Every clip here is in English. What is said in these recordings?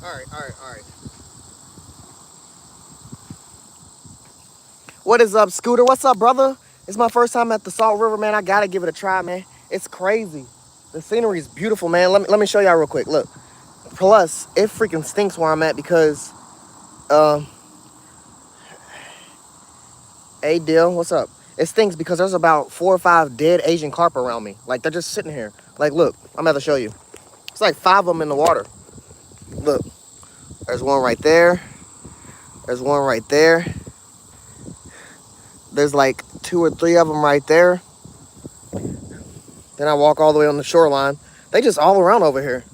All right. What is up, Scooter? What's up, brother? It's my first time at the Salt River, man. I gotta give it a try, man. It's crazy. The scenery is beautiful, man. Let me show y'all real quick. Look. Plus, it freaking stinks where I'm at because, um, hey, Dill, what's up? It stinks because there's about 4 or 5 dead Asian carp around me. Like, they're just sitting here. Like, look, I'm about to show you. It's like 5 of them in the water. Look, there's one right there. There's one right there. There's like 2 or 3 of them right there. Then I walk all the way on the shoreline. They just all around over here.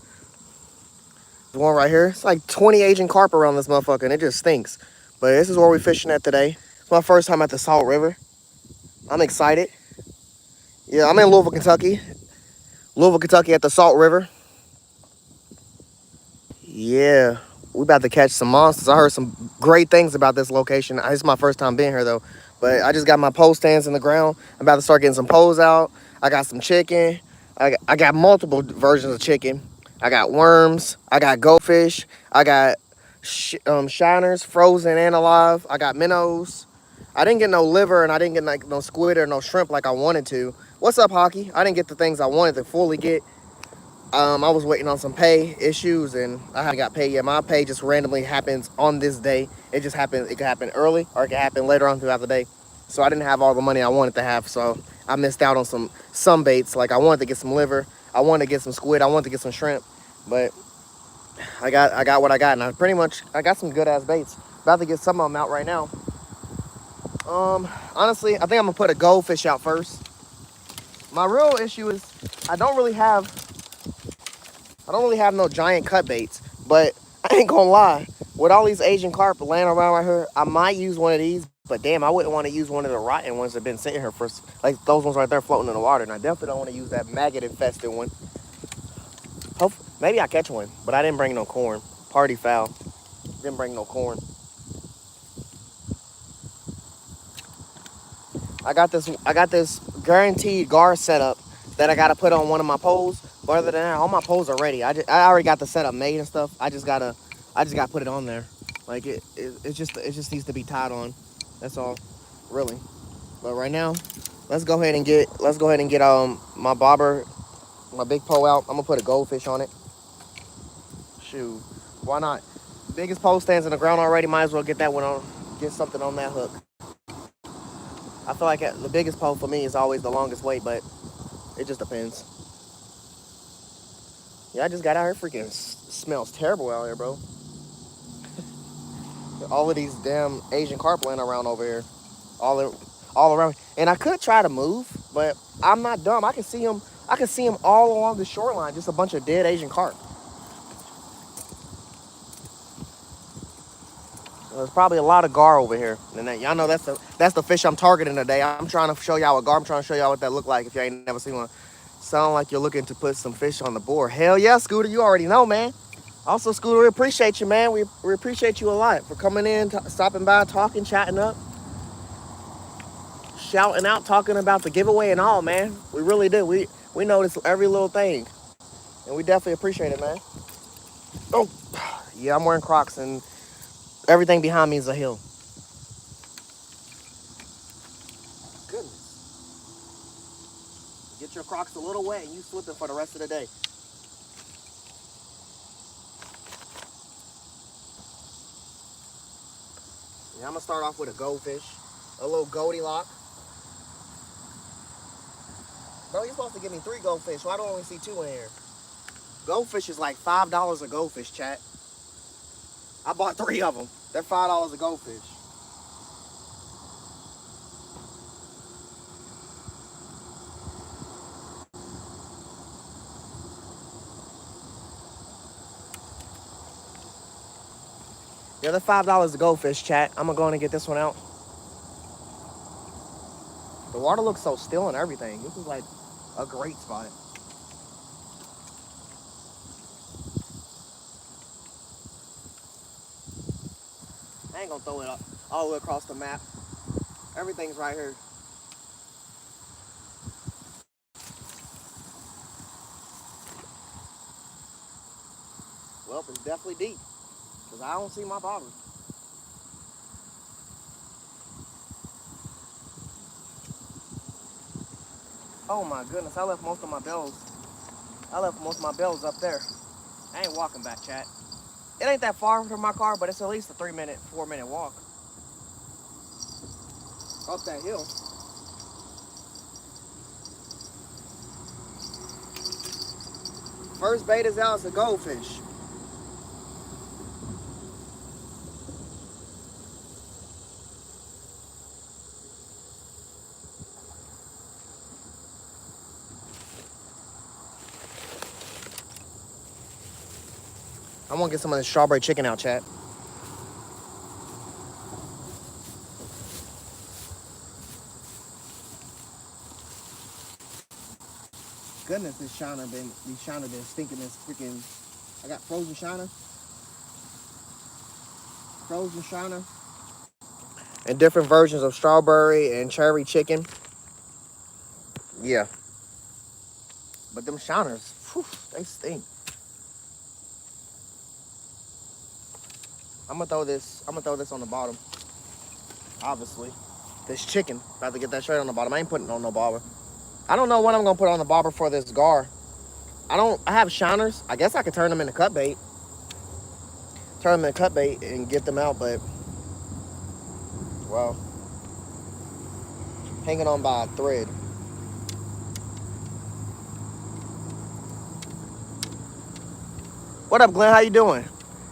There's one right here. It's like 20 Asian carp around this motherfucker, and it just stinks. But this is where we're fishing at today. It's my first time at the Salt River. I'm excited. Yeah, I'm in Louisville, Kentucky. Louisville, Kentucky at the Salt River. Yeah, we about to catch some monsters. I heard some great things about this location. It's my first time being here though. But I just got my pole stands in the ground. I'm about to start getting some poles out. I got some chicken. I got multiple versions of chicken. I got worms. I got goldfish. I got shiners, frozen and alive. I got minnows. I didn't get no liver and I didn't get like no squid or no shrimp like I wanted to. What's up, Hockey? I didn't get the things I wanted to fully get. I was waiting on some pay issues and I haven't got paid yet. My pay just randomly happens on this day. It just happens. It could happen early or it could happen later on throughout the day. So I didn't have all the money I wanted to have. So I missed out on some baits. Like I wanted to get some liver. I wanted to get some squid. I wanted to get some shrimp. But I got what I got. And I got some good ass baits. About to get some of them out right now. Honestly, I think I'm gonna put a goldfish out first. My real issue is I don't really have no giant cut baits, but I ain't gonna lie. With all these Asian carp laying around right here, I might use one of these, but damn, I wouldn't want to use one of the rotten ones that have been sitting here for, like those ones right there floating in the water. And I definitely don't want to use that maggot infested one. Maybe I catch one, but I didn't bring no corn. Party foul. Didn't bring no corn. I got this guaranteed guard setup that I gotta put on one of my poles. But other than that, all my poles are ready. I already got the setup made and stuff. I just gotta put it on there. Like it just needs to be tied on. That's all, really. But right now, let's go ahead and get my bobber, my big pole out. I'm gonna put a goldfish on it. Shoot, why not? Biggest pole stands in the ground already. Might as well get that one on. Get something on that hook. I feel like the biggest pole for me is always the longest weight, but it just depends. Yeah, I just got out here. Freaking smells terrible out here, bro. All of these damn Asian carp laying around over here, all in, all around. And I could try to move, but I'm not dumb. I can see them. I can see them all along the shoreline. Just a bunch of dead Asian carp. There's probably a lot of gar over here, and y'all know that's the fish I'm targeting today. I'm trying to show y'all what gar. I'm trying to show y'all what that look like if y'all ain't never seen one. Sound like you're looking to put some fish on the board. Hell yeah, Scooter, you already know, man. Also, Scooter, we appreciate you, man. We appreciate you a lot for coming in, stopping by, talking, chatting up, shouting out, talking about the giveaway and all, man. We really do. We notice every little thing, and we definitely appreciate it, man. Oh, yeah, I'm wearing Crocs, and everything behind me is a hill. Goodness, get your Crocs a little wet, and you slipping for the rest of the day. Yeah, I'm gonna start off with a goldfish, a little Goldilocks. Bro, you're supposed to give me 3 goldfish. Why do I only see 2 in here? Goldfish is like $5 a goldfish, chat. I bought 3 of them. They're $5 a goldfish. Yeah, they're $5 a goldfish, chat. I'm gonna go in and get this one out. The water looks so still and everything. This is like a great spot. I ain't gonna throw it up all the way across the map. Everything's right here. Well, it's definitely deep. Cause I don't see my bobber. Oh my goodness, I left most of my bells. I left most of my bells up there. I ain't walking back, chat. It ain't that far from my car, but it's at least a 3-minute, 4-minute walk up that hill. First bait is out, it's a goldfish. I'm gonna get some of this strawberry chicken out, chat. Goodness, these shiner been stinking this freaking. I got frozen shiner, and different versions of strawberry and cherry chicken. Yeah, but them shiners, whew, they stink. I'm gonna throw this on the bottom. Obviously, this chicken about to get that straight on the bottom. I ain't putting on no bobber. I don't know what I'm gonna put on the bobber for this gar. I have shiners. I guess I could turn them into cut bait. Turn them into cut bait and get them out, but well, hanging on by a thread. What up, Glenn? How you doing?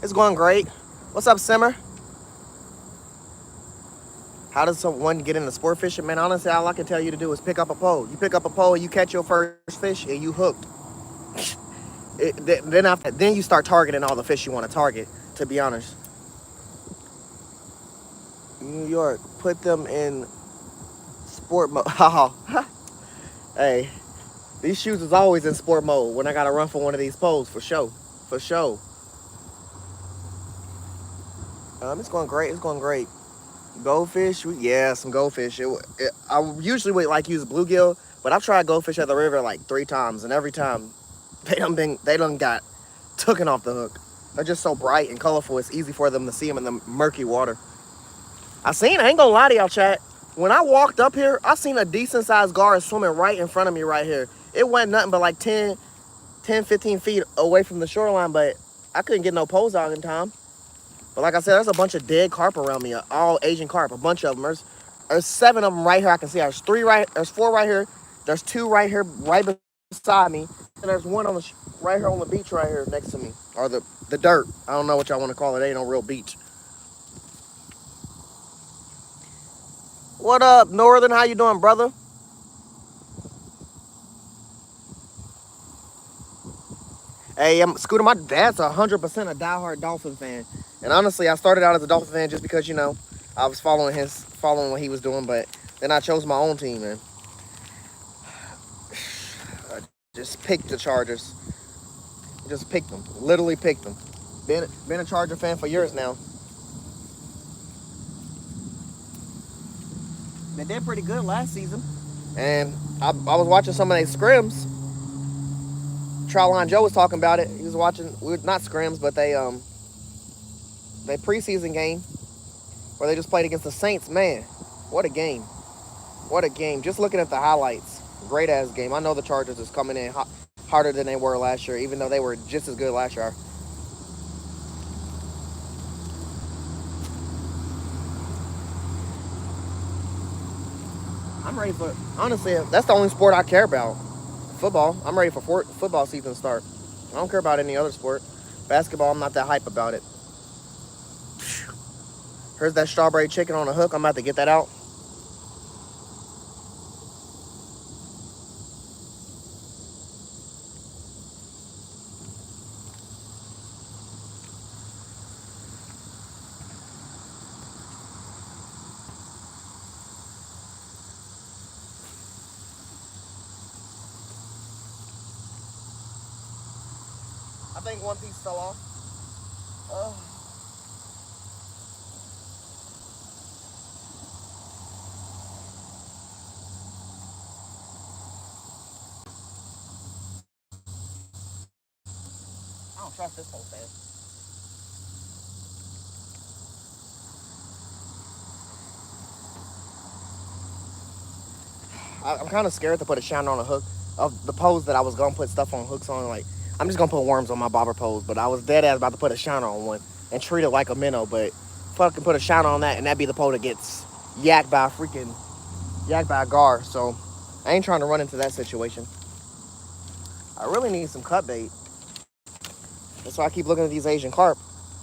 It's going great. What's up, Simmer? How does someone get into sport fishing? Man, honestly, all I can tell you to do is pick up a pole. You pick up a pole, you catch your first fish, and you hooked. Then you start targeting all the fish you want to target, to be honest. New York, put them in sport mode. Hey, these shoes is always in sport mode when I got to run for one of these poles, for sure. For sure. It's going great. It's going great. Goldfish? Yeah, some goldfish. I usually would like use bluegill, but I've tried goldfish at the river like 3 times, and every time they done got taken off the hook. They're just so bright and colorful. It's easy for them to see them in the murky water. I ain't gonna lie to y'all, chat. When I walked up here, I seen a decent sized gar swimming right in front of me right here. It wasn't nothing but like 15 feet away from the shoreline, but I couldn't get no poles out in time. But like I said, there's a bunch of dead carp around me, all Asian carp, a bunch of them. There's 7 of them right here. I can see. There's 4 right here. There's 2 right here, right beside me, and there's one right here on the beach right here next to me, or the dirt. I don't know what y'all want to call it. It ain't no real beach. What up, Northern? How you doing, brother? Hey, Scooter. My dad's 100% a diehard Dolphin fan, and honestly, I started out as a Dolphin fan just because I was following what he was doing, but then I chose my own team, and I just picked the Chargers. Just picked them. Literally picked them. Been a Charger fan for years now. They did pretty good last season, and I was watching some of their scrims. Trowline Joe was talking about it. He was watching, not scrims, but they preseason game where they just played against the Saints. Man, what a game! What a game! Just looking at the highlights, great ass game. I know the Chargers is coming in harder than they were last year, even though they were just as good last year. I'm ready for, honestly, that's the only sport I care about. Football. I'm ready for football season to start. I don't care about any other sport. Basketball, I'm not that hype about it. Here's that strawberry chicken on a hook. I'm about to get that out. I think one piece fell off. Oh. I don't trust this whole thing. I'm kind of scared to put a shiner on a hook of the pose that I was gonna put stuff on hooks on. Like I'm just gonna put worms on my bobber pose, but I was dead ass about to put a shiner on one and treat it like a minnow. But fucking put a shiner on that, and that'd be the pole that gets yacked by a freaking yacked by a gar. So I ain't trying to run into that situation. I really need some cut bait. That's why I keep looking at these Asian carp.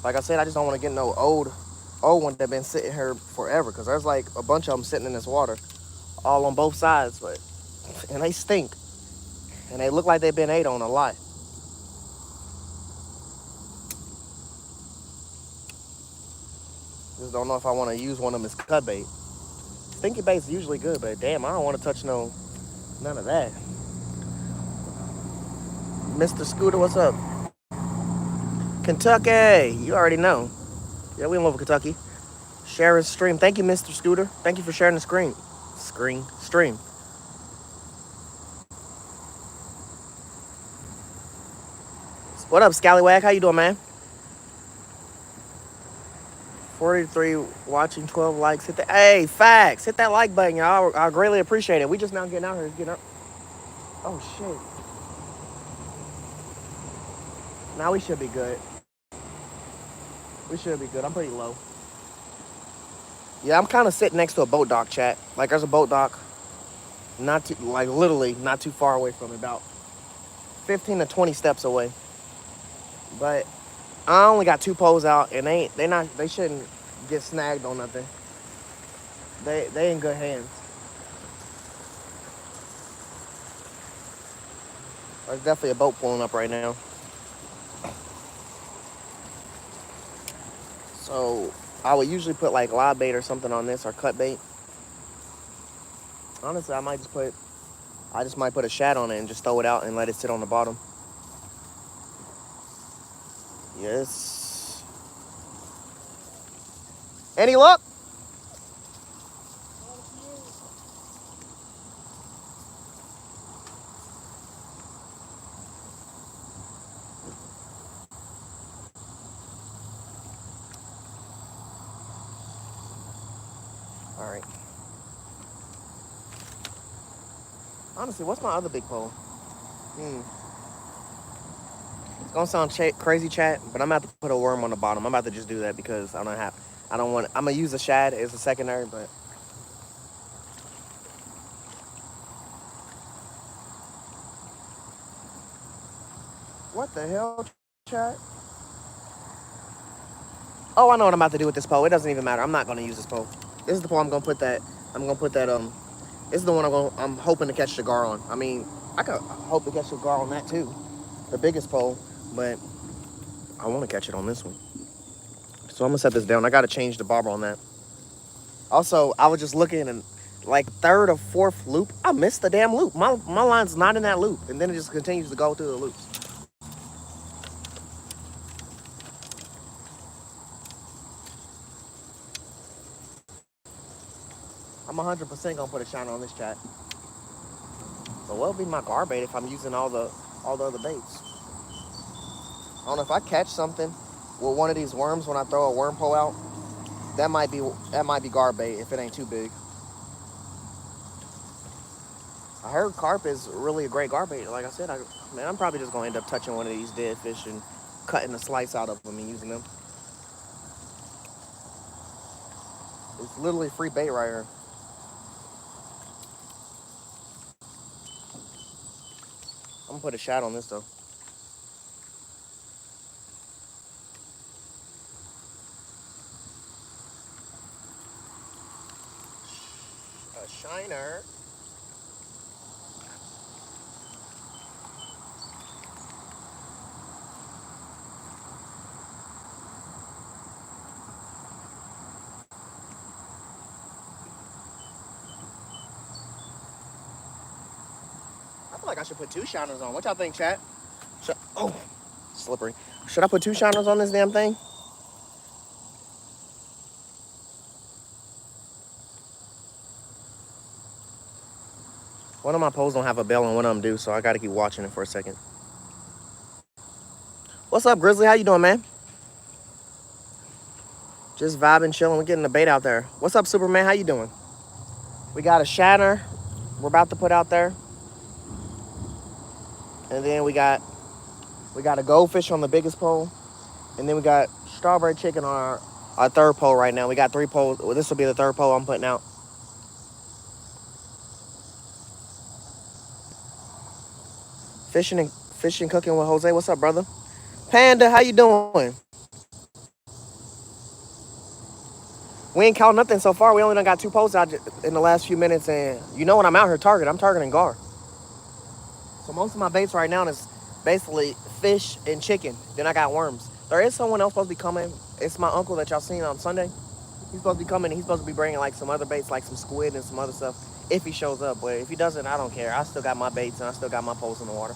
Like I said, I just don't want to get no old one that been sitting here forever. Cause there's like a bunch of them sitting in this water, all on both sides, but and they stink, and they look like they've been ate on a lot. Just don't know if I want to use one of them as cut bait. Stinky bait's usually good, but damn, I don't want to touch none of that. Mr. Scooter, what's up? Kentucky, you already know. Yeah, we in love with Kentucky. Share his stream. Thank you, Mr. Scooter. Thank you for sharing the stream. What up, Scallywag? How you doing, man? 43 watching, 12 likes. Hit the facts. Hit that like button, y'all. I greatly appreciate it. We just now getting out here. Getting up. Oh shit. Now we should be good. We should be good. I'm pretty low. Yeah, I'm kind of sitting next to a boat dock, chat. Like there's a boat dock, not too, like literally not too far away from me, about 15 to 20 steps away. But I only got two poles out, and they shouldn't get snagged on nothing. They in good hands. There's definitely a boat pulling up right now. So I would usually put like live bait or something on this or cut bait. Honestly, I just might put a shad on it and just throw it out and let it sit on the bottom. Yes. Any luck? All right. Honestly, what's my other big pole? It's gonna sound crazy, chat, but I'm about to put a worm on the bottom. I'm about to just do that because I don't want. I'm gonna use a shad as a secondary, but what the hell, chat? Oh, I know what I'm about to do with this pole. It doesn't even matter. I'm not gonna use this pole. This is the pole I'm gonna put that. I'm gonna put that. This is the one I'm hoping to catch the gar on. I mean, I could hope to catch the gar on that too, the biggest pole, but I want to catch it on this one. So I'm gonna set this down. I gotta change the bobber on that. Also, I was just looking and like third or fourth loop, I missed the damn loop. My line's not in that loop, and then it just continues to go through the loops. I'm 100% gonna put a shiner on this, chat. But what'll be my gar bait if I'm using all the other baits? I don't know if I catch something with one of these worms when I throw a worm pole out. That might be gar bait if it ain't too big. I heard carp is really a great gar bait. Like I said, I'm probably just gonna end up touching one of these dead fish and cutting a slice out of them and using them. It's literally free bait right here. I'm gonna put a shad on this though. A shiner. I feel like I should put two shiners on. What y'all think, chat? Oh, slippery. Should I put two shiners on this damn thing? One of my poles don't have a bell and one of them do, so I gotta keep watching it for a second. What's up, Grizzly? How you doing, man? Just vibing, chilling. We're getting the bait out there. What's up, Superman? How you doing? We got a shiner. we're about to put out there. And then we got a goldfish on the biggest pole. And then we got strawberry chicken on our third pole right now. We got 3 poles. Well, this will be the third pole I'm putting out. Fishing cooking with Jose. What's up, brother? Panda, how you doing? We ain't count nothing so far. We only done got 2 posts out in the last few minutes, and you know when I'm out here targeting, I'm targeting gar. So most of my baits right now is basically fish and chicken. Then I got worms. There is someone else supposed to be coming. It's my uncle that y'all seen on Sunday. He's supposed to be coming. He's supposed to be bringing like some other baits, like some squid and some other stuff, if he shows up. But if he doesn't, I don't care. I still got my baits and I still got my poles in the water.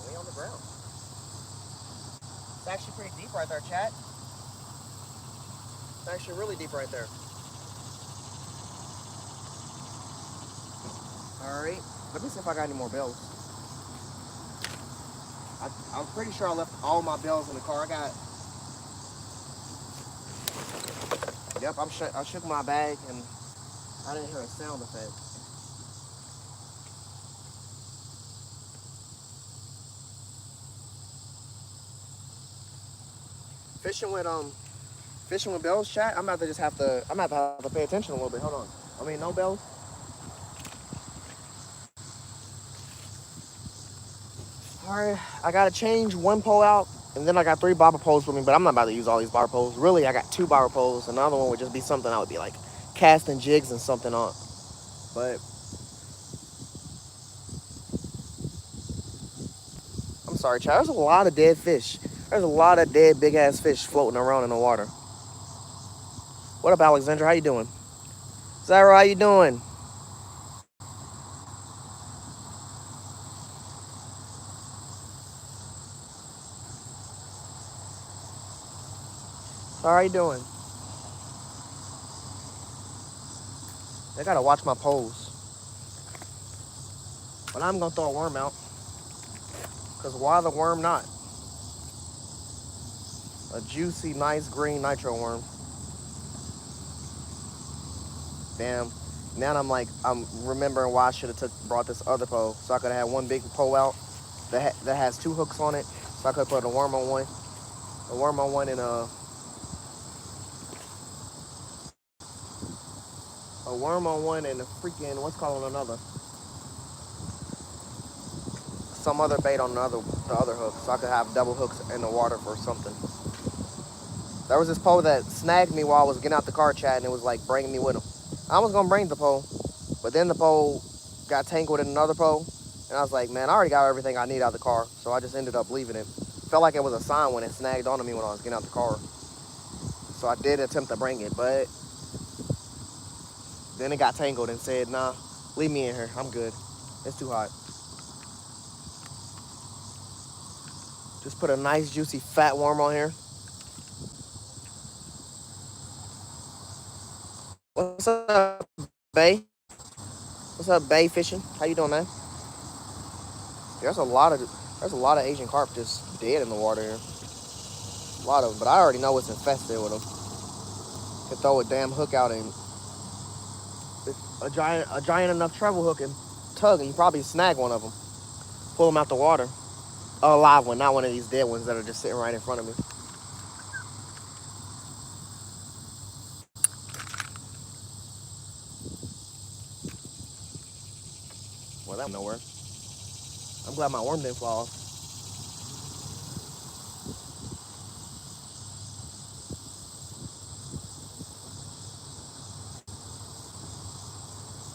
We on the ground. It's actually pretty deep right there, chat. It's actually really deep right there. All right. Let me see if I got any more bells. I'm pretty sure I left all my bells in the car. I got. Yep, I shook my bag and I didn't hear a sound effect. Fishing with fishing with bells, chat. I'm about to have to pay attention a little bit. Hold on. I mean, no bells. All right, I gotta change 1 pole out, and then I got 3 bobber poles with me. But I'm not about to use all these bobber poles. Really, I got 2 bobber poles. Another one would just be something I would be like casting jigs and something on. But I'm sorry, chat. There's a lot of dead fish. There's a lot of dead big ass fish floating around in the water. What up, Alexandra? How you doing? Zara, how you doing? How you doing? I gotta watch my poles. But I'm gonna throw a worm out. Cause why the worm not? A juicy, nice green nitro worm. Damn. Now I'm remembering why I should have brought this other pole. So I could have had one big pole out that has 2 hooks on it. So I could put a worm on one, and a worm on one, and a freaking what's called another, some other bait on the other hook. So I could have double hooks in the water for something. There was this pole that snagged me while I was getting out the car, chat, and it was like bringing me with him. I was gonna bring the pole, but then the pole got tangled in another pole, and I was like, man, I already got everything I need out of the car, so I just ended up leaving it. Felt like it was a sign when it snagged onto me when I was getting out the car. So I did attempt to bring it, but then it got tangled and said, nah, leave me in here. I'm good. It's too hot. Just put a nice, juicy, fat worm on here. What's up, Bay? What's up, Bay Fishing? How you doing, man? There's a lot of Asian carp just dead in the water here. A lot of them, but I already know it's infested with them. Could throw a damn hook out and a giant enough treble hook and tug, and you probably snag one of them. Pull them out the water. A live one, not one of these dead ones that are just sitting right in front of me. Well, that went nowhere. I'm glad my worm didn't fly off.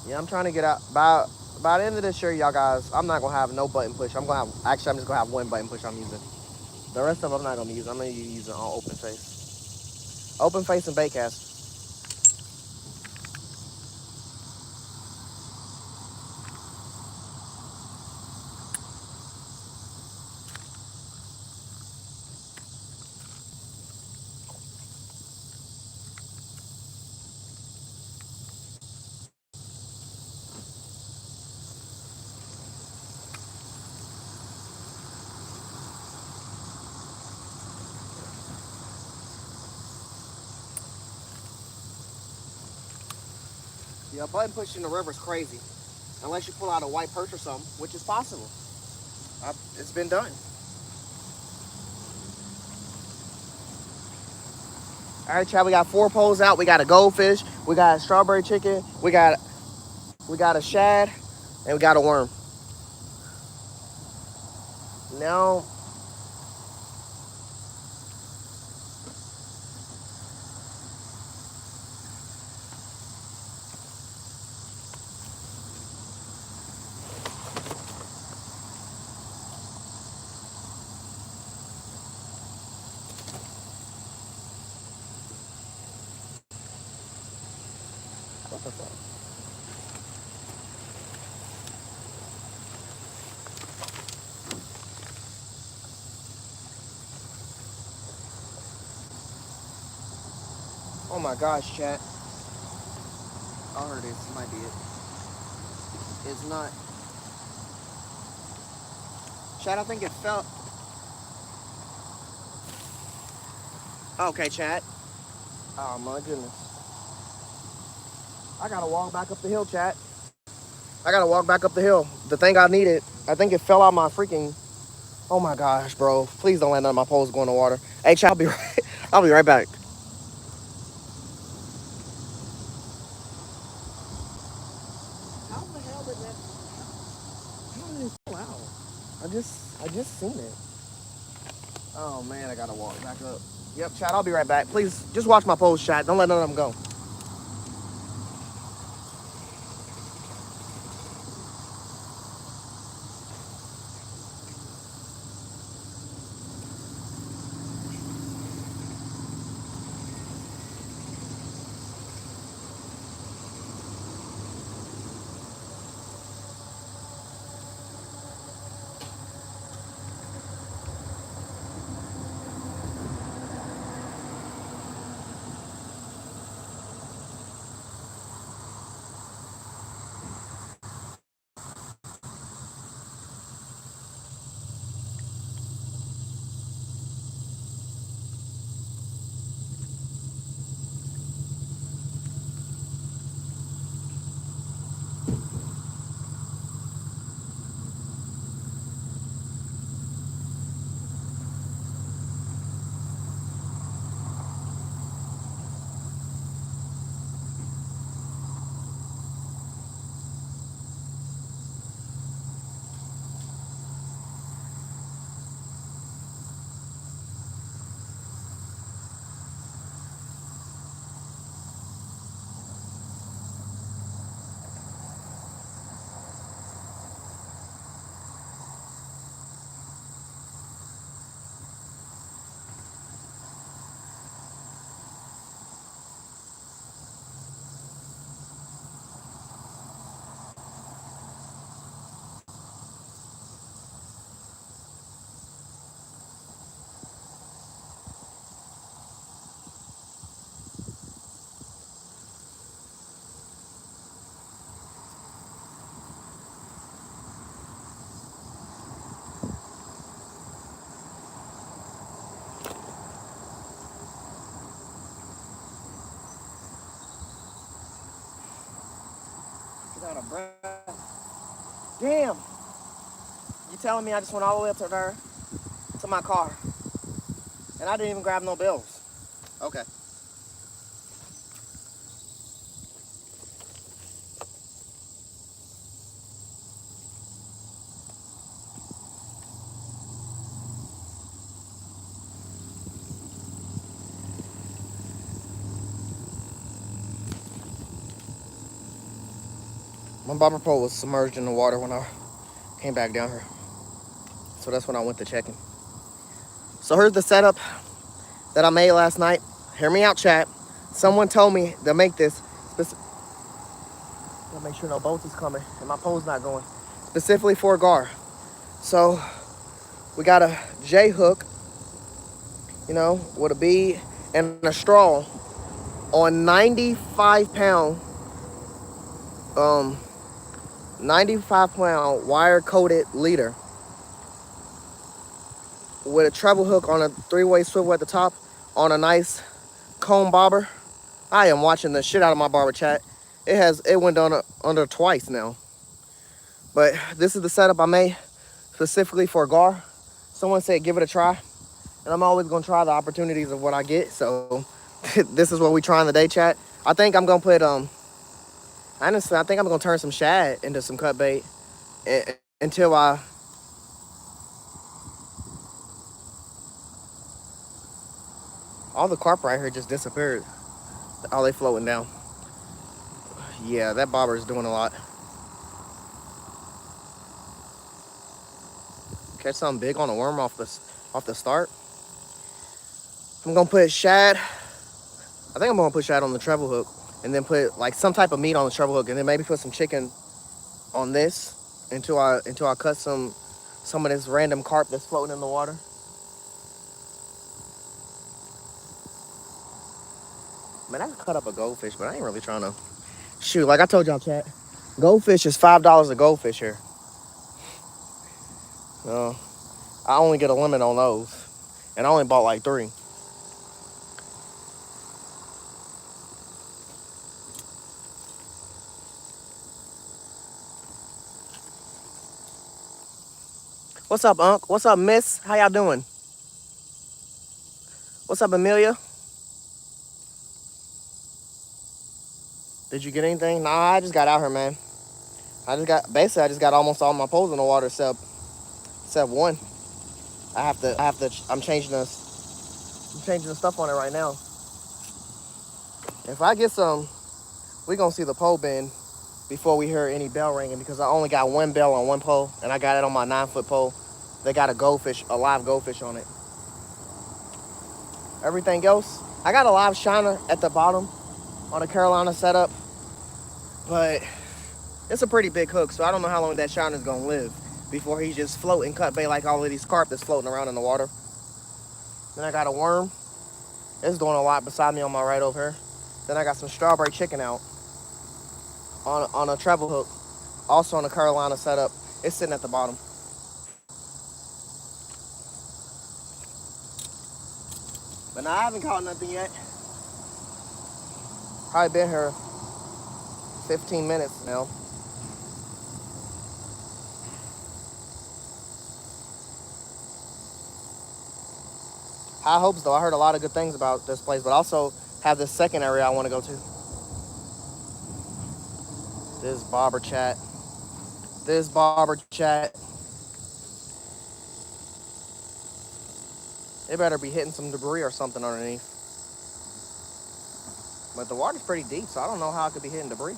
Yeah, I'm trying to get out. By the end of this year, y'all guys, I'm not gonna have no button push. Actually, I'm just gonna have one button push I'm using. The rest of them I'm not gonna use. I'm gonna use it on open face. Open face and bait cast. Yeah, button pushing the river is crazy. Unless you pull out a white perch or something, which is possible. It's been done. All right, Chad, we got 4 poles out. We got a goldfish. We got a strawberry chicken. We got a shad, and we got a worm. Now, what the fuck? Oh my gosh, Chad. I heard this might be it. It's not. Chad, I think it fell. Okay, Chad. Oh my goodness. I gotta walk back up the hill, Chad. I gotta walk back up the hill. The thing I needed, I think it fell out my freaking. Oh my gosh, bro. Please don't let none of my poles go in the water. Hey, Chad, I'll be right. I'll be right back. How the hell did that? How did it fall out? I just seen it. Oh man, I gotta walk back up. Yep, Chad, I'll be right back. Please, just watch my poles, Chad. Don't let none of them go. Get out of breath. Damn. You telling me I just went all the way up to there, to my car, and I didn't even grab no bills. Okay. My My bobber pole was submerged in the water when I came back down here. So that's when I went to checking. So here's the setup that I made last night. Hear me out, chat. Someone told me to make this. Gotta make sure no boats is coming and my pole's not going. Specifically for a gar. So we got a J hook, you know, with a bead and a straw on um, 95 pound wire coated leader with a treble hook on a 3-way swivel at the top on a nice comb bobber. I am watching the shit out of my barber, chat. It went down under twice now. But this is the setup I made specifically for a gar. Someone said give it a try. And I'm always gonna try the opportunities of what I get. So this is what we trying today, chat. I think I'm gonna put honestly, I think I'm gonna turn some shad into some cut bait until all the carp right here just disappeared. All they floating down. Yeah, that bobber is doing a lot. Catch something big on a worm off the start. I'm gonna put shad. I think I'm gonna put shad on the treble hook and then put like some type of meat on the treble hook and then maybe put some chicken on this until I cut some of this random carp that's floating in the water. Man, I could cut up a goldfish, but I ain't really trying to. Shoot, like I told y'all, chat, goldfish is $5 a goldfish here. I only get a limit on those, and I only bought like 3. What's up, Unc? What's up, Miss? How y'all doing? What's up, Amelia? Did you get anything? Nah, I just got out here, man. I just got almost all my poles in the water except one. I'm changing the stuff on it right now. If I get some, we gonna see the pole bend before we hear any bell ringing because I only got one bell on one pole and I got it on my 9-foot pole. They got a live goldfish on it. Everything else, I got a live shiner at the bottom on the Carolina setup, but it's a pretty big hook, so I don't know how long that shiner's gonna live before he just float and cut bait like all of these carp that's floating around in the water. Then I got a worm. It's doing a lot beside me on my right over here. Then I got some strawberry chicken out on a treble hook, also on the Carolina setup. It's sitting at the bottom. But now I haven't caught nothing yet. Probably been here 15 minutes now. High hopes though. I heard a lot of good things about this place, but also have this second area I want to go to. This bobber chat. It better be hitting some debris or something underneath. But the water's pretty deep, so I don't know how it could be hitting debris.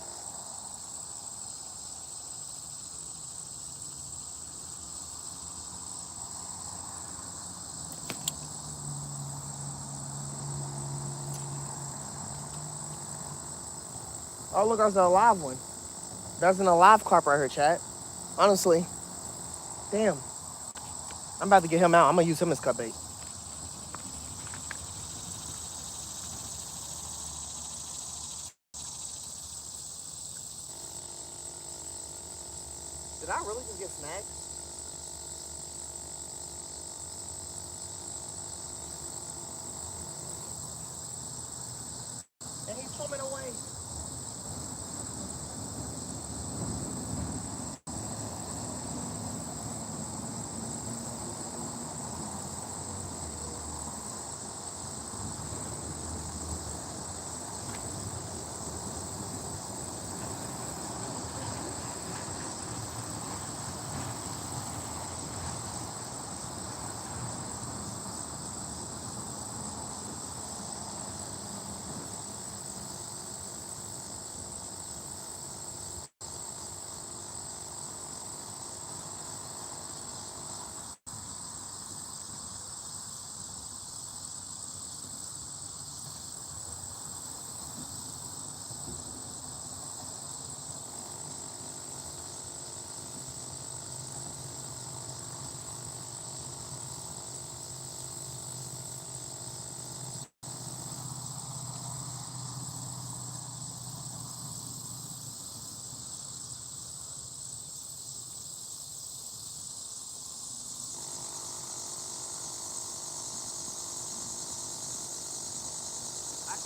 Oh, look, there's a live one. There's an alive carp right here, chat. Honestly, damn. I'm about to get him out. I'm gonna use him as cut bait. Did I really just get snagged? And he's swimming away.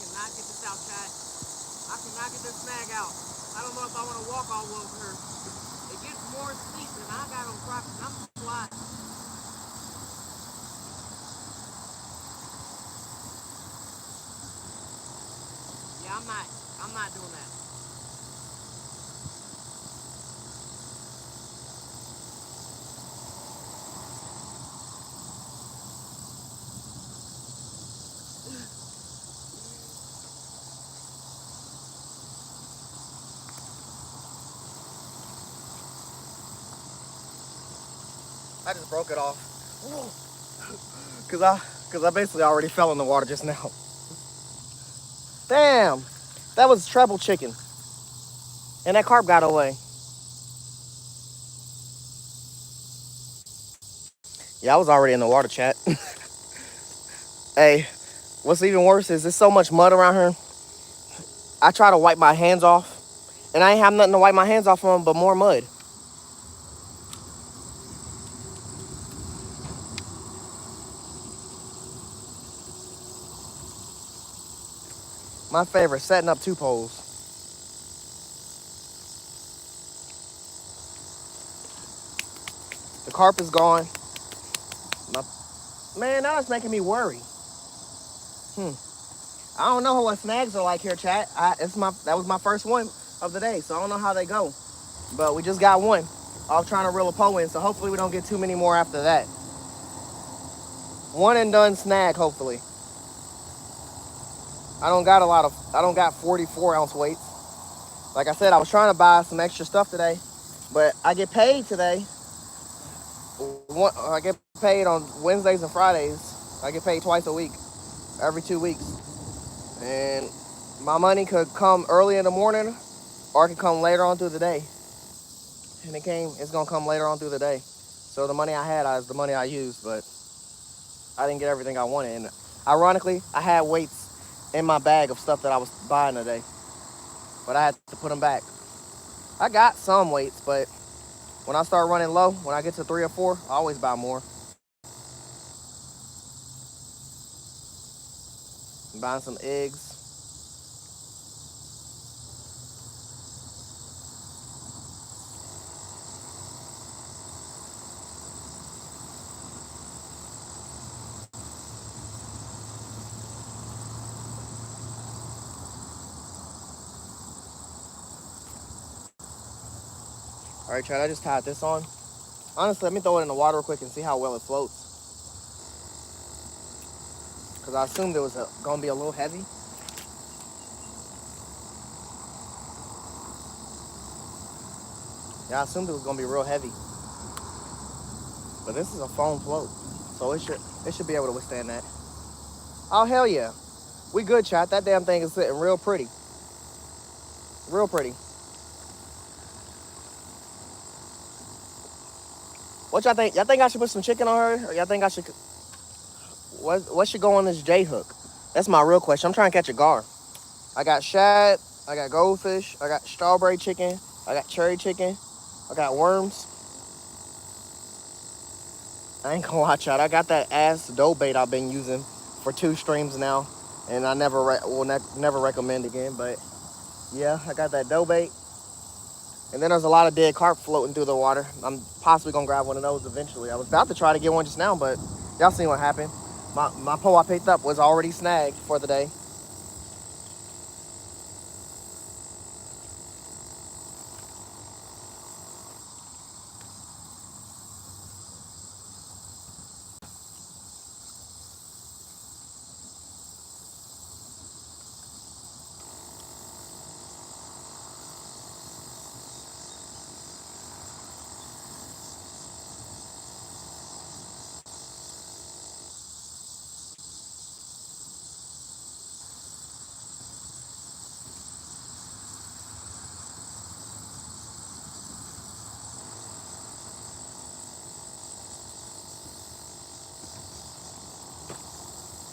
cannot get this out, chat. I cannot get this snag out. I don't know if I want to walk all over her. It gets more steep than I got on Crocs, and I'm sliding. Yeah, I'm not doing that. I just broke it off. Cause I basically already fell in the water just now. Damn, that was treble chicken, and that carp got away. Yeah, I was already in the water, chat. Hey, what's even worse is there's so much mud around here. I try to wipe my hands off, and I ain't have nothing to wipe my hands off on but more mud. My favorite, setting up two poles. The carp is gone. My, man, now it's making me worry. I don't know what snags are like here, chat. That was my first one of the day, so I don't know how they go. But we just got one. I was trying to reel a pole in, so hopefully we don't get too many more after that. One and done snag, hopefully. I don't got 44-ounce weights. Like I said, I was trying to buy some extra stuff today, but I get paid today. I get paid on Wednesdays and Fridays. I get paid twice a week, every 2 weeks. And my money could come early in the morning or it could come later on through the day. And it's gonna come later on through the day. So the money I had is the money I used, but I didn't get everything I wanted. And ironically, I had weights in my bag of stuff that I was buying today, but I had to put them back. I got some weights, but when I start running low, when I get to 3 or 4, I always buy more. I'm buying some eggs. All right, Chad, I just tied this on. Honestly, let me throw it in the water real quick and see how well it floats. Because I assumed it was going to be a little heavy. Yeah, I assumed it was going to be real heavy. But this is a foam float, so it should be able to withstand that. Oh, hell yeah. We good, chat. That damn thing is sitting real pretty. Real pretty. What y'all think? Y'all think I should put some chicken on her? Or y'all think I should... What should go on this J hook? That's my real question. I'm trying to catch a gar. I got shad, I got goldfish, I got strawberry chicken, I got cherry chicken, I got worms. I ain't gonna watch out. I got that ass dough bait I've been using for 2 streams now, and I never recommend again. But yeah, I got that dough bait, and then there's a lot of dead carp floating through the water. I'm possibly gonna grab one of those eventually. I was about to try to get one just now, but y'all seen what happened. My pole I picked up was already snagged for the day.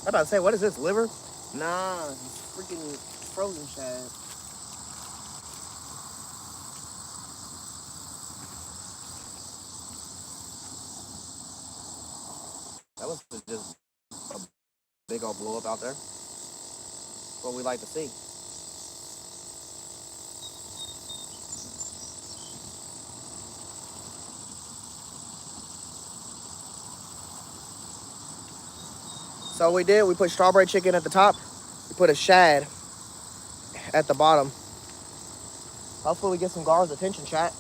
I'm about to say, what is this, liver? Nah, it's freaking frozen shad. That was just a big old blow up out there. What we like to see. So we did. We put strawberry chicken at the top. We put a shad at the bottom. Hopefully we get some guards' attention, chat.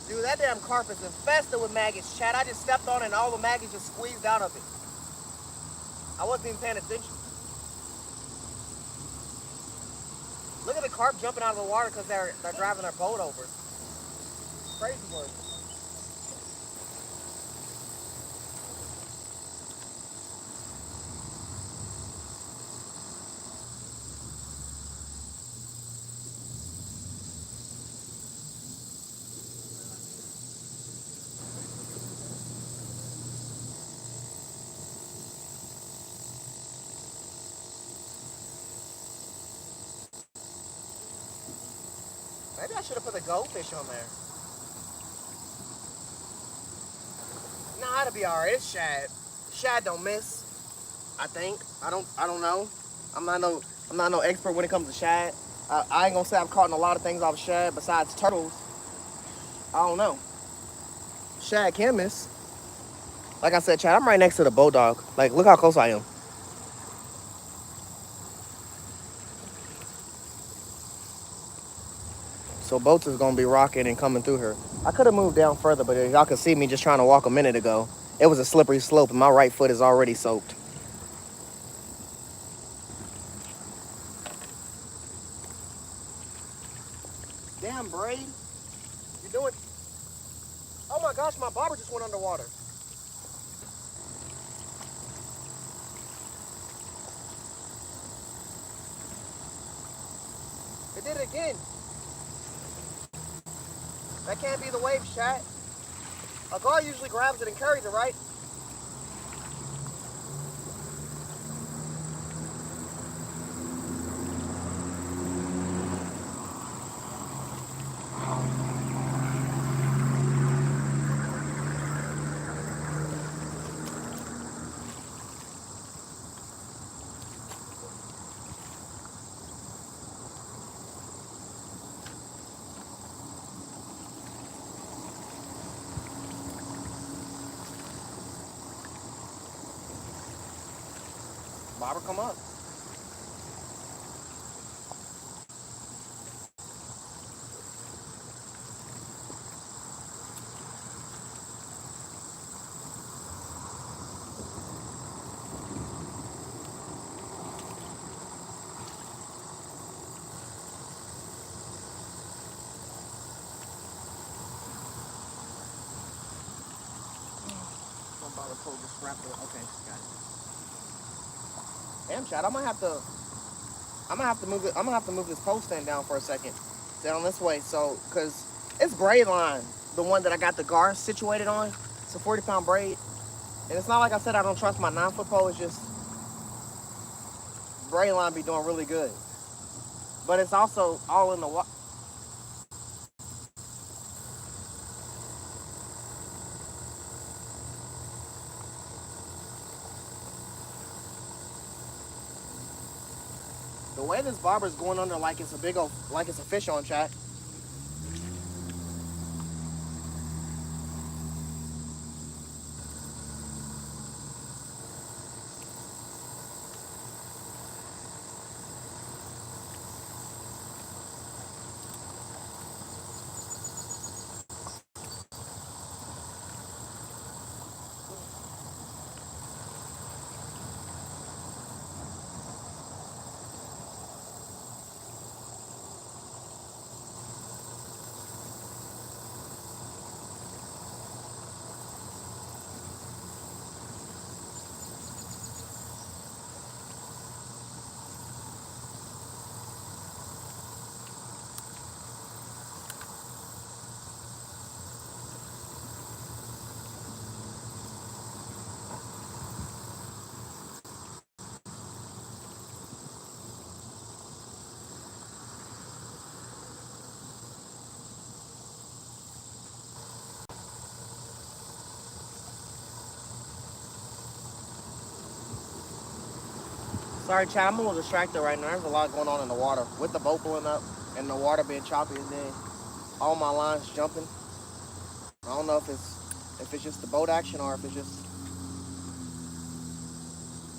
Dude, that damn carpet's infested with maggots, chat. I just stepped on it and all the maggots just squeezed out of it. I wasn't even paying attention. Look at the carp jumping out of the water because they're driving their boat over. Crazy work. Maybe I should have put the goldfish on there. Nah, it'll be alright. It's shad. Shad don't miss. I think. I don't know. I'm not no expert when it comes to shad. I ain't gonna say I've caught a lot of things off shad besides turtles. I don't know. Shad can miss. Like I said, Chad, I'm right next to the bulldog. Like, look how close I am. So boats is gonna be rocking and coming through here. I could have moved down further, but y'all could see me just trying to walk a minute ago. It was a slippery slope, and my right foot is already soaked. Damn, Braid. You doing? Oh my gosh, my bobber just went underwater. It did it again. That can't be the wave, chat. A guard usually grabs it and carries it, right? Bobber, come up. My bobber pulled this strap. Okay, got it. Damn, chat, I'm gonna have to move it. I'm gonna have to move this post stand down for a second, down this way. So, cause it's braid line, the one that I got the guard situated on. It's a 40-pound braid, and it's not like I said I don't trust my 9-foot pole. It's just braid line be doing really good, but it's also all in the water. The way this bobber is going under like it's a big old, like it's a fish on, chat. Sorry, Chad, I'm a little distracted right now. There's a lot going on in the water. With the boat blowing up and the water being choppy and then all my lines jumping. I don't know if it's just the boat action or if it's just,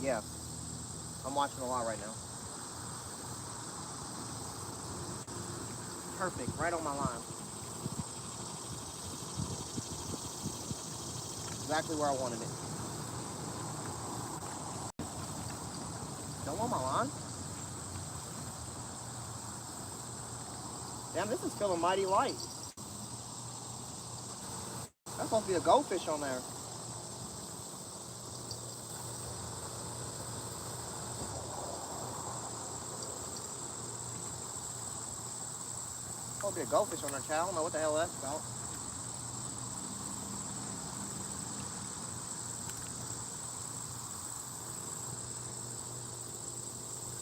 yeah. I'm watching a lot right now. Perfect, right on my line. Exactly where I wanted it. Don't want my line? Damn, this is feeling mighty light. That's supposed to be a goldfish on there. Supposed to be a goldfish on there, Chad. I don't know what the hell that's about.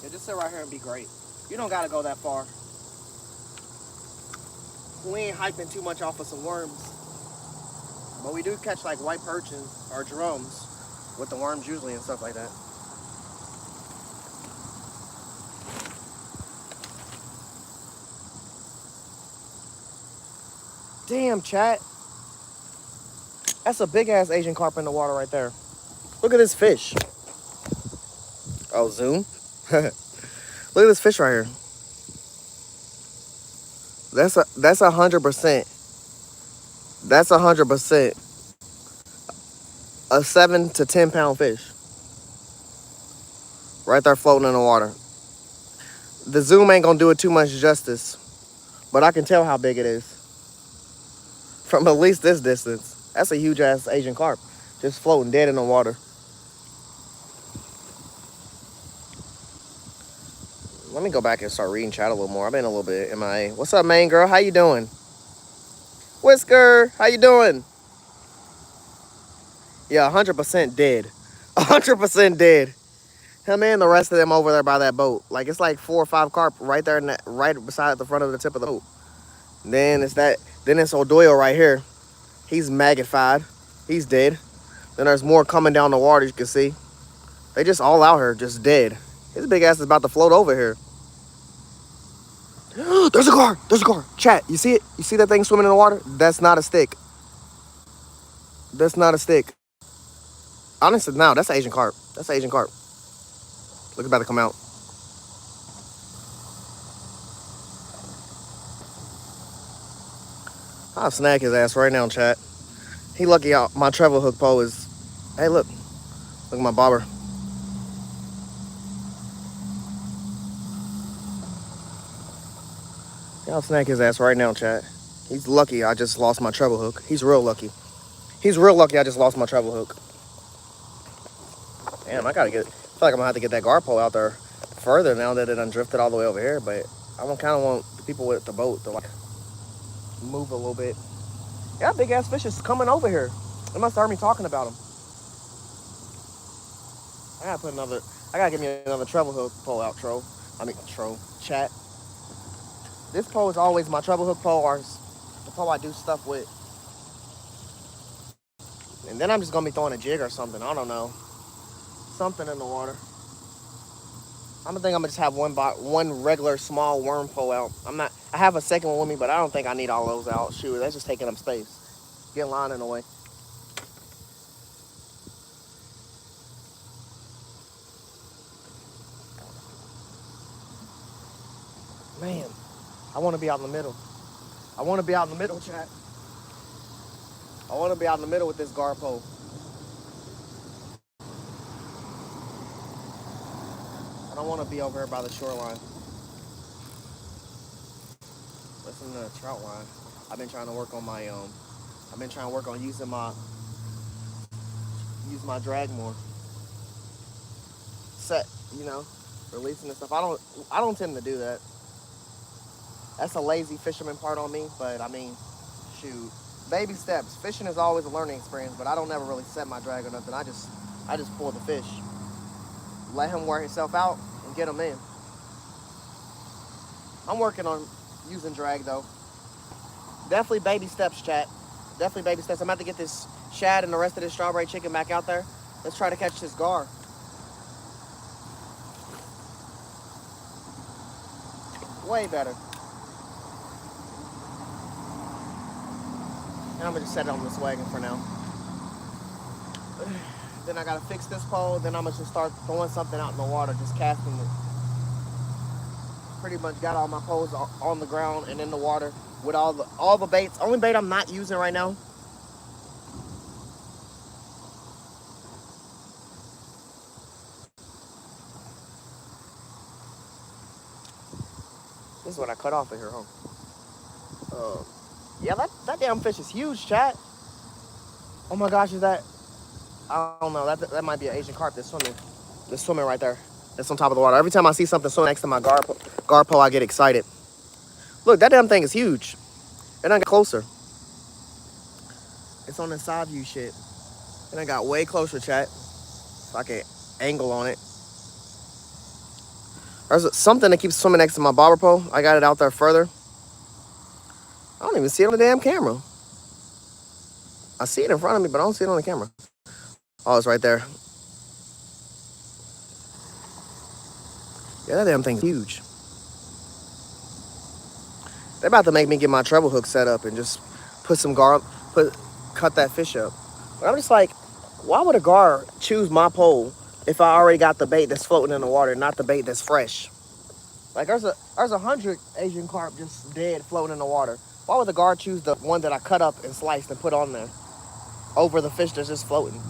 Yeah, just sit right here and be great. You don't gotta go that far. We ain't hyping too much off of some worms. But we do catch like white perch or drums with the worms usually and stuff like that. Damn, chat. That's a big ass Asian carp in the water right there. Look at this fish. Oh, zoom. Look at this fish right here. That's 100%. That's 100% a 7 to 10 pound fish right there floating in the water. The zoom ain't gonna do it too much justice, but I can tell how big it is from at least this distance. That's a huge ass Asian carp just floating dead in the water. Let me go back and start reading chat a little more. I've been a little bit MIA. What's up, main girl? How you doing? Whisker, how you doing? Yeah, 100% dead. 100% dead. Him and the rest of them over there by that boat. Like it's like 4 or 5 carp right there, right beside the front of the tip of the boat. Then it's that. Then it's O'Doyle right here. He's magnified. He's dead. Then there's more coming down the water. You can see. They just all out here, just dead. His big ass is about to float over here. There's a car. There's a car. Chat. You see it? You see that thing swimming in the water? That's not a stick. That's not a stick. Honestly, no, that's Asian carp. That's Asian carp. Look, about to come out. I'll snag his ass right now, chat. He lucky out. My treble hook pole is. Hey, look. Look at my bobber. I'll snag his ass right now, chat. He's lucky I just lost my treble hook. He's real lucky. He's real lucky I just lost my treble hook. Damn, I gotta get. I feel like I'm gonna have to get that gar pole out there further now that it done drifted all the way over here. But I kind of want the people with the boat to like move a little bit. Yeah, big ass fish is coming over here. They must have heard me talking about them. I gotta put another. I gotta get me another treble hook pole out, tro. I mean, tro. Chat. This pole is always my treble hook pole or the pole I do stuff with. And then I'm just gonna be throwing a jig or something. I don't know. Something in the water. I'm gonna just have one regular small worm pole out. I have a second one with me, but I don't think I need all those out. Shoot, that's just taking up space. Getting line in the way. Man, I want to be out in the middle. I want to be out in the middle, chat. I want to be out in the middle with this gar pole. I don't want to be over here by the shoreline. Listen to the trout line. I've been trying to work on my I've been trying to work on using my drag more. Set, releasing the stuff. I don't tend to do that. That's a lazy fisherman part on me, but I mean, shoot. Baby steps. Fishing is always a learning experience, but I don't ever really set my drag or nothing. I just pull the fish. Let him wear himself out and get him in. I'm working on using drag though. Definitely baby steps, chat. Definitely baby steps. I'm about to get this shad and the rest of this strawberry chicken back out there. Let's try to catch this gar. Way better. And I'm gonna just set it on this wagon for now. Then I gotta fix this pole. Then I'm gonna just start throwing something out in the water, just casting it. Pretty much got all my poles on the ground and in the water with all the baits. Only bait I'm not using right now. This is what I cut off of here, huh? Yeah, that damn fish is huge, chat. Oh my gosh, is that? I don't know. That might be an Asian carp that's swimming. That's swimming right there. That's on top of the water. Every time I see something swimming next to my gar pole, I get excited. Look, that damn thing is huge. And I got closer. It's on the side view shit. And I got way closer, chat. So I can angle on it. There's something that keeps swimming next to my bobber pole. I got it out there further. I don't even see it on the damn camera. I see it in front of me, but I don't see it on the camera. Oh, it's right there. Yeah, that damn thing's huge. They're about to make me get my treble hook set up and just put some cut that fish up. But I'm just like, why would a gar choose my pole if I already got the bait that's floating in the water, not the bait that's fresh? Like there's 100 Asian carp just dead floating in the water. Why would the gar choose the one that I cut up and sliced and put on there over the fish that's just floating?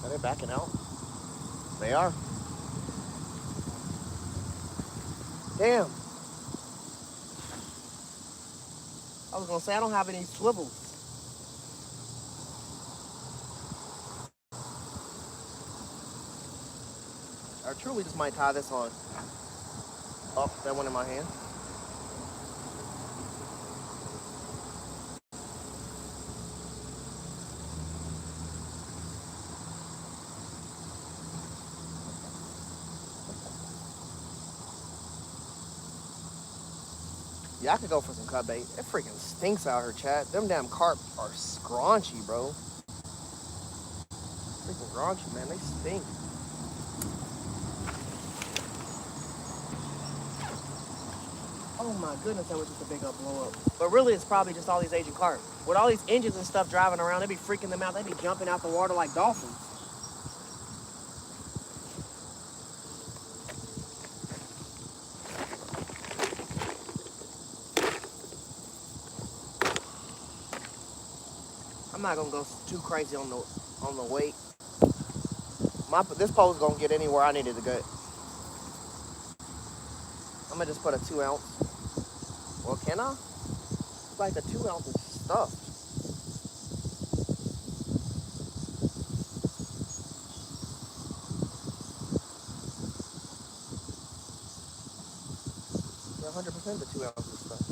Are they backing out? They are. Damn. I was gonna say I don't have any swivels. I truly just might tie this on. Oh, that one in my hand. Yeah, I could go for some cut bait. It freaking stinks out here, chat. Them damn carp are scraunchy, bro. Freaking raunchy, man. They stink. Oh my goodness, that was just a big up blow up. But really, it's probably just all these Asian carp. With all these engines and stuff driving around, they be freaking them out. They be jumping out the water like dolphins. I'm not gonna go too crazy on the weight. This pole's gonna get anywhere I need it to go. I'm gonna just put a 2 ounce. Well, can I? It's like the 2 ounce is stuffed. Yeah, 100% the 2 ounces is stuffed.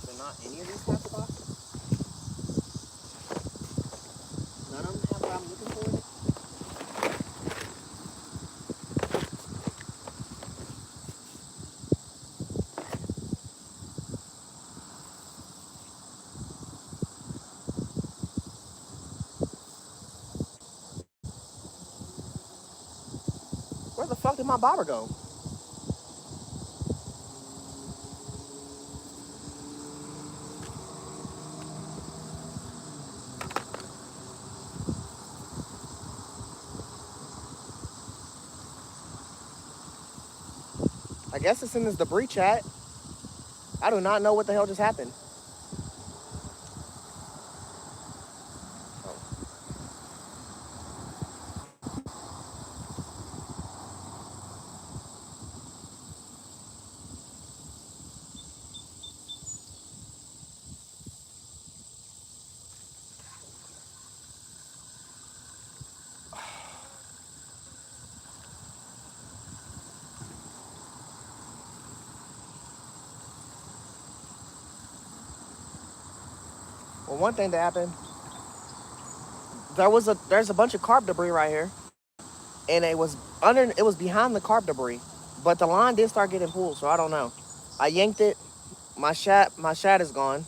So not any of these tackle boxes? None of them have what I'm looking for in it? Where the fuck did my bobber go? I guess it's in this debris, chat. I do not know what the hell just happened. Well, one thing that happened, there's a bunch of carp debris right here, and it was behind the carp debris, but the line did start getting pulled, so I don't know. I yanked it. My shad is gone.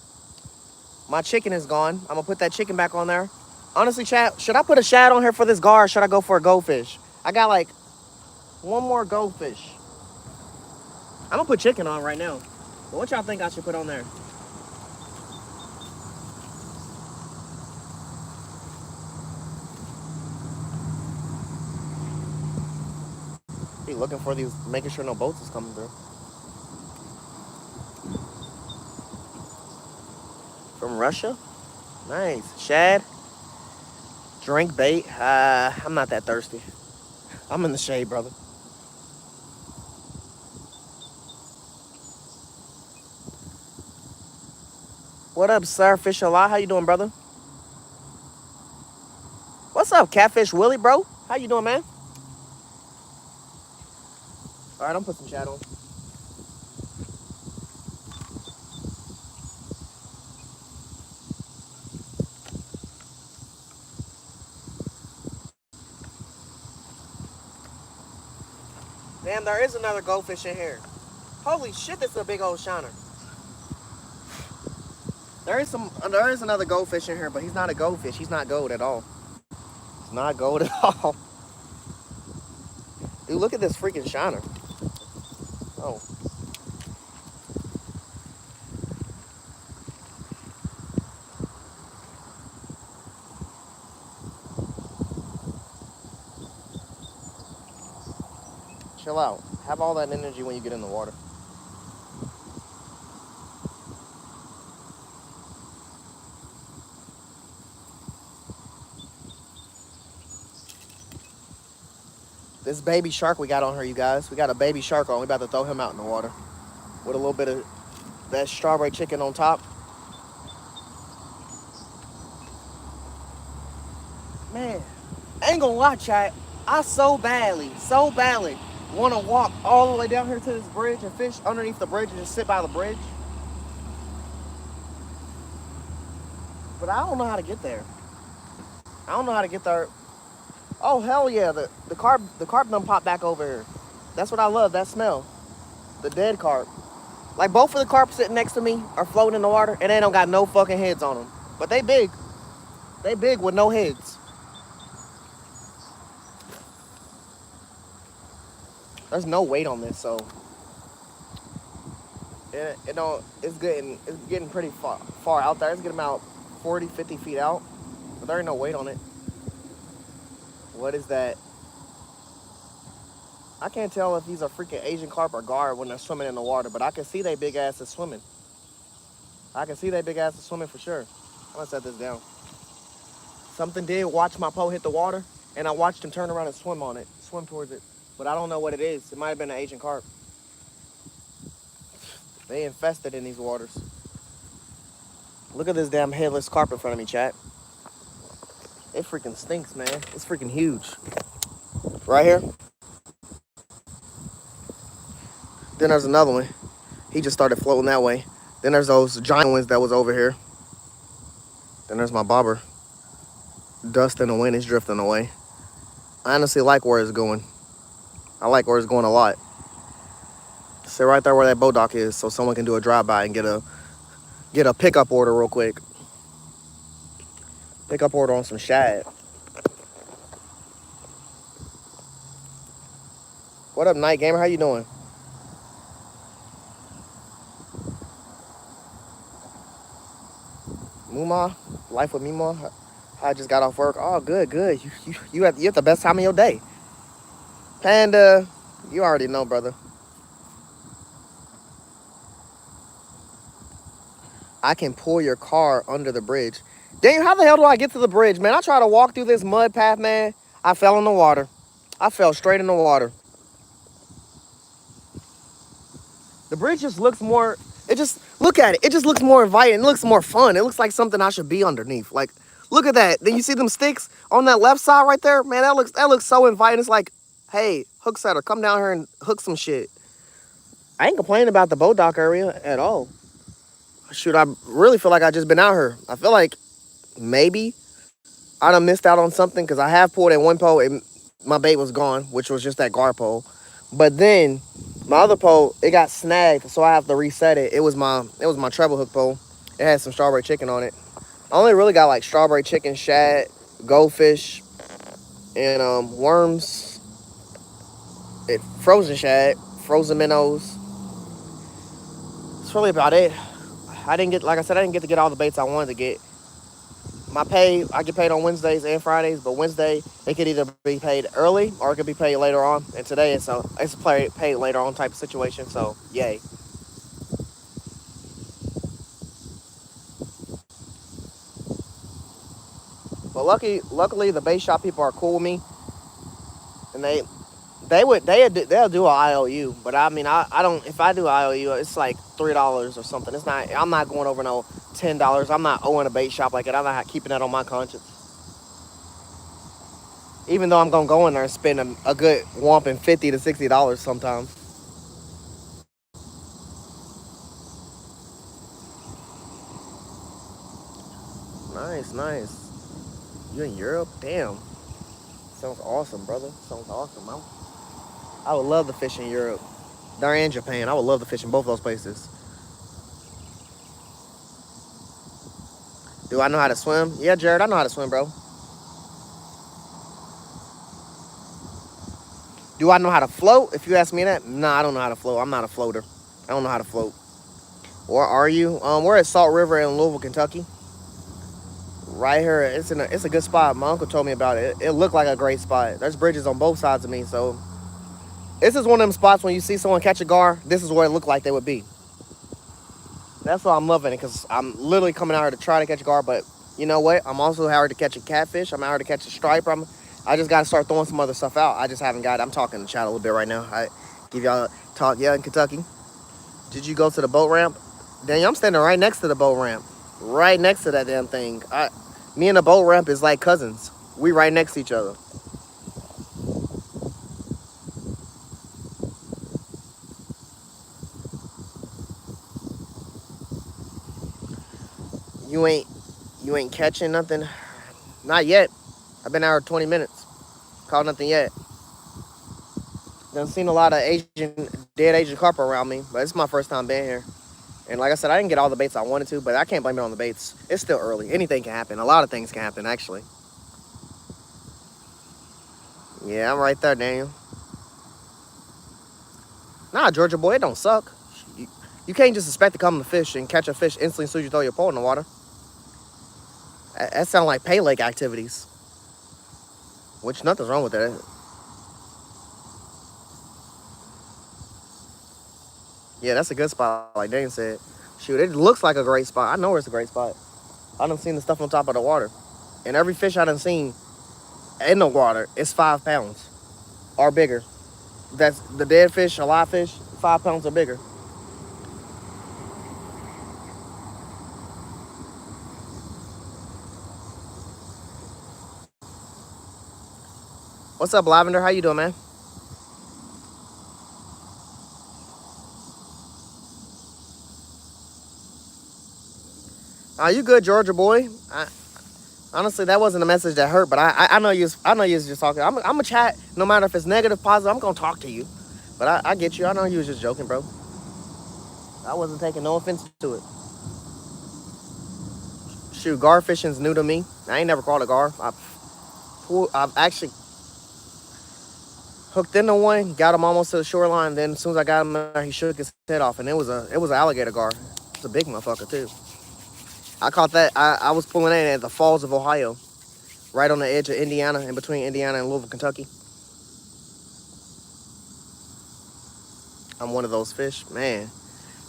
My chicken is gone. I'm gonna put that chicken back on there. Honestly, chat, should I put a shad on here for this gar, or should I go for a goldfish? I got like one more goldfish. I'm gonna put chicken on right now. But what y'all think I should put on there? Be looking for these, making sure no boats is coming through. From Russia? Nice. Shad, drink bait. I'm not that thirsty. I'm in the shade, brother. What up, sir? Fish a lot. How you doing, brother? What's up, Catfish Willie, bro? How you doing, man? All right, I'm put some shad on. Damn, there is another goldfish in here. Holy shit, this is a big old shiner. There is another goldfish in here, but he's not a goldfish. He's not gold at all. He's not gold at all. Dude, look at this freaking shiner. Oh, chill out. Have all that energy when you get in the water. This baby shark we got on here, you guys. We got a baby shark on. We about to throw him out in the water with a little bit of that strawberry chicken on top. Man, I ain't gonna lie, chat. I so badly want to walk all the way down here to this bridge and fish underneath the bridge and just sit by the bridge. But I don't know how to get there. I don't know how to get there. Oh hell yeah, the carp done popped back over here. That's what I love, that smell. The dead carp. Like both of the carp sitting next to me are floating in the water and they don't got no fucking heads on them. But they big. They big with no heads. There's no weight on this, so it don't it's getting pretty far out there. It's getting about 40, 50 feet out. But there ain't no weight on it. What is that? I can't tell if these are freaking Asian carp or gar when they're swimming in the water, but I can see they big asses swimming. I can see they big asses swimming for sure. I'm gonna set this down. Something did watch my pole hit the water, and I watched him turn around and swim towards it. But I don't know what it is. It might have been an Asian carp. They infested in these waters. Look at this damn headless carp in front of me, chat. It freaking stinks, man. It's freaking huge. Right here. Then there's another one. He just started floating that way. Then there's those giant ones that was over here. Then there's my bobber. Dust in the wind is drifting away. I honestly like where it's going. I like where it's going a lot. Sit right there where that boat dock is so someone can do a drive-by and get a pickup order real quick. Pickup order on some shad. What up, Night Gamer? How you doing? Muma? Life with Mima? I just got off work. Oh, good, good. You have the best time of your day. Panda, you already know, brother. I can pull your car under the bridge. Daniel, how the hell do I get to the bridge, man? I try to walk through this mud path, man. I fell in the water. I fell straight in the water. The bridge just looks more, look at it. It just looks more inviting. It looks more fun. It looks like something I should be underneath. Like, look at that. Then you see them sticks on that left side right there? Man, that looks so inviting. It's like, hey, hook setter, come down here and hook some shit. I ain't complaining about the boat dock area at all. Shoot, I really feel like I just been out here. I feel like maybe I done missed out on something because I have pulled at one pole and my bait was gone, which was just that guard pole. But then my other pole, it got snagged, so I have to reset it. It was my treble hook pole. It had some strawberry chicken on it. I only really got like strawberry chicken, shad, goldfish, and worms. Frozen shad, frozen minnows. That's really about it. I didn't get, like I said, I didn't get to get all the baits I wanted to get. My pay, I get paid on Wednesdays and Fridays, but Wednesday it could either be paid early or it could be paid later on. And today it's a paid later on type of situation. So yay. But luckily the bait shop people are cool with me, and they'll do an IOU. But I mean I don't, if I do IOU it's like $3 or something. It's not, I'm not going over no $10. I'm not owing a bait shop like that. I'm not keeping that on my conscience. Even though I'm gonna go in there and spend a good whomping $50 to $60 sometimes. Nice, nice. You in Europe? Damn. Sounds awesome, brother. Sounds awesome. I would love to fish in Europe. There and Japan. I would love to fish in both those places. Do I know how to swim? Yeah, Jared, I know how to swim, bro. Do I know how to float? If you ask me that, nah, I don't know how to float. I'm not a floater. I don't know how to float. Or are you? We're at Salt River in Louisville, Kentucky. Right here, it's a good spot. My uncle told me about it. It looked like a great spot. There's bridges on both sides of me, so this is one of them spots when you see someone catch a gar. This is where it looked like they would be. That's why I'm loving it, because I'm literally coming out here to try to catch a gar. But you know what? I'm also out here to catch a catfish. I'm out here to catch a striper. I just got to start throwing some other stuff out. I just haven't got it. I'm talking in the chat a little bit right now. I give y'all a talk. Yeah, in Kentucky. Did you go to the boat ramp? Daniel, I'm standing right next to the boat ramp. Right next to that damn thing. Me and the boat ramp is like cousins. We right next to each other. You ain't you ain't catching nothing? Not yet. I've been out here 20 minutes. Caught nothing yet. Done seen a lot of dead Asian carp around me, but it's my first time being here. And like I said, I didn't get all the baits I wanted to, but I can't blame it on the baits. It's still early. Anything can happen. A lot of things can happen, actually. Yeah, I'm right there, Daniel. Nah, Georgia boy, it don't suck. You can't just expect to come to fish and catch a fish instantly as soon as you throw your pole in the water. That sounds like pay lake activities, which nothing's wrong with that. Yeah, that's a good spot, like Dane said. Shoot, it looks like a great spot. I know it's a great spot. I done seen the stuff on top of the water. And every fish I done seen in the water is 5 pounds or bigger. That's the dead fish, a live fish, 5 pounds or bigger. What's up, Lavender? How you doing, man? Are you good, Georgia boy? Honestly, that wasn't a message that hurt, but I know you was just talking. I'm a chat, no matter if it's negative, positive. I'm gonna talk to you, but I get you. I know you was just joking, bro. I wasn't taking no offense to it. Shoot, gar fishing's new to me. I ain't never caught a gar. I've actually hooked into one, got him almost to the shoreline. Then as soon as I got him there, he shook his head off, and it was an alligator gar. It's a big motherfucker too. I caught that. I was pulling in at the Falls of Ohio, right on the edge of Indiana, in between Indiana and Louisville, Kentucky. I'm one of those fish, man.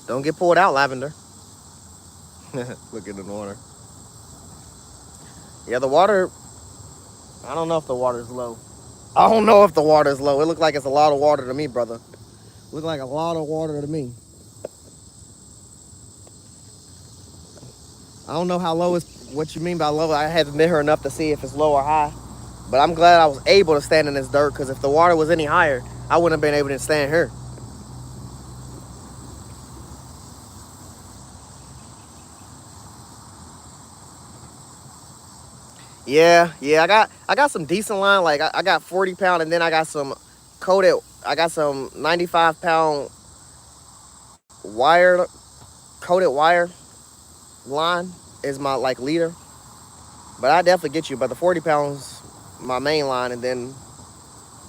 Don't get pulled out, Lavender. Look at the water. Yeah, the water. I don't know if the water's low. I don't know if the water's low. It looked like it's a lot of water to me, brother. Look like a lot of water to me. I don't know how low is what you mean by low. I haven't been here enough to see if it's low or high. But I'm glad I was able to stand in this dirt, because if the water was any higher, I wouldn't have been able to stand here. Yeah. I got some decent line. Like I got 40 pound, and then I got some coated. I got some 95 pound wire coated wire line is my like leader. But I definitely get you. But the 40 pounds my main line, and then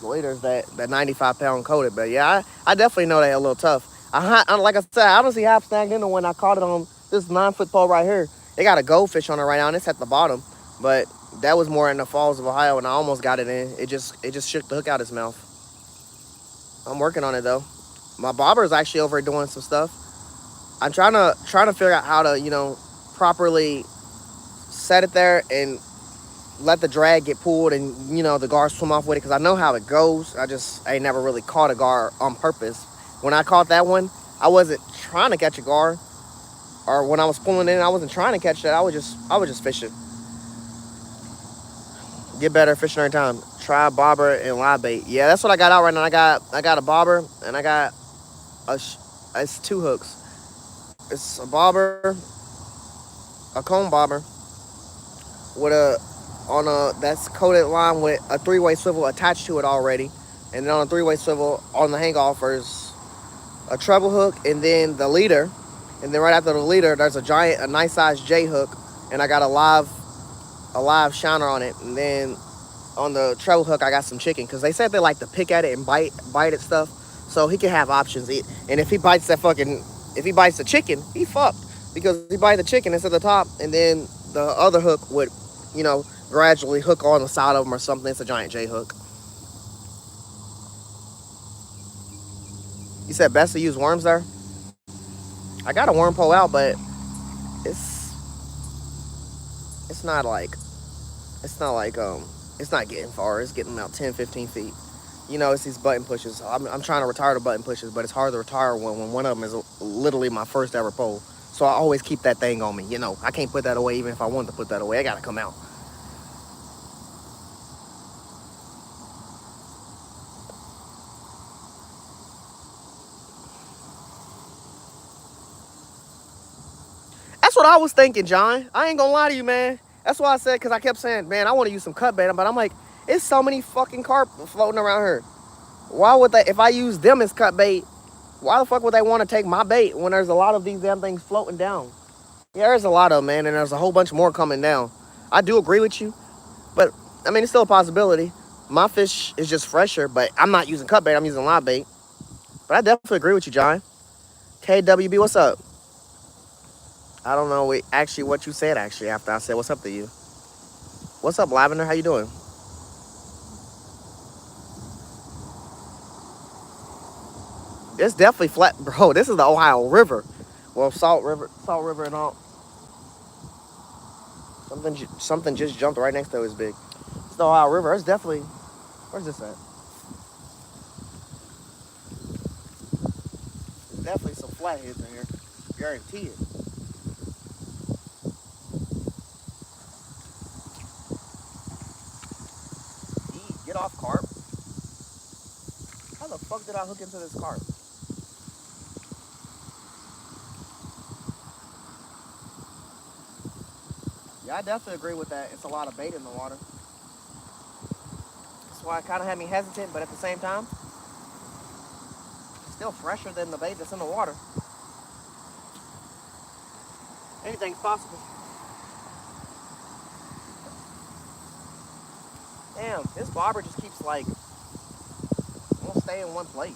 the leader's that 95 pound coated. But yeah, I definitely know they a little tough. Like I said, I honestly have snagged into when I caught it on this 9 foot pole right here. They got a goldfish on it right now, and it's at the bottom. But that was more in the Falls of Ohio, and I almost got it in. It just shook the hook out his mouth. I'm working on it though. My bobber is actually over here doing some stuff. I'm trying to figure out how to properly set it there and let the drag get pulled, and the gar swim off with it, because I know how it goes. I just ain't never really caught a gar on purpose. When I caught that one, I wasn't trying to catch a gar, or when I was pulling in, I wasn't trying to catch that. I was just fishing. Get better fishing every time. Try bobber and live bait. Yeah, that's what I got out right now. I got a bobber, and I got a it's two hooks. It's a bobber, a comb bobber with a on a that's coated line with a three-way swivel attached to it already, and then on a three-way swivel on the hang off there's a treble hook, and then the leader, and then right after the leader there's a nice sized J hook, and I got a live shiner on it, and then on the treble hook I got some chicken, because they said they like to pick at it and bite at stuff, so he can have options. And if he bites the chicken, he fucked, because he bites the chicken, it's at the top, and then the other hook would gradually hook on the side of them or something. It's a giant J hook. You said best to use worms there. I got a worm pole out, but it's it's not like it's not like it's not getting far. It's getting about 10, 15 feet. It's these button pushes. I'm trying to retire the button pushes, but it's hard to retire when one of them is literally my first ever pole. So I always keep that thing on me. I can't put that away. Even if I wanted to put that away, I gotta come out. That's what I was thinking, John. I ain't gonna lie to you, man. That's why I said, because I kept saying, man, I want to use some cut bait, but I'm like, it's so many fucking carp floating around here. Why would they? If I use them as cut bait, why the fuck would they want to take my bait when there's a lot of these damn things floating down? Yeah, there's a lot of them, man, and there's a whole bunch more coming down. I do agree with you, but I mean, it's still a possibility. My fish is just fresher, but I'm not using cut bait. I'm using live bait. But I definitely agree with you, John. KWB, what's up? I don't know actually what you said actually after I said what's up to you. What's up, Lavender? How you doing? It's definitely flat, bro. This is the Ohio River. Well, Salt River, and all. Something just jumped right next to it. Is big. It's the Ohio River. It's definitely. Where's this at? There's definitely some flatheads in here. Guarantee it. Get off, carp. How the fuck did I hook into this carp? Yeah, I definitely agree with that. It's a lot of bait in the water. That's why it kind of had me hesitant, but at the same time, it's still fresher than the bait that's in the water. Anything's possible. Damn, this bobber just keeps like won't stay in one place.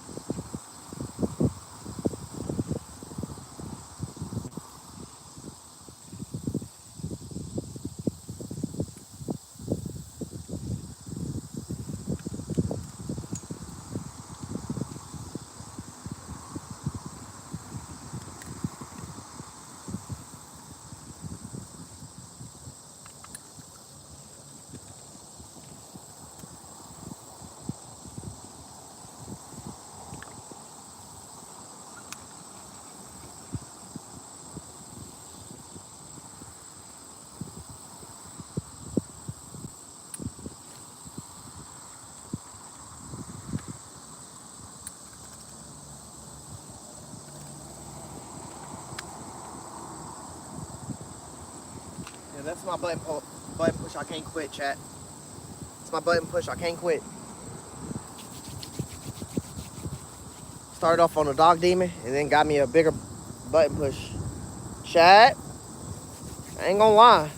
Yeah, that's my button pole. button push I can't quit, chat. It's my button push I can't quit. Started off on a dog demon and then got me a bigger button push. Chat, I ain't gonna lie.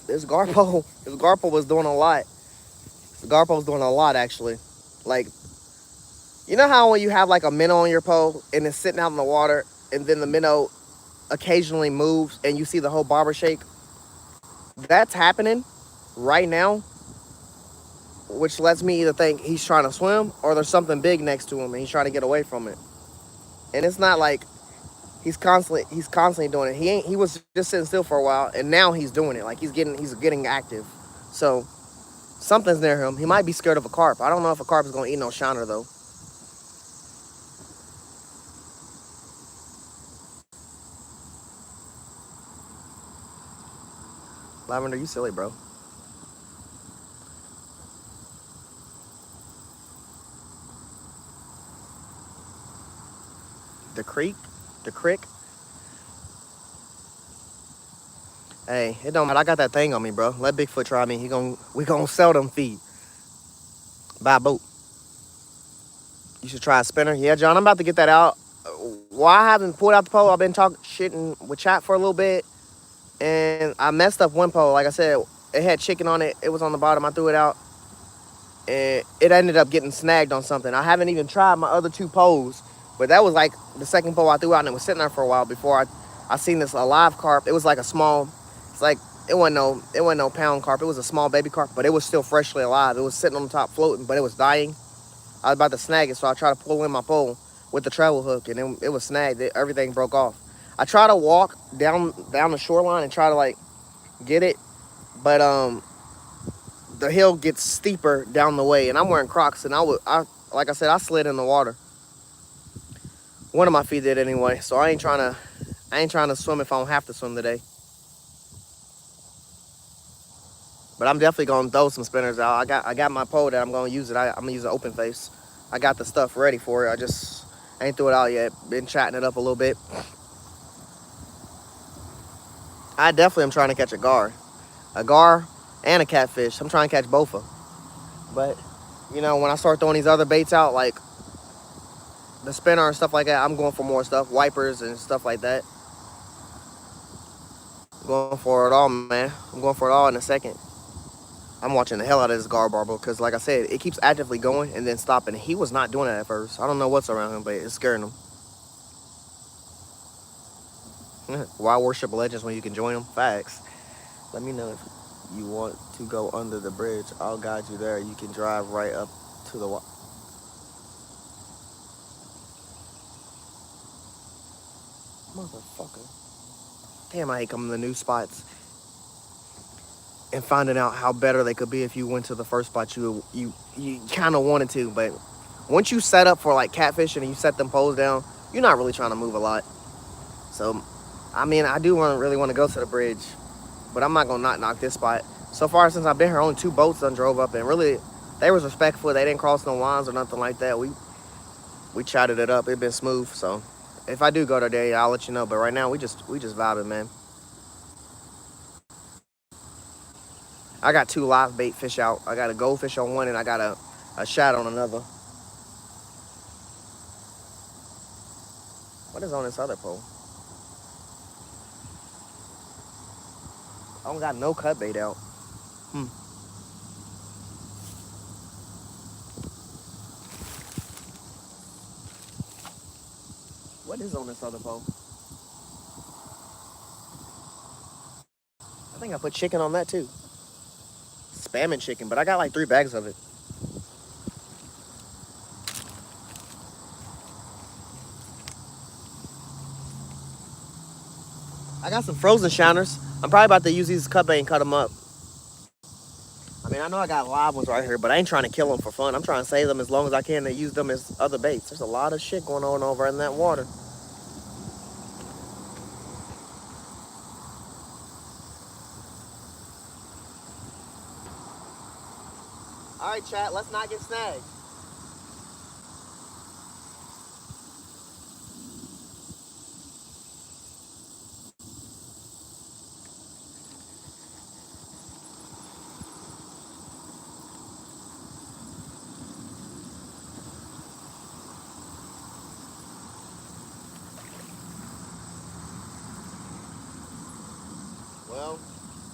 This Garpo was doing a lot. The Garpo was doing a lot actually. Like, you know how when you have like a minnow on your pole and it's sitting out in the water and then the minnow occasionally moves and you see the whole bobber shake? That's happening right now, which lets me either think he's trying to swim or there's something big next to him and he's trying to get away from it. And it's not like he's constantly doing it. He was just sitting still for a while and now he's doing it. Like he's getting active. So something's near him. He might be scared of a carp. I don't know if a carp is gonna eat no shiner though. Lavender, you silly, bro. The creek, the crick. Hey, it don't matter. I got that thing on me, bro. Let Bigfoot try me. We gonna sell them feed. Buy a boat. You should try a spinner. Yeah, John, I'm about to get that out. Well, I haven't pulled out the pole. I've been talking shitting with chat for a little bit, and I messed up one pole. Like I said, it had chicken on it. It was on the bottom. I threw it out, and it ended up getting snagged on something. I haven't even tried my other two poles, but that was like the second pole I threw out, and it was sitting there for a while before I seen this alive carp. It was like a small. It's like it wasn't no pound carp. It was a small baby carp, but it was still freshly alive. It was sitting on the top floating, but it was dying. I was about to snag it, so I tried to pull in my pole with the treble hook, and it was snagged. Everything broke off. I tried to walk down the shoreline and try to like get it, but the hill gets steeper down the way, and I'm wearing Crocs, and I like I said, I slid in the water. One of my feet did anyway, so I ain't trying to swim if I don't have to swim today. But I'm definitely gonna throw some spinners out. I got my pole that I'm gonna use it. I'm gonna use an open face. I got the stuff ready for it. I just ain't threw it out yet. Been chatting it up a little bit. I definitely am trying to catch a gar, and a catfish. I'm trying to catch both of them. But when I start throwing these other baits out, like the spinner and stuff like that, I'm going for more stuff, wipers and stuff like that. I'm going for it all, man. I'm going for it all in a second. I'm watching the hell out of this gar barber because, like I said, it keeps actively going and then stopping. He was not doing that at first. I don't know what's around him, but it's scaring him. Why worship legends when you can join them? Facts. Let me know if you want to go under the bridge. I'll guide you there. You can drive right up to the motherfucker. Damn, I hate coming to new spots and finding out how better they could be if you went to the first spot you kind of wanted to. But once you set up for like catfishing and you set them poles down, you're not really trying to move a lot. So, I mean, I do really want to go to the bridge, but I'm not gonna not knock this spot. So far since I've been here, only two boats done drove up, and really, they was respectful. They didn't cross no lines or nothing like that. We chatted it up. It been smooth. So, if I do go today, I'll let you know. But right now, we just vibing, man. I got two live bait fish out. I got a goldfish on one, and I got a shad on another. What is on this other pole? I don't got no cut bait out. Hmm. What is on this other pole? I think I put chicken on that too. Spamming chicken, but I got like 3 bags of it. I got some frozen shiners. I'm probably about to use these cut bait and cut them up. I mean, I know I got live ones right here, but I ain't trying to kill them for fun. I'm trying to save them as long as I can to use them as other baits. There's a lot of shit going on over in that water. All right, chat, let's not get snagged.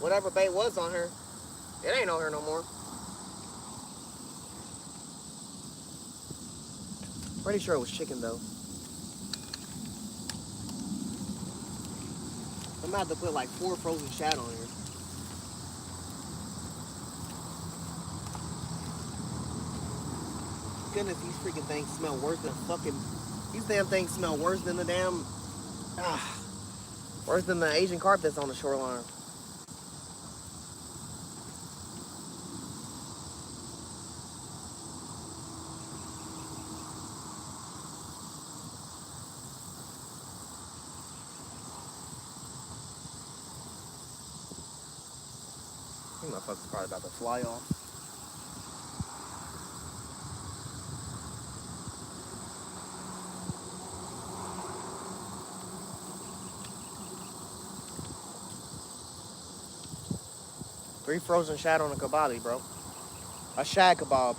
Whatever bait was on her, it ain't on her no more. Pretty sure it was chicken though. I'm gonna have to put like 4 frozen shad on here. Goodness, these freaking things smell worse than fucking. These damn things smell worse than the damn. Ah, worse than the Asian carp that's on the shoreline. These motherfuckers probably about to fly off. Three frozen shad on a kabali, bro. A shad kebab.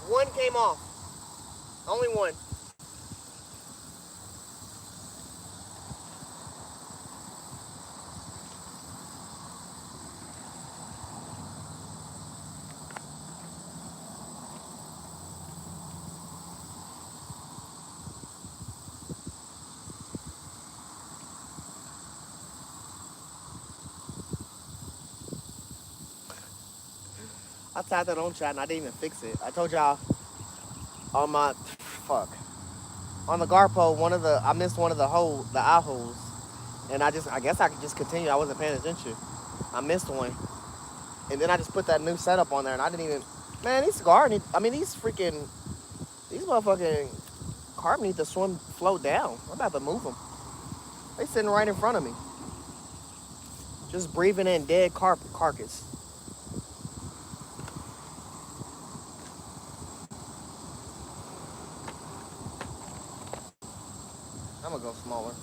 One came off. Only one. I tapped that on chat and I didn't even fix it. I told y'all on my fuck on the garpo, I missed one of the eye holes, and I guess I could just continue. I wasn't paying attention. I missed one, and then I just put that new setup on there, and I didn't even. Man, these these motherfucking carp need to float down. I'm about to move them. They sitting right in front of me, just breathing in dead carcass. I'm gonna go smaller.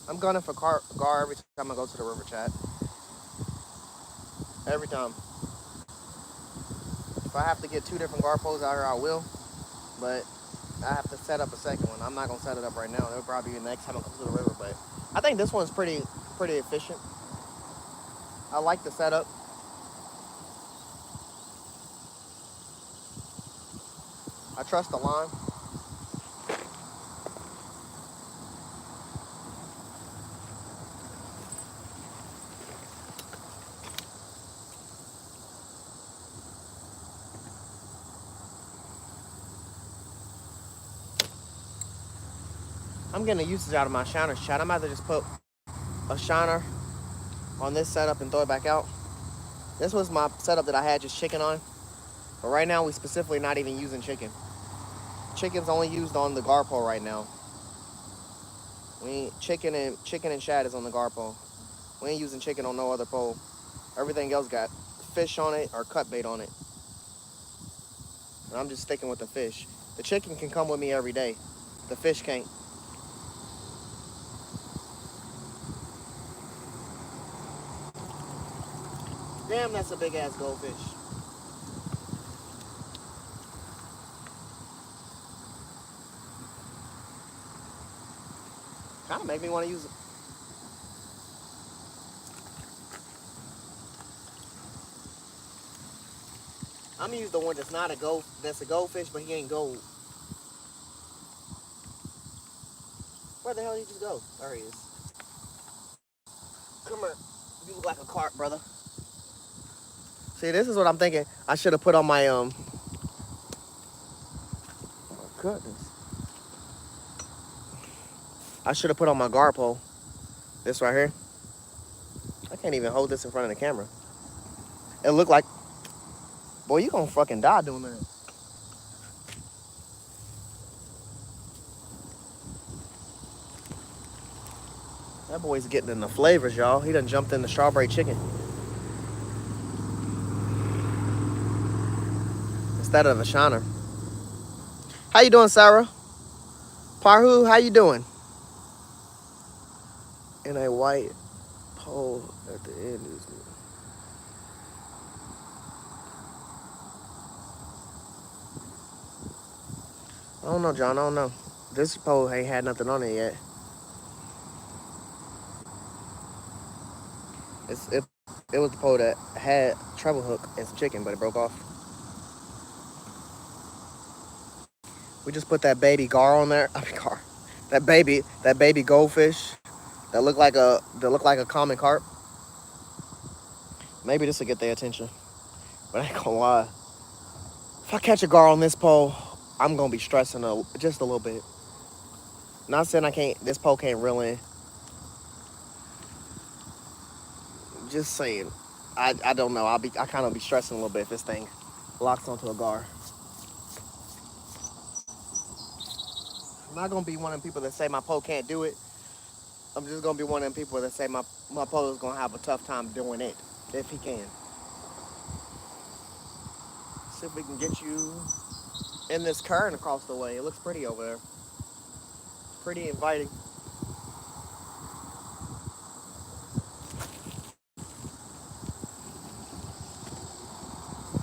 I'm gunning for gar every time I go to the river, chat. Every time. If I have to get 2 different gar poles out here, I will. But I have to set up a second one. I'm not gonna set it up right now. It'll probably be the next time I come to the river. But I think this one's pretty efficient. I like the setup. I trust the line. I'm getting the usage out of my shiners, chat. I'm about to just put a shiner on this setup and throw it back out. This was my setup that I had just chicken on. But right now we specifically not even using chicken. Chicken's only used on the gar pole right now. We ain't chicken and shad is on the gar pole. We ain't using chicken on no other pole. Everything else got fish on it or cut bait on it. And I'm just sticking with the fish. The chicken can come with me every day. The fish can't. Damn, that's a big ass goldfish. Kind of make me want to use it. I'm gonna use the one that's not that's a goldfish, but he ain't gold. Where the hell did you just go? There he is. Come here. You look like a cart, brother. See, this is what I'm thinking. I should have put on my Oh my goodness. I should have put on my guard pole. This right here. I can't even hold this in front of the camera. It looked like, boy, you gonna fucking die doing that. That boy's getting in the flavors, y'all. He done jumped in the strawberry chicken instead of the shiner. How you doing, Sarah? Parhu, how you doing? In a white pole at the end is. I don't know, John. I don't know. This pole ain't had nothing on it yet. It was the pole that had treble hook and some chicken, but it broke off. We just put that baby gar on there. I mean gar. That baby goldfish that looked like a common carp. Maybe this will get their attention. But I ain't gonna lie. If I catch a gar on this pole, I'm gonna be stressing just a little bit. Not saying I can't. This pole can't reel in. Just saying. I don't know. I kind of be stressing a little bit if this thing locks onto a gar. I'm not gonna be one of them people that say my pole can't do it. I'm just gonna be one of them people that say my pole is gonna have a tough time doing it if he can. See if we can get you in this current across the way. It looks pretty over there. Pretty inviting.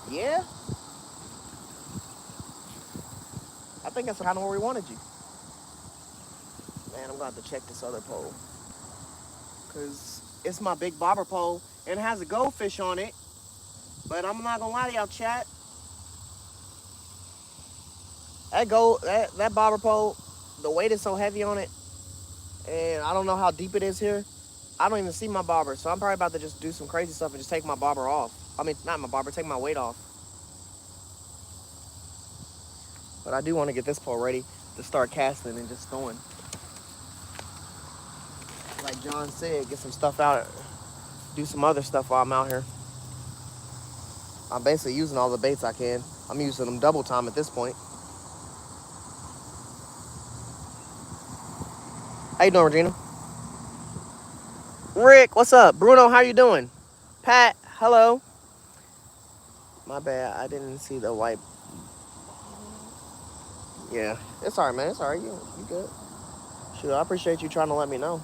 Yeah, I think that's kind of where we wanted you. Man, I'm gonna have to check this other pole. Cause it's my big bobber pole and it has a goldfish on it. But I'm not gonna lie to y'all, chat. That bobber pole, the weight is so heavy on it, and I don't know how deep it is here. I don't even see my bobber, so I'm probably about to just do some crazy stuff and just take my bobber off. I mean, not my bobber, take my weight off. But I do want to get this pole ready to start casting and just throwing. Like John said, get some stuff out, do some other stuff while I'm out here. I'm basically using all the baits I can. I'm using them double time at this point. How you doing, Regina? Rick, what's up? Bruno, how you doing? Pat, hello. My bad, I didn't see the white. Yeah, it's all right, man. It's all right. You good? Shoot, I appreciate you trying to let me know,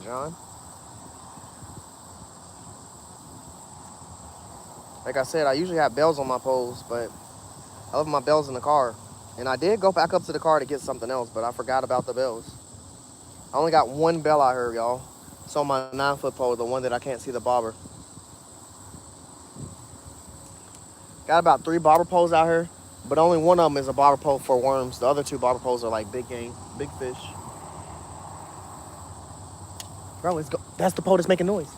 John. Like I said, I usually have bells on my poles, but I left my bells in the car. And I did go back up to the car to get something else, but I forgot about the bells. I only got one bell out here, y'all. It's on my 9-foot pole, the one that I can't see the bobber. Got about 3 bobber poles out here, but only one of them is a bobber pole for worms. The other 2 bobber poles are like big game, big fish. Bro, let's go. That's the pole that's making noise.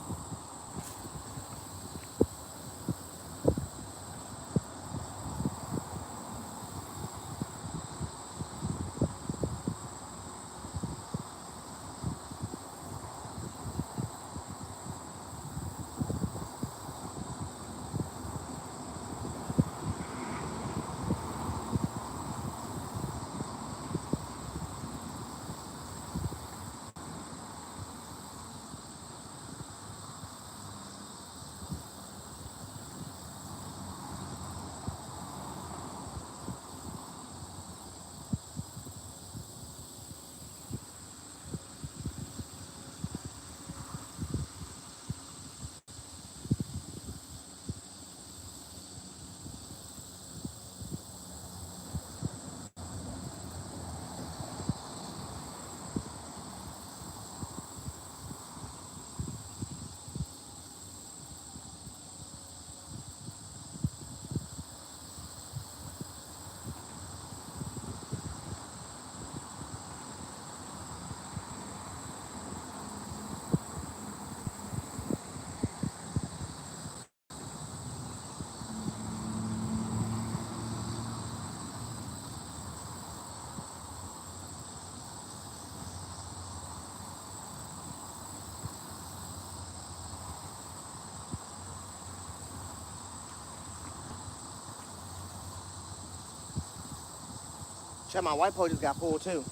Check, my white pole just got pulled too.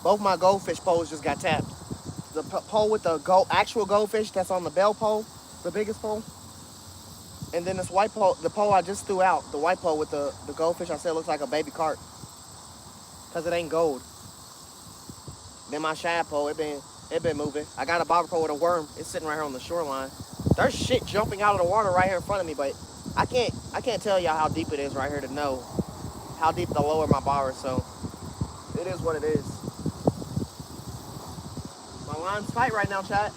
Both my goldfish poles just got tapped. The pole with the actual goldfish that's on the bell pole, the biggest pole, and then this white pole, the pole I just threw out, the white pole with the goldfish I said looks like a baby carp, cause it ain't gold. Then my shad pole, it been moving. I got a bobber pole with a worm. It's sitting right here on the shoreline. There's shit jumping out of the water right here in front of me, but I can't tell y'all how deep it is right here to know how deep to lower my bobber. So it is what it is. My line's tight right now, chat.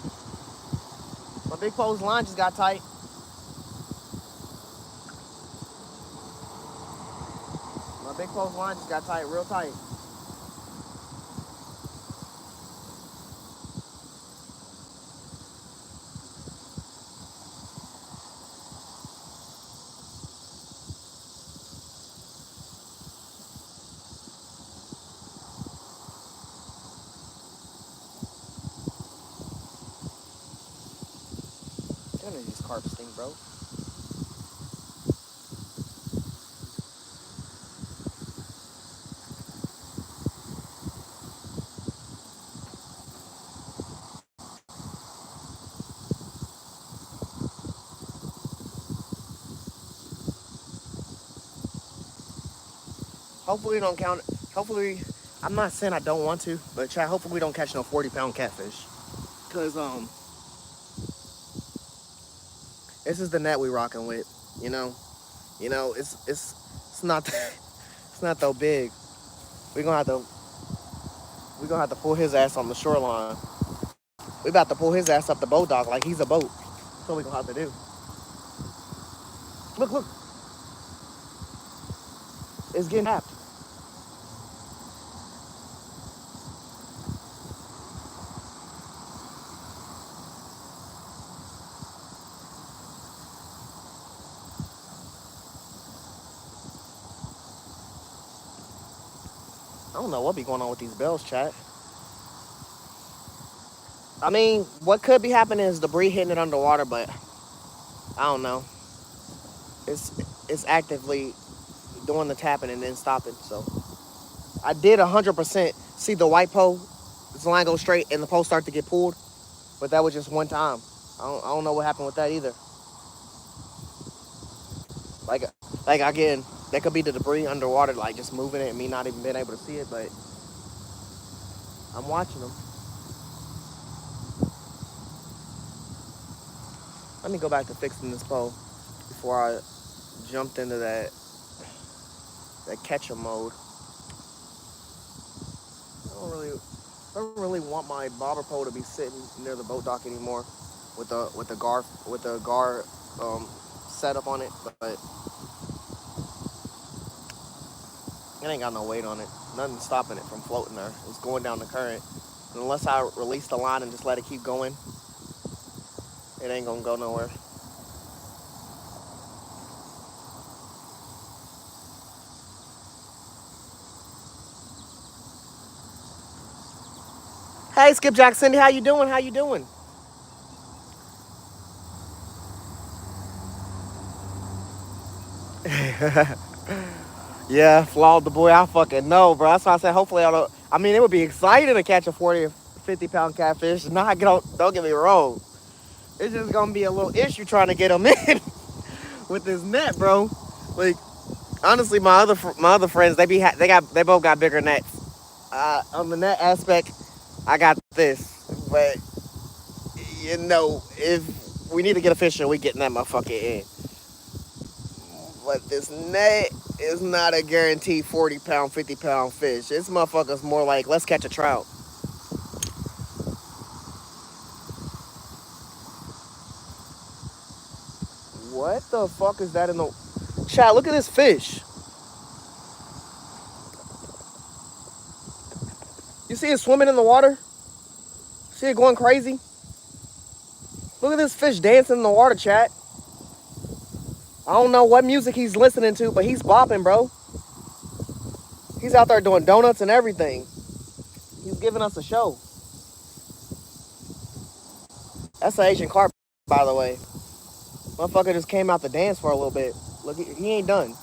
My big pole's line just got tight. My big pole's line just got tight, real tight. Damn, these carp stink, bro. Hopefully we don't count. Hopefully, I'm not saying I don't want to, but chat. Hopefully we don't catch no 40-pound catfish, cause this is the net we rocking with. You know, it's not it's not though big. We gonna have to we gonna have to pull his ass on the shoreline. We about to pull his ass up the boat dock like he's a boat. That's what we gonna have to do. Look, look, it's getting tapped. I don't know what be going on with these bells, chat. I mean, what could be happening is debris hitting it underwater, but I don't know. It's it's actively doing the tapping and then stopping. So I did 100% see the white pole. This line go straight and the pole start to get pulled, but that was just one time. I don't know what happened with that either. Like like again, that could be the debris underwater, like just moving it and me not even being able to see it. But I'm watching them. Let me go back to fixing this pole before I jumped into that catcher mode. I don't really want my bobber pole to be sitting near the boat dock anymore with the gar um, setup on it, but it ain't got no weight on it. Nothing's stopping it from floating there. It's going down the current. And unless I release the line and just let it keep going, it ain't gonna go nowhere. Hey, Skipjack Cindy, how you doing? How you doing? Yeah, flawed the boy. I fucking know, bro. That's why I said hopefully I don't. I mean, it would be exciting to catch a 40 or 50-pound catfish. Not don't get me wrong. It's just gonna be a little issue trying to get them in with this net, bro. Like honestly, my other friends they both got bigger nets. On the net aspect, I got this, but if we need to get a fish in, we getting that motherfucker in. But this net is not a guaranteed 40-pound, 50-pound fish. This motherfucker's more like, let's catch a trout. What the fuck is that in the... Chat, look at this fish. You see it swimming in the water? See it going crazy? Look at this fish dancing in the water, chat. I don't know what music he's listening to, but he's bopping, bro. He's out there doing donuts and everything. He's giving us a show. That's an Asian carp, by the way. Motherfucker just came out to dance for a little bit. Look, he ain't done.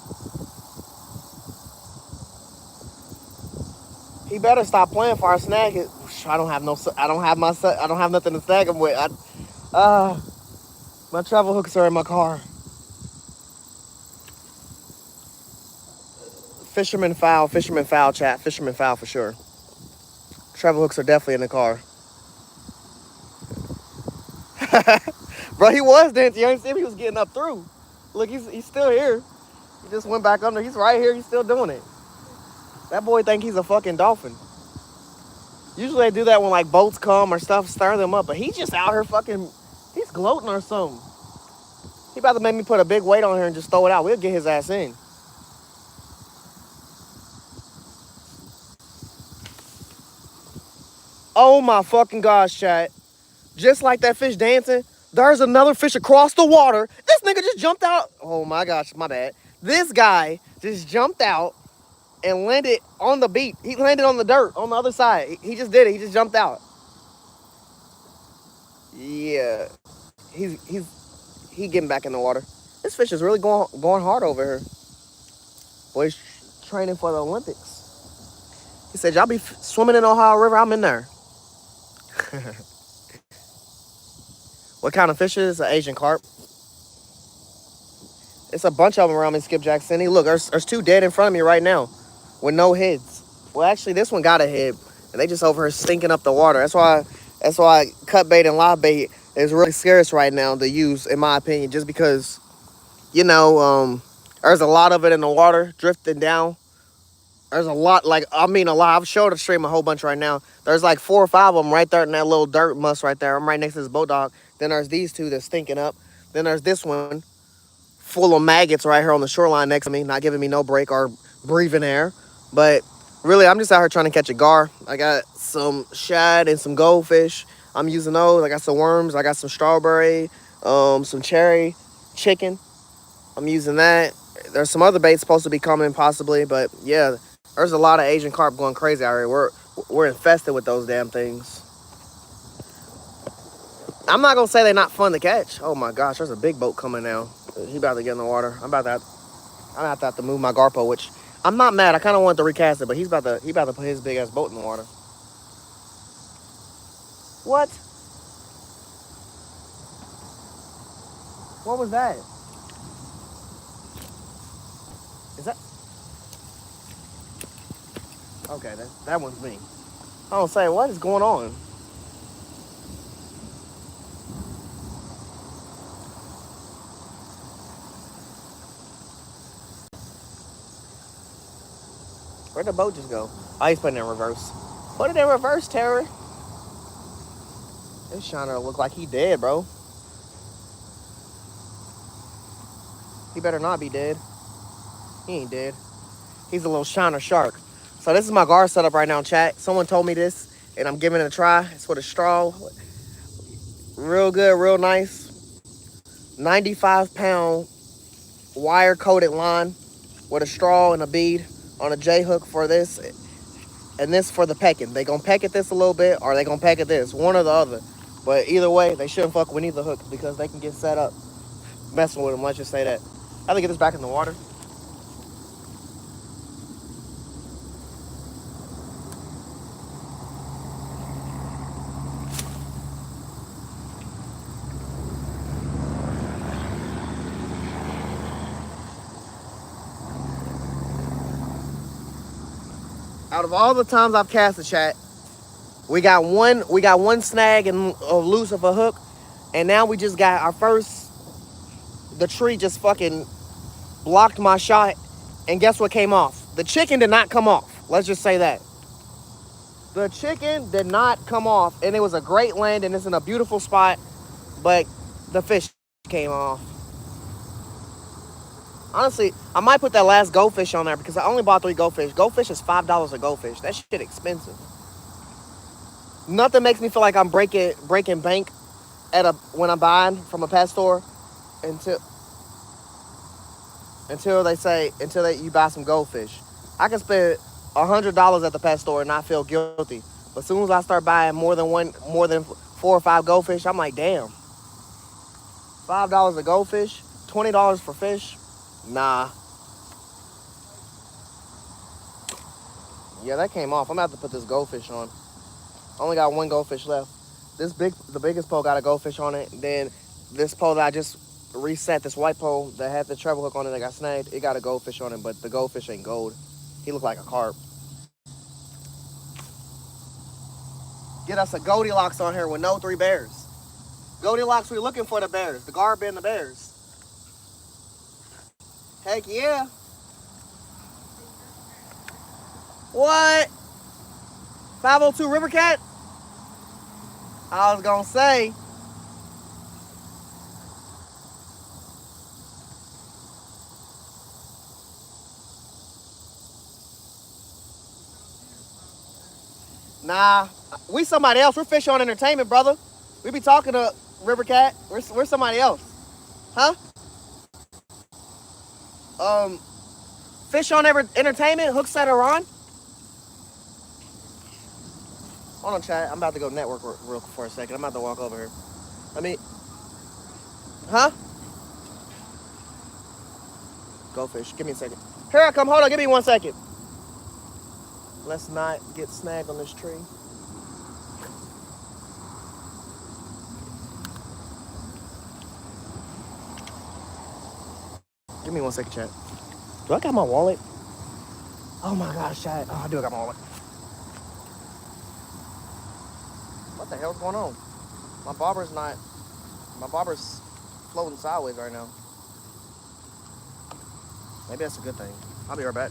He better stop playing for our snag. I don't have no. I don't have my. I don't have nothing to snag him with. My travel hooks are in my car. Fisherman foul, chat. Fisherman foul for sure. Travel hooks are definitely in the car. Bro, he was dancing. You ain't see him? He was getting up through. Look, he's still here. He just went back under. He's right here. He's still doing it. That boy think he's a fucking dolphin. Usually they do that when like boats come or stuff, stir them up. But he's just out here fucking. He's gloating or something. He about to make me put a big weight on here and just throw it out. We'll get his ass in. Oh my fucking gosh, chat. Just like that fish dancing, there's another fish across the water. This nigga just jumped out. Oh my gosh, my bad. This guy just jumped out and landed on the beat. He landed on the dirt on the other side. He just did it. He just jumped out. Yeah. He getting back in the water. This fish is really going hard over here. Boy, he's training for the Olympics. He said, y'all be swimming in Ohio River? I'm in there. What kind of fish is an Asian carp? It's a bunch of them around me, Skipjack City. Look, there's two dead in front of me right now with no heads. Well, actually, this one got a head, and they just over here stinking up the water. That's why cut bait and live bait is really scarce right now to use, in my opinion, just because, there's a lot of it in the water drifting down. There's a lot, a lot. I've showed a stream a whole bunch right now. There's like 4 or 5 of them right there in that little dirt muss right there. I'm right next to this boat dog. Then there's these two that's stinking up. Then there's this one full of maggots right here on the shoreline next to me, not giving me no break or breathing air. But really, I'm just out here trying to catch a gar. I got some shad and some goldfish. I'm using those. I got some worms. I got some strawberry, some cherry, chicken. I'm using that. There's some other baits supposed to be coming possibly, but yeah, there's a lot of Asian carp going crazy out here. We're infested with those damn things. I'm not gonna say they're not fun to catch. Oh my gosh, there's a big boat coming now. He about to get in the water. I'm about to have to move my Garpo, which I'm not mad. I kind of wanted to recast it, but he about to put his big ass boat in the water. What? What was that? Is that? Okay, that one's me. I don't say, what is going on? Where'd the boat just go? Oh, he's putting it in reverse. Put it in reverse, Terror. This shiner look like he dead, bro. He better not be dead. He ain't dead. He's a little shiner shark. So this is my gar setup right now, chat. Someone told me this, and I'm giving it a try. It's with a straw. Real good, real nice. 95-pound wire-coated line with a straw and a bead on a J-hook for this, and this for the pecking. They gonna peck at this a little bit, or they gonna peck at this, one or the other. But either way, they shouldn't fuck with either hook because they can get set up messing with them. Let's just say that. I have to get this back in the water. Out of all the times I've cast the chat, we got one snag and loose of a hook, and now we just got our first. The tree just fucking blocked my shot, and guess what came off? The chicken did not come off. Let's just say that. The chicken did not come off, and it was a great land, and it's in a beautiful spot, but the fish came off. Honestly, I might put that last goldfish on there because I only bought 3 goldfish. Goldfish is $5 a goldfish. That shit expensive. Nothing makes me feel like I'm breaking bank when I'm buying from a pet store until until you buy some goldfish. I can spend $100 at the pet store and not feel guilty. But as soon as I start buying more than 4 or 5 goldfish, I'm like, damn, $5 a goldfish, $20 for fish. Nah, yeah, that came off. I'm gonna have to put this goldfish on. I only got one goldfish left. The biggest pole got a goldfish on it. Then this pole that I just reset, this white pole that had the treble hook on it that got snagged, it got a goldfish on it, but the goldfish ain't gold. He looked like a carp. Get us a Goldilocks on here with no 3 bears. Goldilocks, we looking for the bears. The garb and the bears. Heck yeah. What? 502 River Cat? I was gonna say. Nah, we somebody else. We're Fish on Entertainment, brother. We be talking to River Cat. We're somebody else. Huh? Um, Fish on Entertainment, Hook Set Iran. Hold on, chat. I'm about to go network real for a second. I'm about to walk over here. Let me. Huh? Go fish. Give me a second. Here I come. Hold on. Give me 1 second. Let's not get snagged on this tree. Give me 1 second, chat. Do I got my wallet? Oh my gosh, chat. Oh, I do got my wallet. What the hell's going on? My barber's not. My barber's floating sideways right now. Maybe that's a good thing. I'll be right back.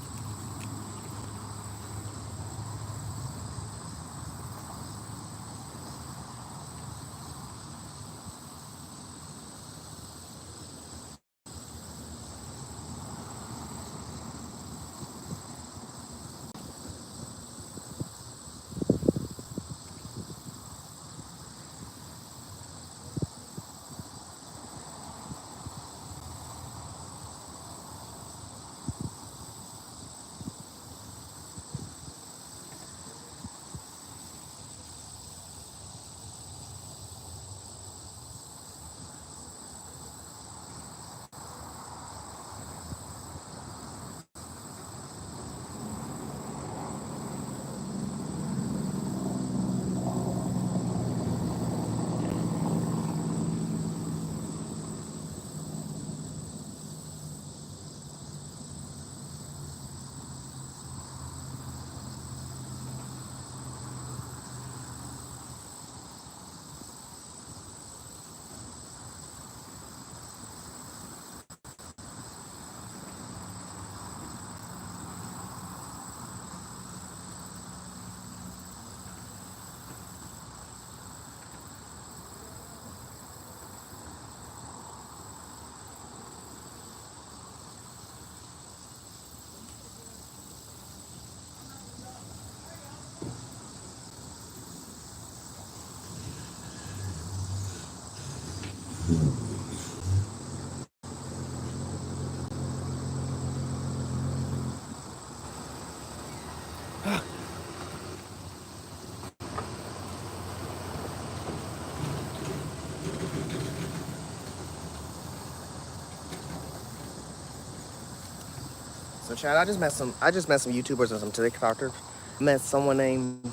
So, Chad, I just met some YouTubers and some TikTokers. I met someone named,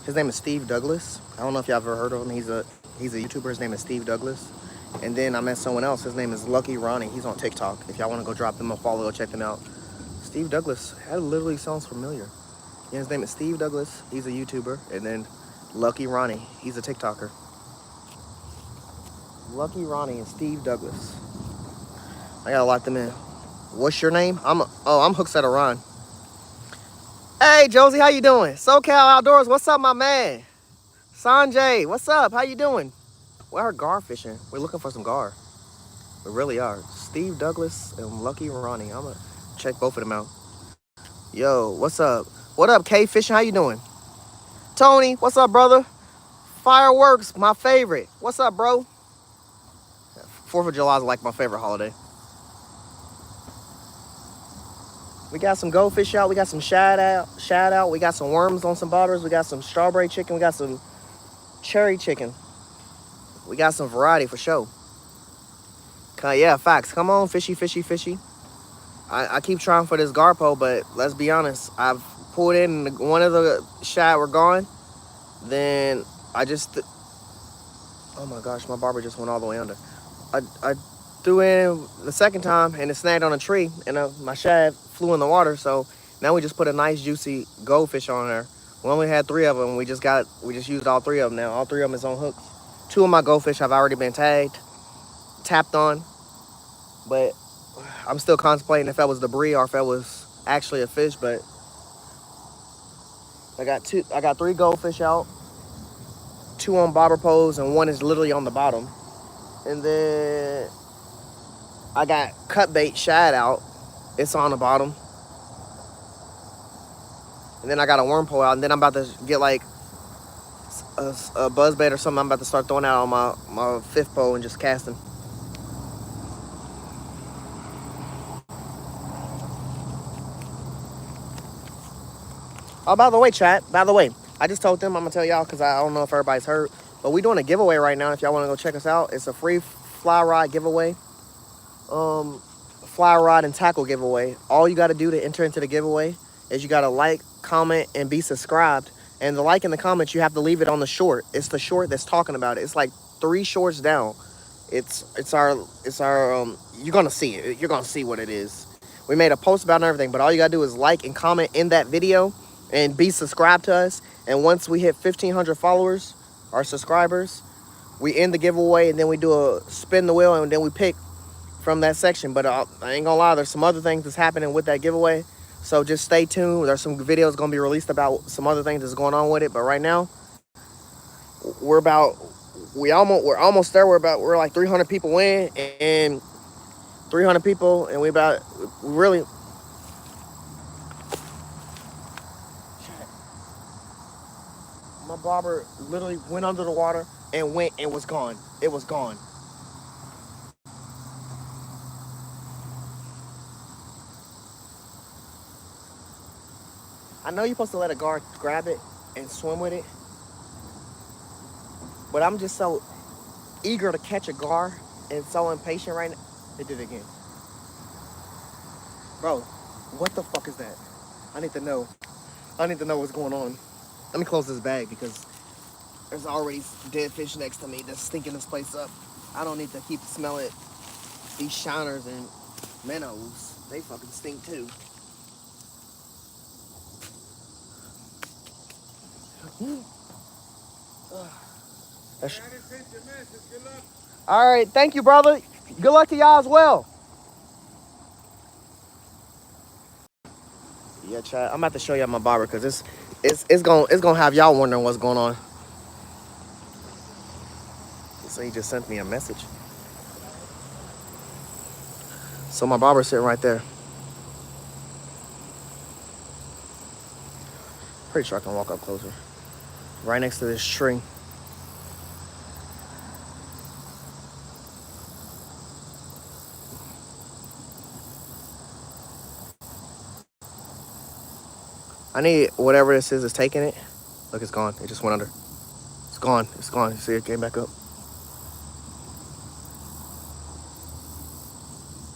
his name is Steve Douglas. I don't know if y'all ever heard of him. He's a YouTuber. His name is Steve Douglas. And then I met someone else. His name is Lucky Ronnie. He's on TikTok. If y'all want to go drop them a follow, go check them out. Steve Douglas, that literally sounds familiar. Yeah, his name is Steve Douglas. He's a YouTuber. And then Lucky Ronnie, he's a TikToker. Lucky Ronnie and Steve Douglas. I gotta lock them in. What's your name? I'm Hook Set Iran. Hey Josie, how you doing? SoCal Outdoors, what's up, my man? Sanjay, what's up? How you doing? We're gar fishing. We're looking for some gar. We really are. Steve Douglas and Lucky Ronnie. I'm gonna check both of them out. Yo, what's up? What up, K Fishing? How you doing? Tony, what's up, brother? Fireworks, my favorite. What's up, bro? 4th of July is like my favorite holiday. We got some goldfish out. We got some shad out. We got some worms on some botters. We got some strawberry chicken. We got some cherry chicken. We got some variety for sure. Yeah, facts. Come on, fishy, fishy, fishy. I keep trying for this garpo, but let's be honest. I've pulled in one of the shad were gone. Then I just, oh my gosh, my barber just went all the way under. I threw in the second time and it snagged on a tree and my shad flew in the water. So now we just put a nice juicy goldfish on there. We only had three of them. We just used all three of them now. All three of them is on hooks. Two of my goldfish have already been tapped on, but I'm still contemplating if that was debris or if that was actually a fish. But I got three goldfish out, two on bobber poles, and one is literally on the bottom. And then I got cut bait shad out. It's on the bottom. And then I got a worm pole out. And then I'm about to get like a buzz bait or something. I'm about to start throwing out on my fifth pole and just casting. Oh, by the way, chat. By the way, I just told them I'm gonna tell y'all because I don't know if everybody's heard, but we doing a giveaway right now. If y'all want to go check us out, it's a free fly rod giveaway, fly rod and tackle giveaway. All you got to do to enter into the giveaway is you got to like, comment, and be subscribed. And the like and the comments, you have to leave it on the short. It's the short that's talking about it. It's like 3 shorts down. It's our you're gonna see it. You're gonna see what it is. We made a post about it and everything, but all you gotta do is like and comment in that video and be subscribed to us. And once we hit 1,500 followers or subscribers, we end the giveaway and then we do a spin the wheel and then we pick from that section. But I ain't gonna lie, there's some other things that's happening with that giveaway. So just stay tuned. There's some videos gonna be released about some other things that's going on with it. But right now, we're almost there. We're like 300 people in and 300 people, and we really. My barber literally went under the water and went and was gone. It was gone. I know you're supposed to let a guard grab it and swim with it, but I'm just so eager to catch a gar and so impatient right now. It did it again. Bro, what the fuck is that? I need to know. I need to know what's going on. Let me close this bag because there's already dead fish next to me that's stinking this place up. I don't need to keep smelling these shiners and minnows. They fucking stink too. All right, thank you, brother. Good luck to y'all as well. Yeah, chat. I'm about to show y'all my barber because it's gonna have y'all wondering what's going on. So he just sent me a message. So my barber's sitting right there. Pretty sure I can walk up closer. Right next to this tree. I need whatever this is taking it. Look, it's gone. It just went under. It's gone. It's gone. You see it came back up.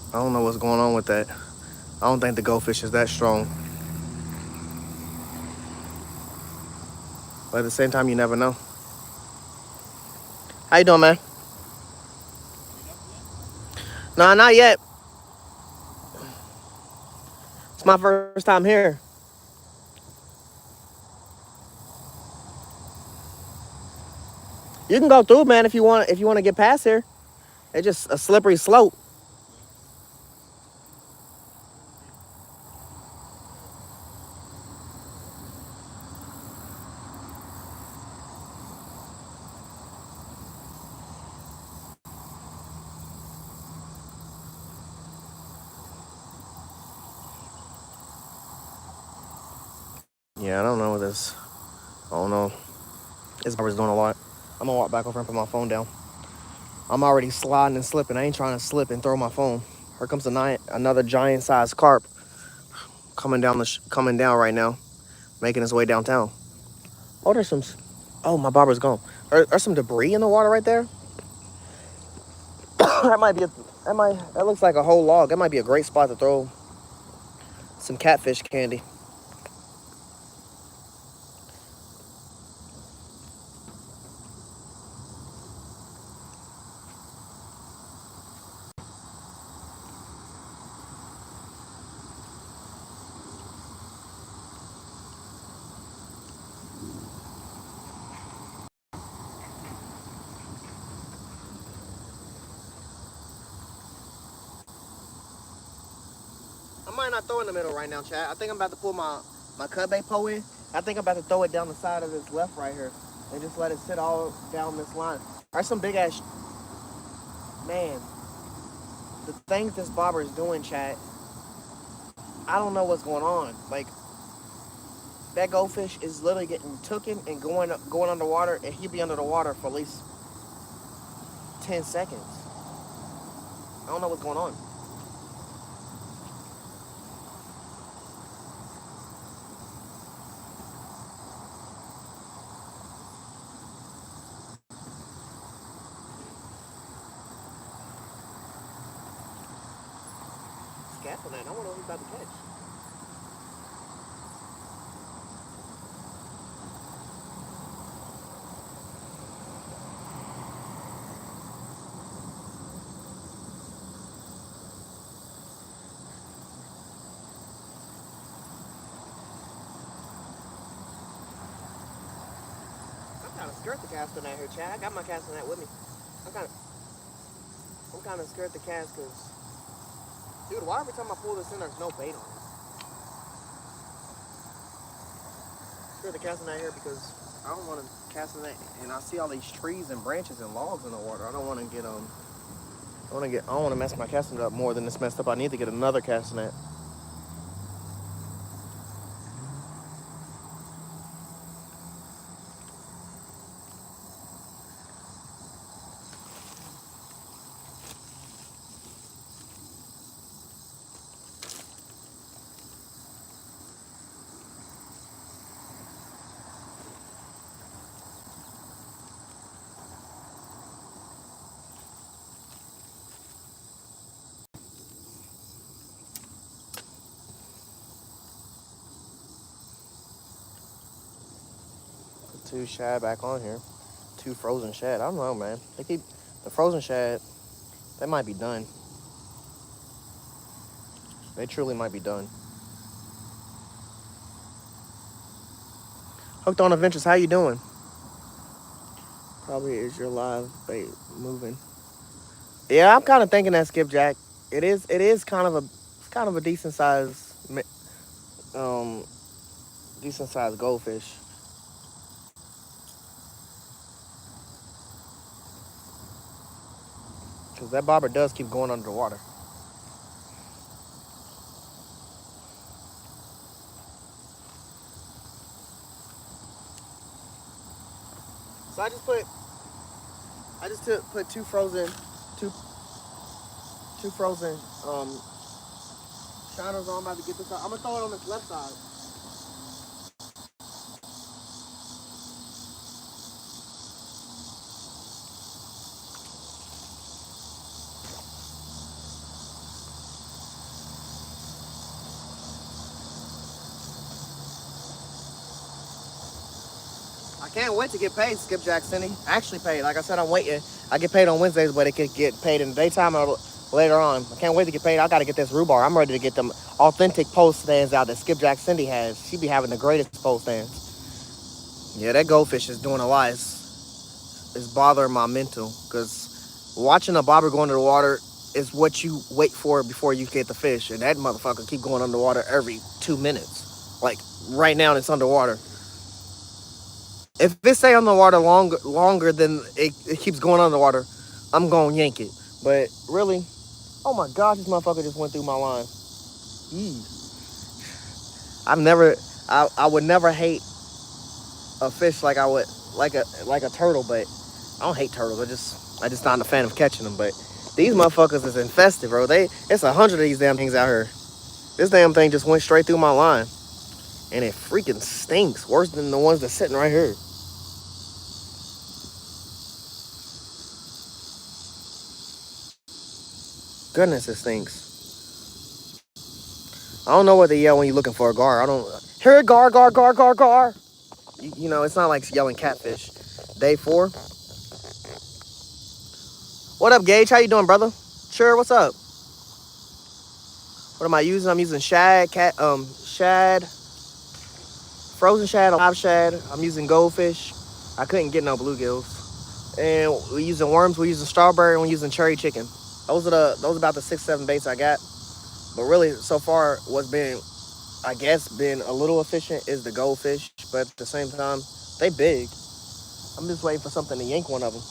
I don't know what's going on with that. I don't think the goldfish is that strong. But at the same time, you never know. How you doing, man? Nah, not yet. It's my first time here. You can go through, man, if you want. If you want to get past here, it's just a slippery slope. Yeah, I don't know this. I don't know. This barber's doing a lot. I'm gonna walk back over and put my phone down. I'm already sliding and slipping. I ain't trying to slip and throw my phone. Here comes another giant-sized carp. coming down right now, making his way downtown. Oh, there's some. Oh, my barber's gone. There's some debris in the water right there. that might be a, that looks like a whole log. That might be a great spot to throw some catfish candy. I might not throw in the middle right now, Chad. I think I'm about to pull my cut bait pole in. I think I'm about to throw it down the side of this left right here and just let it sit all down this line. There's some big ass, man, the things this bobber is doing, Chad. I don't know what's going on. Like, that goldfish is literally getting tooken and going underwater, and he'll be under the water for at least 10 seconds. I don't know what's going on. Scat on that. I want to know who's about to catch. I'm kind of scared to cast on that here, Chad. I got my cast on that with me. I'm kind of scared to cast because, dude, why every time I pull this in, there's no bait on it? Scared to cast on that here because I don't want to cast on that, and I see all these trees and branches and logs in the water. I don't want to get I don't want to mess my casting up more than it's messed up. I need to get another casting net. Put two shad back on here. Two frozen shad. I don't know, man. They keep the frozen shad. They might be done. They truly might be done. Hooked on Adventures, how you doing? Probably is your live bait moving. Yeah, I'm kind of thinking that skipjack. It is kind of a um decent sized goldfish. Cause that bobber does keep going under the water. So I just put two two frozen shiners on. I'm about to get this out. I'm gonna throw it on this left side. I can't wait to get paid, Skipjack Cindy. Actually paid. Like I said, I'm waiting. I get paid on Wednesdays, but it could get paid in the daytime or later on. I can't wait to get paid. I gotta get this rhubarb. I'm ready to get them authentic post stands out that Skipjack Cindy has. She be having the greatest post stands. Yeah, that goldfish is doing a lot. It's bothering my mental because watching a bobber go into the water is what you wait for before you get the fish, and that motherfucker keep going underwater every 2 minutes. Like right now, it's underwater. If it stay on the water longer than it keeps going underwater, I'm gonna yank it. But really, oh my gosh, this motherfucker just went through my line. Yee. I've never, I would never hate a fish like I would like a turtle, but I don't hate turtles. I just not a fan of catching them. But these motherfuckers is infested, bro. It's 100 of these damn things out here. This damn thing just went straight through my line. And it freaking stinks. Worse than the ones that's sitting right here. Goodness, it stinks. I don't know what they yell when you're looking for a gar. I don't. Here, gar, gar, gar, gar, gar. You know, it's not like yelling catfish. Day 4. What up, Gage? How you doing, brother? Sure, what's up? What am I using? I'm using shad, frozen shad, live shad. I'm using goldfish. I couldn't get no bluegills. And we're using worms, we're using strawberry, and we're using cherry chicken. Those about the 6, 7 baits I got. But really, so far, what's been, I guess, been a little efficient is the goldfish. But at the same time, they big. I'm just waiting for something to yank one of them.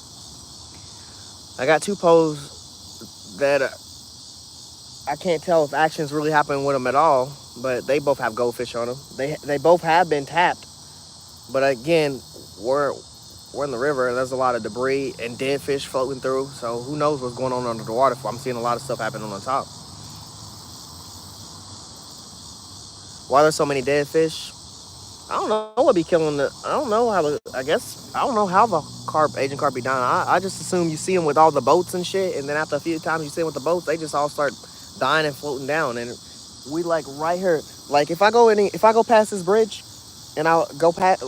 I got 2 poles that I can't tell if action's really happening with them at all, but they both have goldfish on them. They both have been tapped, but again, we're in the river and there's a lot of debris and dead fish floating through. So who knows what's going on under the water? I'm seeing a lot of stuff happening on the top. Why there's so many dead fish? I don't know what be killing the. I don't know how. I guess I don't know how the Asian carp be dying. I just assume you see them with all the boats and shit, and then after a few times you see them with the boats, they just all start dying and floating down. And we like right here. Like if I go past this bridge, and I'll go past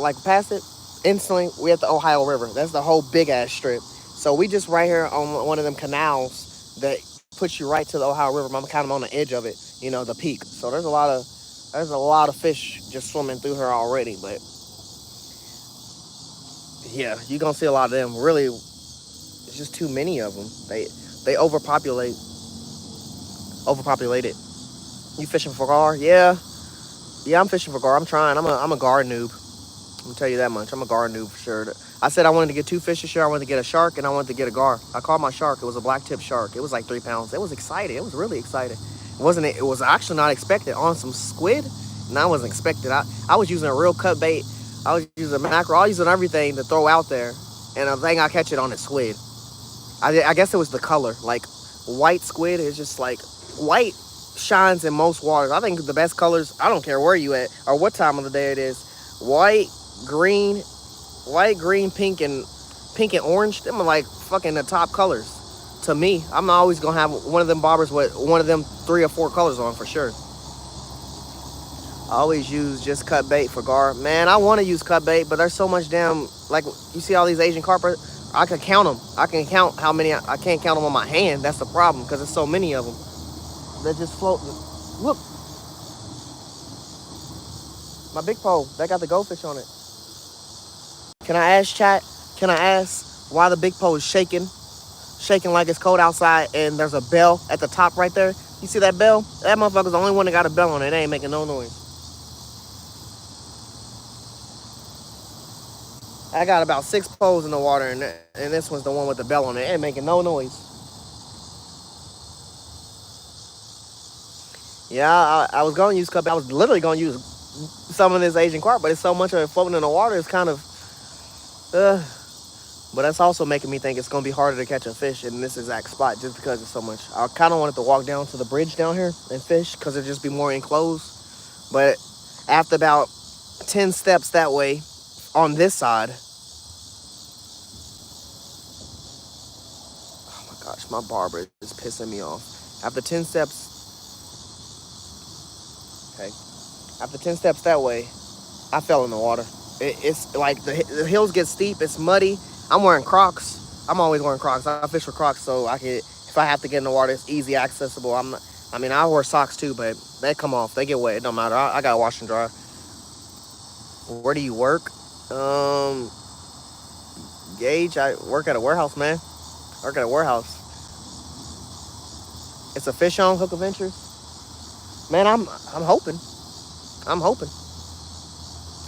it, instantly we at the Ohio River. That's the whole big ass strip. So we just right here on one of them canals that puts you right to the Ohio River. I'm kind of on the edge of it, the peak. So there's a lot of fish just swimming through her already. But yeah, you're gonna see a lot of them. Really, it's just too many of them. They overpopulate it. You fishing for gar? Yeah, I'm fishing for gar. I'm trying. I'm a gar noob. I'm gonna tell you that much. I'm a gar noob for sure. I said I wanted to get 2 fish this year. I wanted to get a shark and I wanted to get a gar. I caught my shark. It was a black tip shark. It was like 3 pounds. It was exciting. It was really exciting. It was actually not expected on some squid, and I wasn't expected. I was using a real cut bait. I was using mackerel. I was using everything to throw out there, and the thing I catch it on is squid. I guess it was the color. Like white squid is just like white shines in most waters. I think the best colors. I don't care where you at or what time of the day it is. White, green, pink and orange. Them are like fucking the top colors. To me, I'm always gonna have one of them bobbers with one of them 3 or 4 colors on for sure. I always use just cut bait for gar. Man, I want to use cut bait, but there's so much damn, like, you see all these Asian carp. I can count them. I can count how many. I can't count them on my hand. That's the problem because there's so many of them that just float. Whoop! My big pole that got the goldfish on it. Can I ask chat? Can I ask why the big pole is shaking like it's cold outside, and there's a bell at the top right there? You see that bell? That motherfucker's the only one that got a bell on it. It ain't making no noise. I got about 6 poles in the water, and this one's the one with the bell on it. It ain't making no noise. Yeah, I was going to use cup. I was literally going to use some of this Asian carp, but it's so much of it floating in the water. It's kind of, but that's also making me think it's going to be harder to catch a fish in this exact spot just because it's so much. I kind of wanted to walk down to the bridge down here and fish because it'd just be more enclosed. But after about 10 steps that way on this side, oh my gosh, my barber is pissing me off. After 10 steps, okay, after 10 steps that way, I fell in the water. It's like the hills get steep. It's muddy. I'm wearing Crocs. I'm always wearing Crocs. I fish with Crocs, so if I have to get in the water, it's easy accessible. I wear socks too, but they come off. They get wet. It don't matter. I gotta wash and dry. Where do you work? Gage, I work at a warehouse, man. I work at a warehouse. It's a fish on Hook Adventures. Man, I'm hoping. I'm hoping.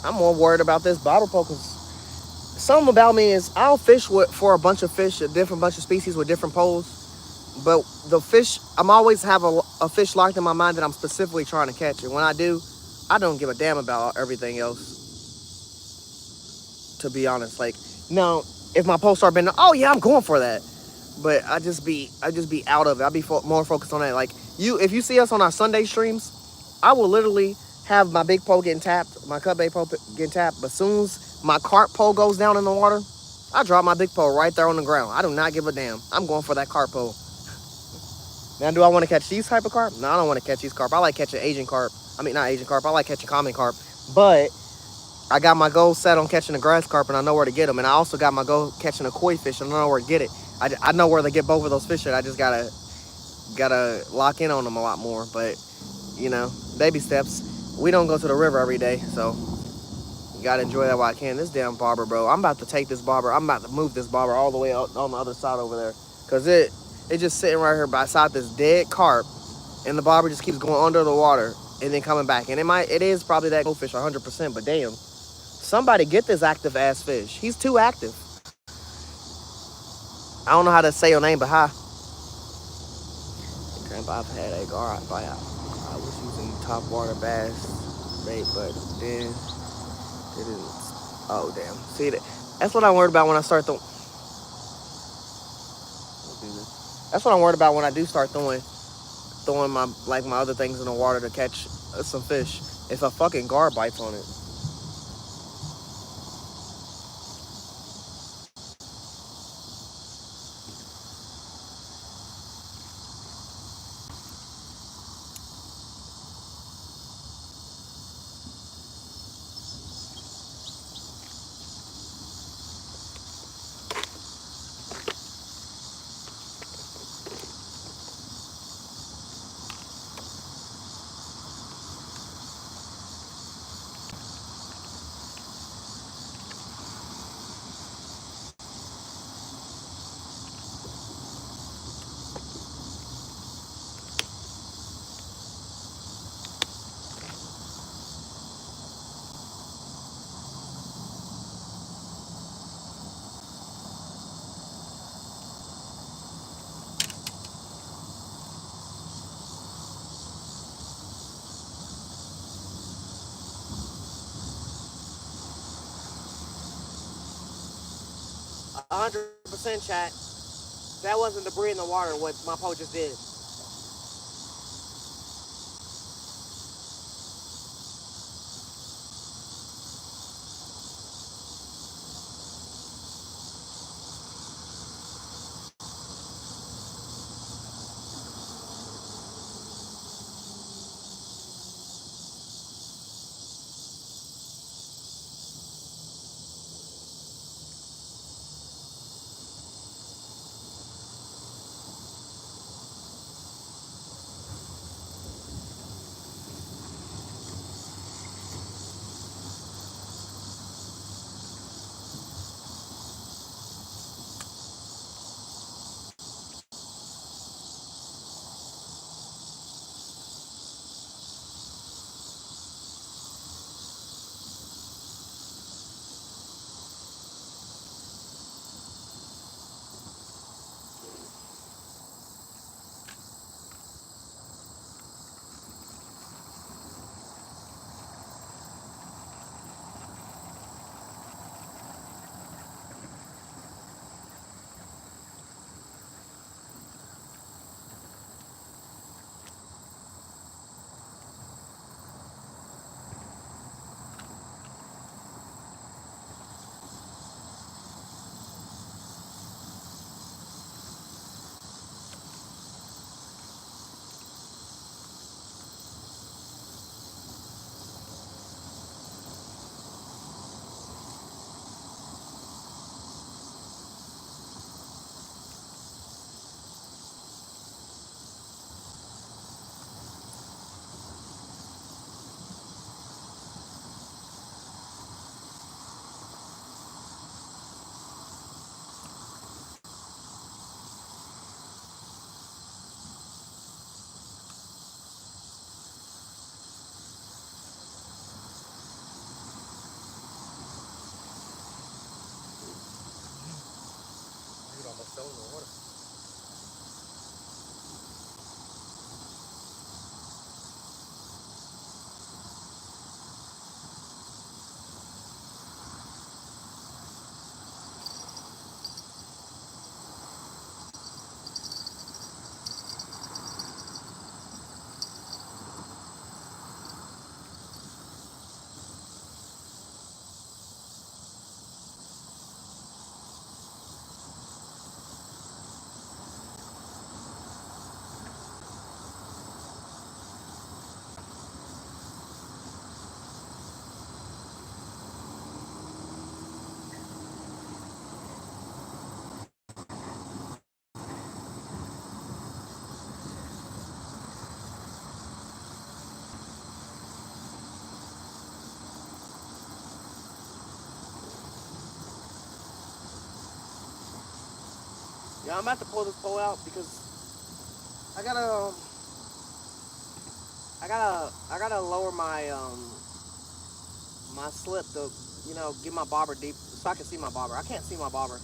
I'm more worried about this bottle poke. Something about me is I'll fish for a bunch of fish, a different bunch of species with different poles. But the fish, I'm always have a fish locked in my mind that I'm specifically trying to catch. And when I do, I don't give a damn about everything else. To be honest, like now, if my poles start bending, oh yeah, I'm going for that. But I just be out of it. I'll be more focused on that. Like if you see us on our Sunday streams, I will literally have my big pole getting tapped, my cut bait pole getting tapped, but as soon as my carp pole goes down in the water, I drop my big pole right there on the ground. I do not give a damn. I'm going for that carp pole. Now, do I want to catch these type of carp? No, I don't want to catch these carp. I like catching Asian carp. I mean, not Asian carp. I like catching common carp. But I got my goal set on catching the grass carp, and I know where to get them. And I also got my goal catching a koi fish, and I know where to get it. I know where to get both of those fish at. I just gotta lock in on them a lot more. But you know, baby steps. We don't go to the river every day, so you gotta enjoy that while I can. This damn bobber, bro. I'm about to take this bobber. I'm about to move this bobber all the way out on the other side over there, cause it just sitting right here beside this dead carp, and the bobber just keeps going under the water and then coming back. And it is probably that goldfish 100%. But damn, somebody get this active ass fish. He's too active. I don't know how to say your name, but hi. Grandpa, I've had a gar. I was using top water bass bait, but then didn't. Oh damn! See that? That's what I'm worried about when I start throwing. That's what I'm worried about when I do start throwing my other things in the water to catch some fish. If a fucking gar bites on it. 100% chat. That wasn't debris in the water. What my pole just did. Yeah, I'm about to pull this pole out because I gotta, I gotta lower my slip to, get my bobber deep so I can see my bobber. I can't see my bobber.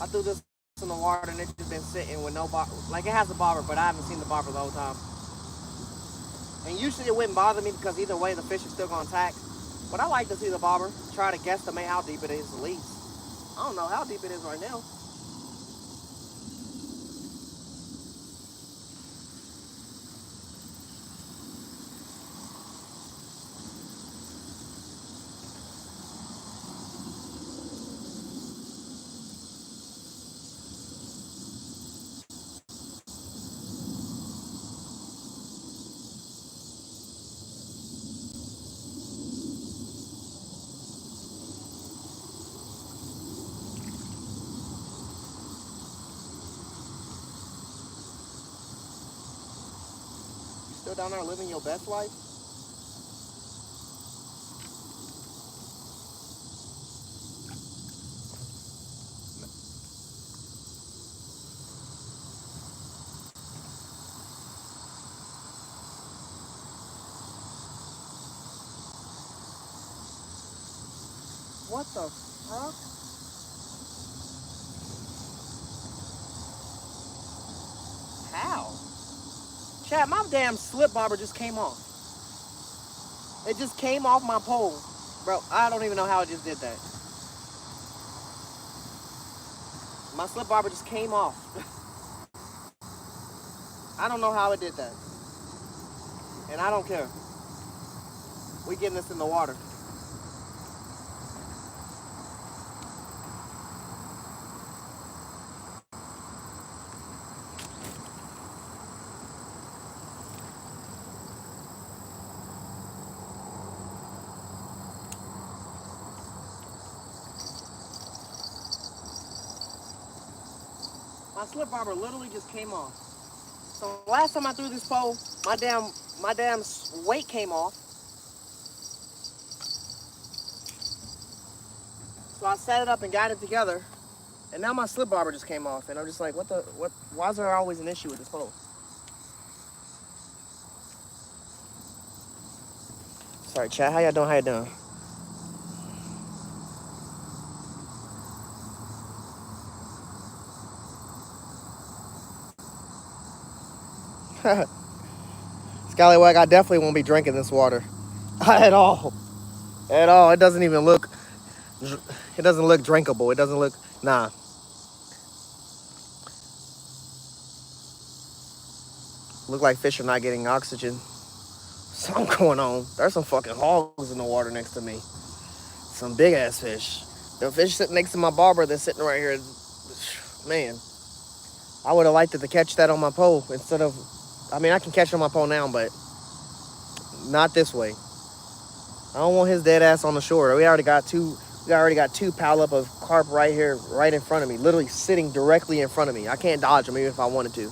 I threw this in the water and it's just been sitting with no bobber. Like it has a bobber, but I haven't seen the bobber the whole time. And usually it wouldn't bother me because either way the fish is still gonna attack. But I like to see the bobber, try to guesstimate how deep it is at least. I don't know how deep it is right now. Still down there living your best life? What the fuck? How? Chad, my damn slip bobber just came off. It just came off my pole. Bro, I don't even know how it just did that. My slip bobber just came off. I don't know how it did that. And I don't care. We getting this in the water. My slip bobber literally just came off. So last time I threw this pole, my damn weight came off. So I set it up and got it together. And now my slip bobber just came off. And I'm just like, why is there always an issue with this pole? Sorry, chat. How y'all doing? How you doing? Scallywag, I definitely won't be drinking this water. At all. At all. It doesn't look drinkable. It doesn't look, nah. Look like fish are not getting oxygen. Something going on. There's some fucking hogs in the water next to me. Some big ass fish. The fish sitting next to my bobber that's sitting right here. Man, I would have liked it to catch that on my pole instead of, I mean, I can catch it on my pole now, but not this way. I don't want his dead ass on the shore. We already got two pile up of carp right here, right in front of me, literally sitting directly in front of me. I can't dodge them even if I wanted to.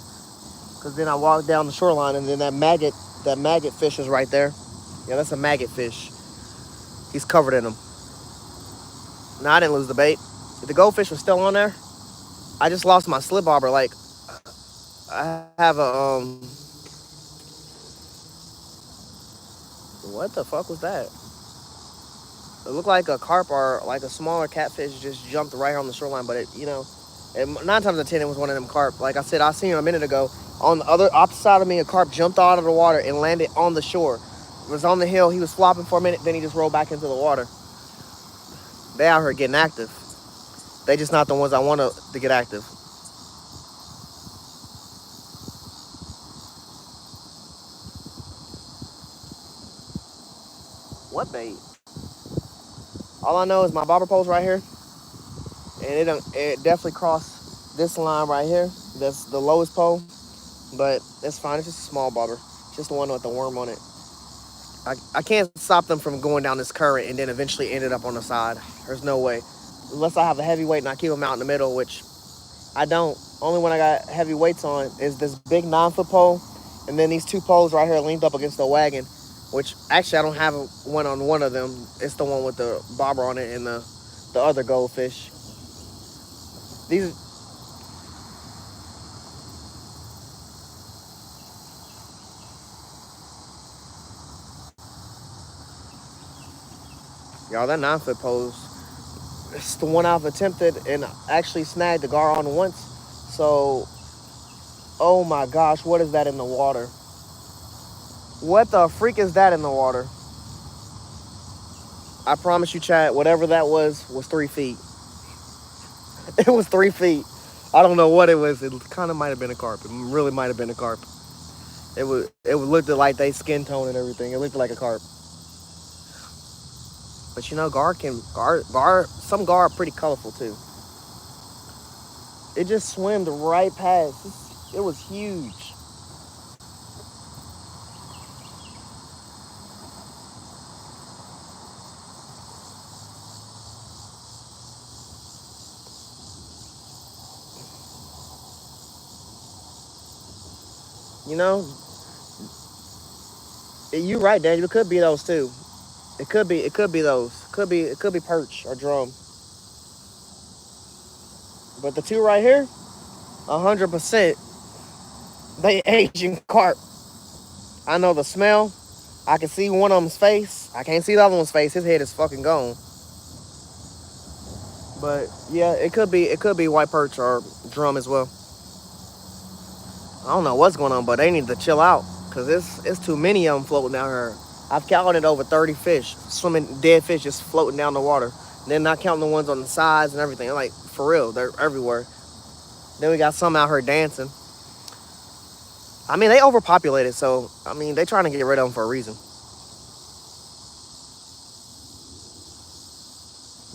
Cause then I walk down the shoreline and then that maggot fish is right there. Yeah, that's a maggot fish. He's covered in them. No, I didn't lose the bait. If the goldfish was still on there, I just lost my slip bobber. Like, I have what the fuck was that? It looked like a carp or like a smaller catfish just jumped right on the shoreline, but and 9 times out of 10 it was one of them carp. Like I said, I seen it a minute ago. On the other opposite side of me, a carp jumped out of the water and landed on the shore. It was on the hill. He was flopping for a minute, then he just rolled back into the water. They out here getting active. They just not the ones I want to get active. What bait? All I know is my bobber pole's right here, and it definitely crossed this line right here. That's the lowest pole, but it's fine. It's just a small bobber, just the one with the worm on it. I can't stop them from going down this current and then eventually ended up on the side. There's no way, unless I have a heavy weight and I keep them out in the middle, which I don't. Only one I got heavy weights on is this big 9-foot pole, and then these two poles right here linked up against the wagon, which actually I don't have one on one of them. It's the one with the bobber on it and the other goldfish. These Y'all, that 9 foot pose, it's the one I've attempted and actually snagged the gar on once. So, oh my gosh, what is that in the water? What the freak is that in the water? I promise you, Chad, whatever that was 3 feet. It was 3 feet. I don't know what it was. It kind of might have been a carp. It really might have been a carp. It looked like they skin tone and everything. It looked like a carp. But you know, some gar are pretty colorful too. It just swam right past. It was huge. You know, you're right, Daniel. It could be those too. It could be those. It could be perch or drum. But the two right here, 100%, they Asian carp. I know the smell. I can see one of them's face. I can't see the other one's face. His head is fucking gone. But yeah, it could be white perch or drum as well. I don't know what's going on, but they need to chill out because it's too many of them floating down here. I've counted over 30 fish, swimming dead fish just floating down the water. And then not counting the ones on the sides and everything. Like for real, they're everywhere. Then we got some out here dancing. I mean, they overpopulated, so I mean they trying to get rid of them for a reason.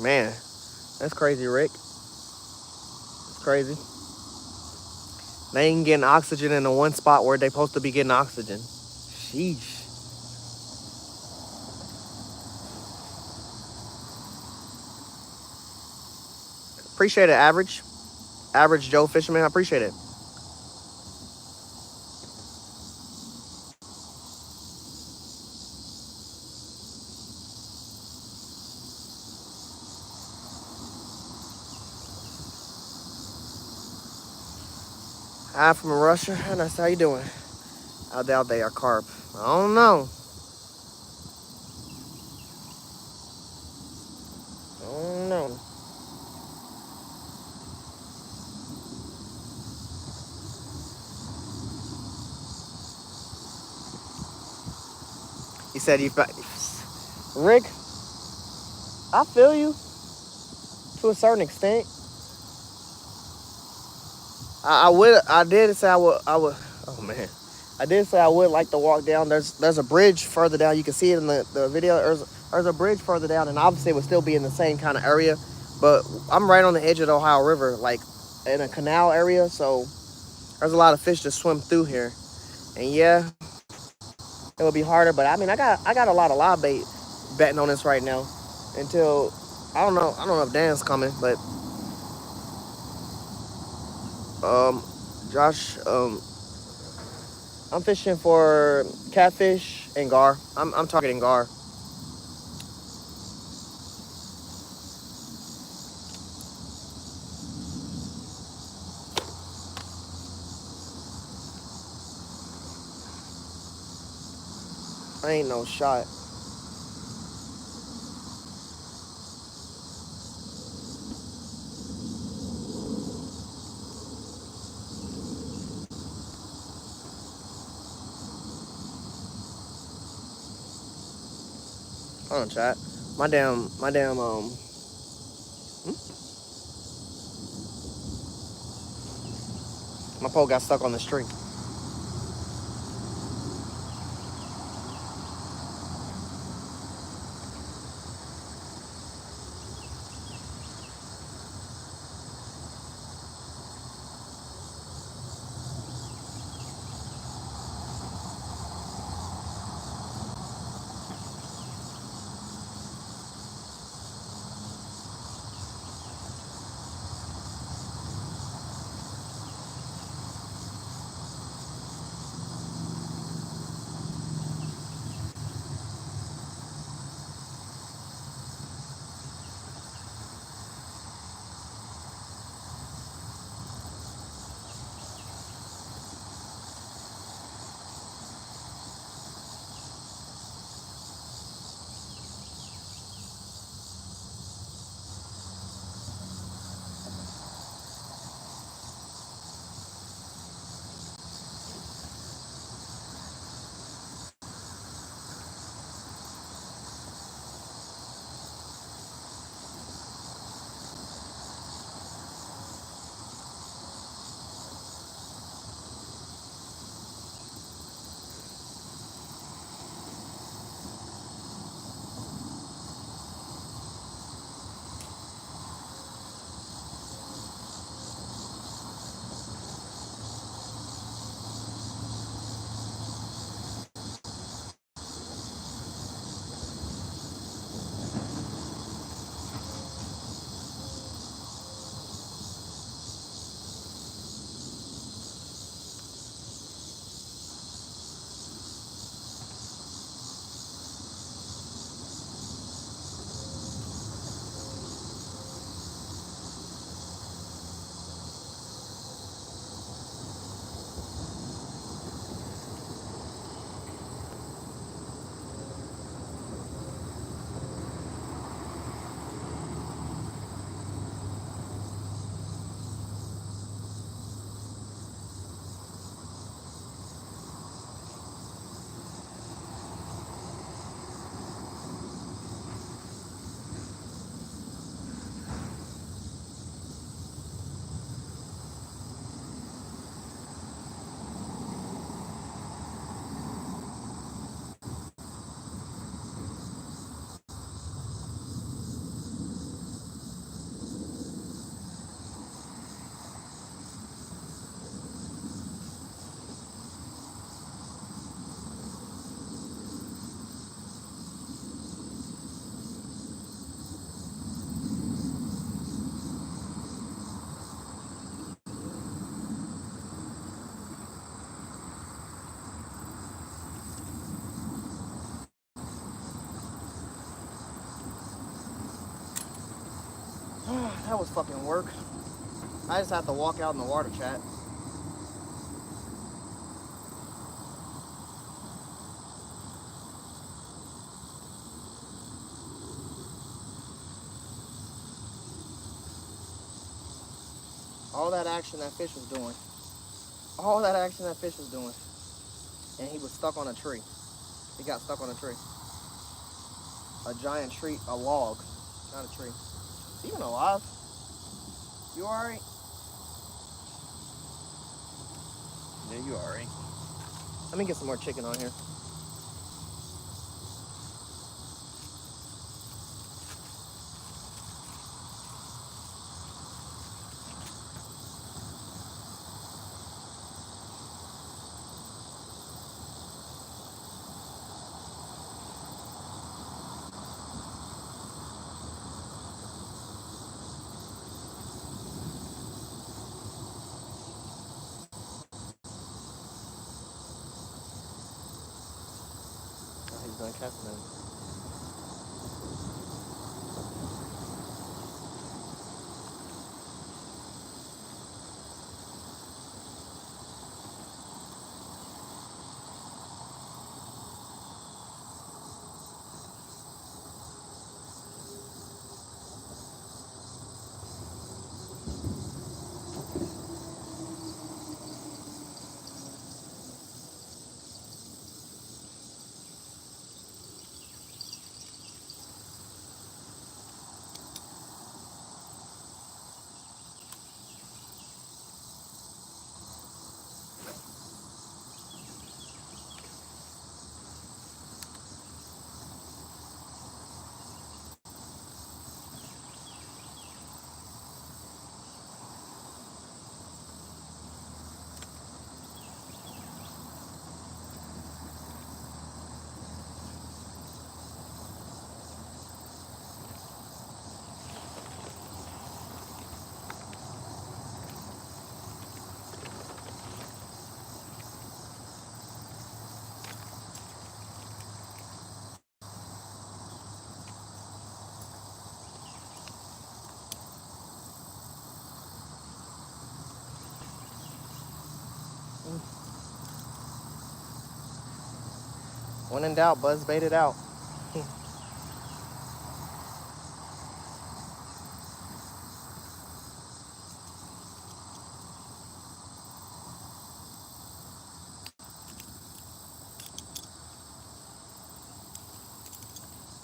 Man, that's crazy, Rick. It's crazy. They ain't getting oxygen in the one spot where they supposed to be getting oxygen. Sheesh. Appreciate it, average Joe Fisherman. I appreciate it. I'm from Russia, and that's how you doing. I doubt they are carp. I don't know. I don't know. He said you, Rick. I feel you to a certain extent. I would. I did say I would. I would. Oh man. I did say I would like to walk down. There's a bridge further down. You can see it in the video. There's a bridge further down, and obviously it would still be in the same kind of area. But I'm right on the edge of the Ohio River, like in a canal area. So there's a lot of fish to swim through here. And yeah, it would be harder. But I mean, I got a lot of live bait betting on this right now. Until I don't know if Dan's coming, but um, Josh, I'm fishing for catfish and gar. I'm targeting gar. I ain't no shot. Hold on, chat. My damn. My pole got stuck on the string. That was fucking work. I just have to walk out in the water, chat. All that action that fish was doing. All that action that fish was doing. And he was stuck on a tree. He got stuck on a tree. A giant tree, a log, not a tree. Is he even alive? You alright? Yeah, you alright. Let me get some more chicken on here. Oh, he's done casting them. When in doubt, buzz bait it out.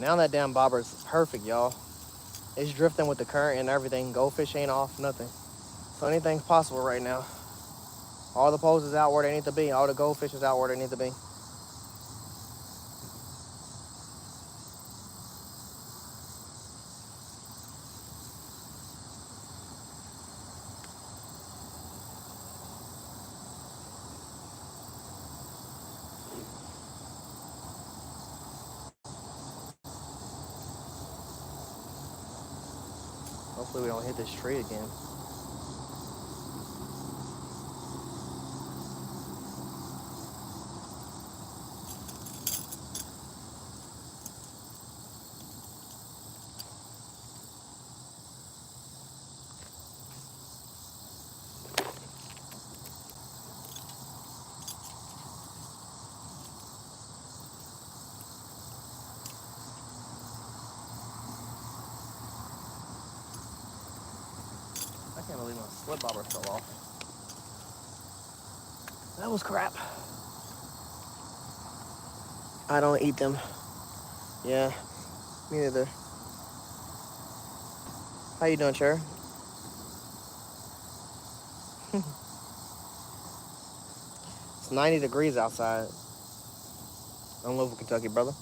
Now that damn bobber's perfect, y'all. It's drifting with the current and everything. Goldfish ain't off, nothing. So anything's possible right now. All the poses out where they need to be. All the goldfish is out where they need to be. Hopefully we don't hit this tree again. I can't believe my slip bobber fell off. That was crap. I don't eat them. Yeah, me neither. How you doing, Cher? It's 90 degrees outside. I'm in Louisville, Kentucky, brother.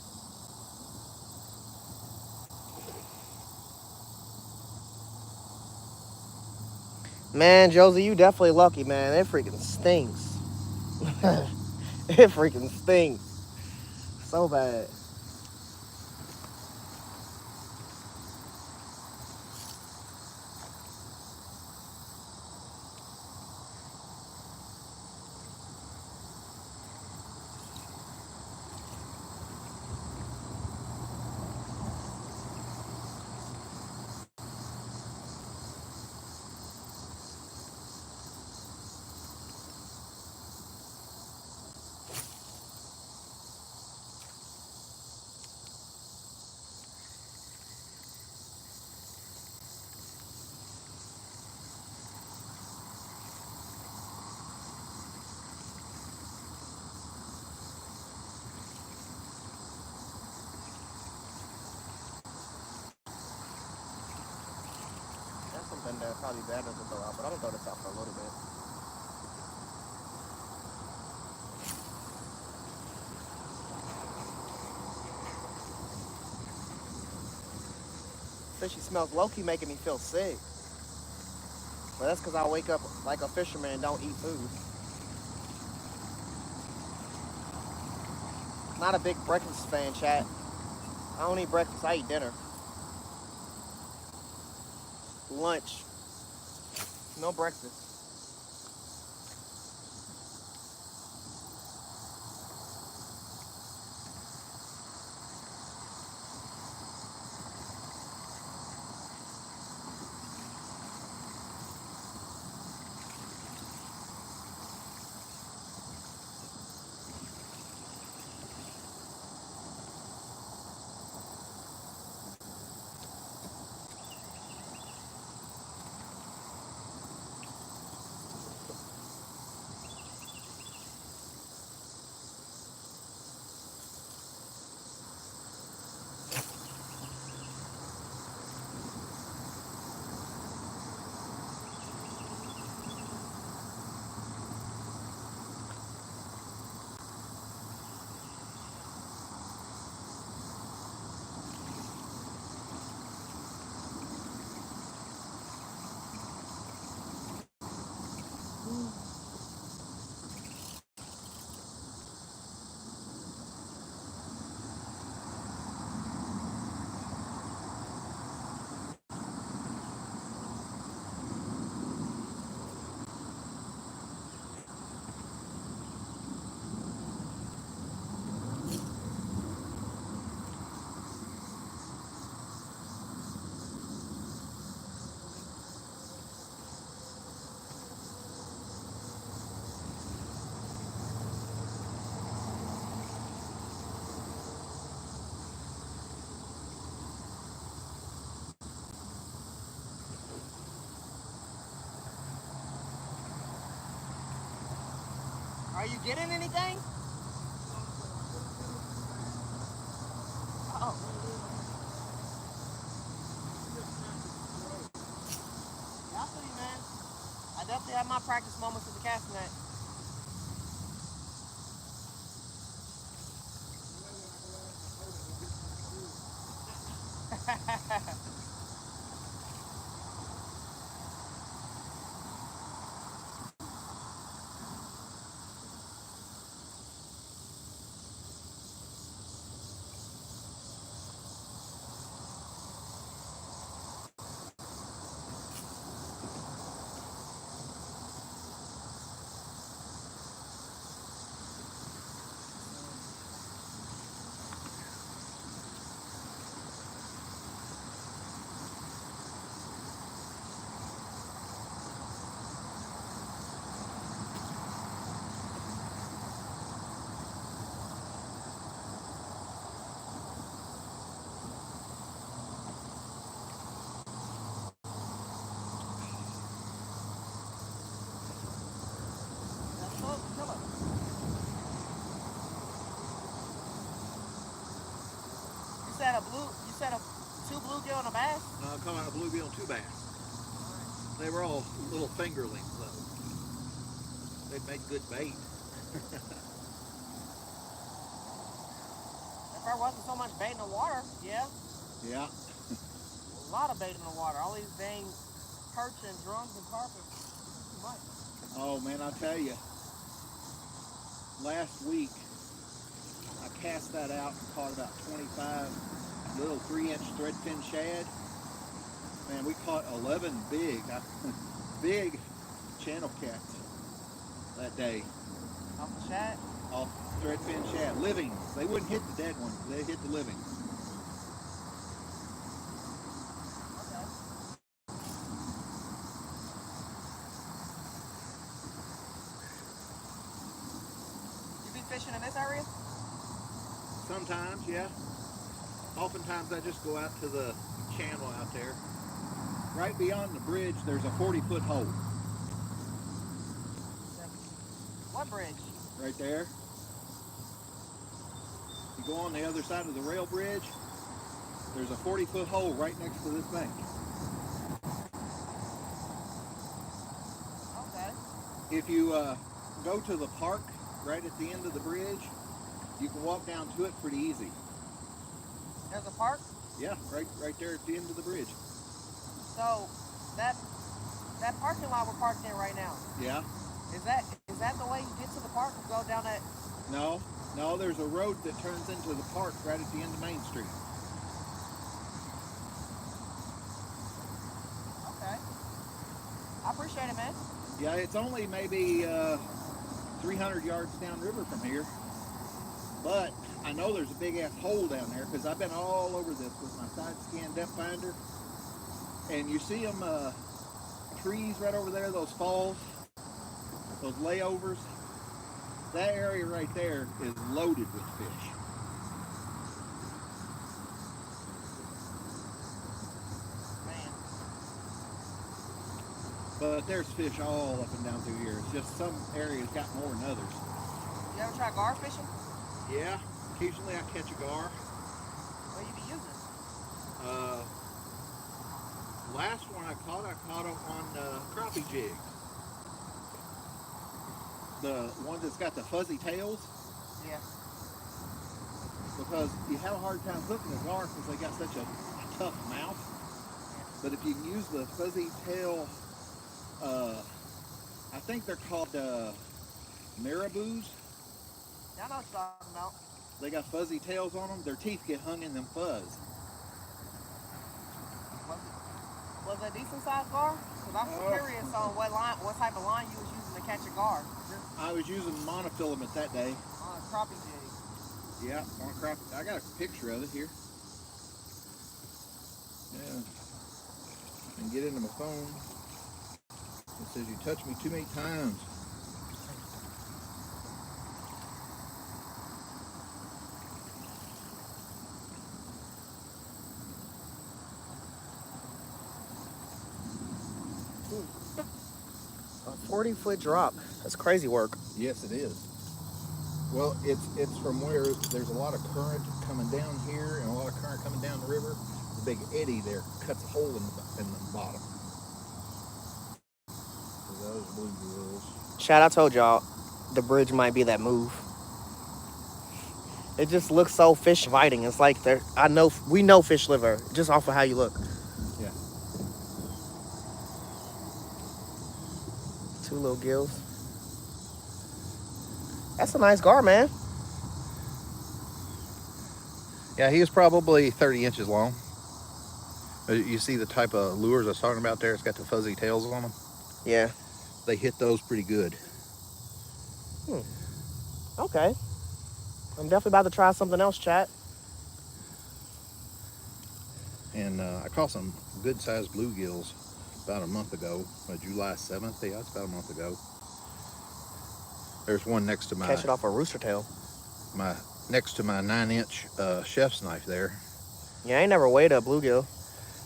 Man, Josie, you definitely lucky, man. It freaking stinks. It freaking stinks. So bad. one that probably better to throw out, but I'm gonna throw this out for a little bit. Fishy smells low-key making me feel sick. But that's because I wake up like a fisherman and don't eat food. Not a big breakfast fan, chat. I don't eat breakfast, I eat dinner. Lunch. No breakfast. Are you getting anything? Oh. Yeah, I feel you, man. I definitely have my practice moments with the cast net. You said a two bluegill and a bass? No, I'm calling a bluegill and two bass. They were all little fingerlings though. They'd make good bait. If there wasn't so much bait in the water, yeah. Yeah. A lot of bait in the water. All these dang perch and drums and carpets. Too much. Oh man, I'll tell you. Last week, I cast that out and caught about 25 little 3-inch threadfin shad. Man, we caught 11 big channel cats that day. Off the shad? Off threadfin shad. Livings. They wouldn't hit the dead ones. They hit the livings. Okay. You be fishing in this area? Sometimes, yeah. Oftentimes I just go out to the channel out there. Right beyond the bridge, there's a 40-foot hole. What bridge? Right there. You go on the other side of the rail bridge, there's a 40-foot hole right next to this bank. if you go to the park right at the end of the bridge, you can walk down to it pretty easy. There's a park? Yeah, right there at the end of the bridge. So that parking lot we're parked in right now, Yeah. is that the way you get to the park? Go down that? No, there's a road that turns into the park right at the end of Main Street. Okay. I appreciate it, man. Yeah, it's only maybe 300 yards downriver from here. But I know there's a big ass hole down there because I've been all over this with my side scan depth finder. And you see them trees right over there, those falls, those layovers. That area right there is loaded with fish. Man. But there's fish all up and down through here. It's just some areas got more than others. You ever try gar fishing? Yeah, occasionally I catch a gar. What do you be using? Last one I caught them on crappie jigs. The one that's got the fuzzy tails. Yeah. Because you have a hard time hooking a gar because they got such a tough mouth. But if you can use the fuzzy tail, I think they're called marabous. Yeah, I know what you're talking about. They got fuzzy tails on them. Their teeth get hung in them fuzz. Was it a decent sized gar? Because I'm curious on what type of line you was using to catch a gar. I was using monofilament that day. On a crappie jig. Yeah, on a crappie. I got a picture of it here. Yeah. And get into my phone. It says you touched me too many times. A 40-foot drop. That's crazy work. Yes, it is. Well, it's from where there's a lot of current coming down here and a lot of current coming down the river. The big eddy there cuts a hole in the bottom. So those bluegills. Chad, I told y'all the bridge might be that move. It just looks so fish inviting. It's like we know fish live there just off of how you look. Yeah. Two little gills. That's a nice gar, man. Yeah, he was probably 30 inches long. You see the type of lures I was talking about there? It's got the fuzzy tails on them. Yeah. They hit those pretty good. Okay. I'm definitely about to try something else, chat. And I caught some good-sized bluegills about a month ago, July 7th. Yeah, it's about a month ago. There's one next to my... Catch it off a rooster tail. Next to my 9-inch chef's knife there. Yeah, I ain't never weighed a bluegill.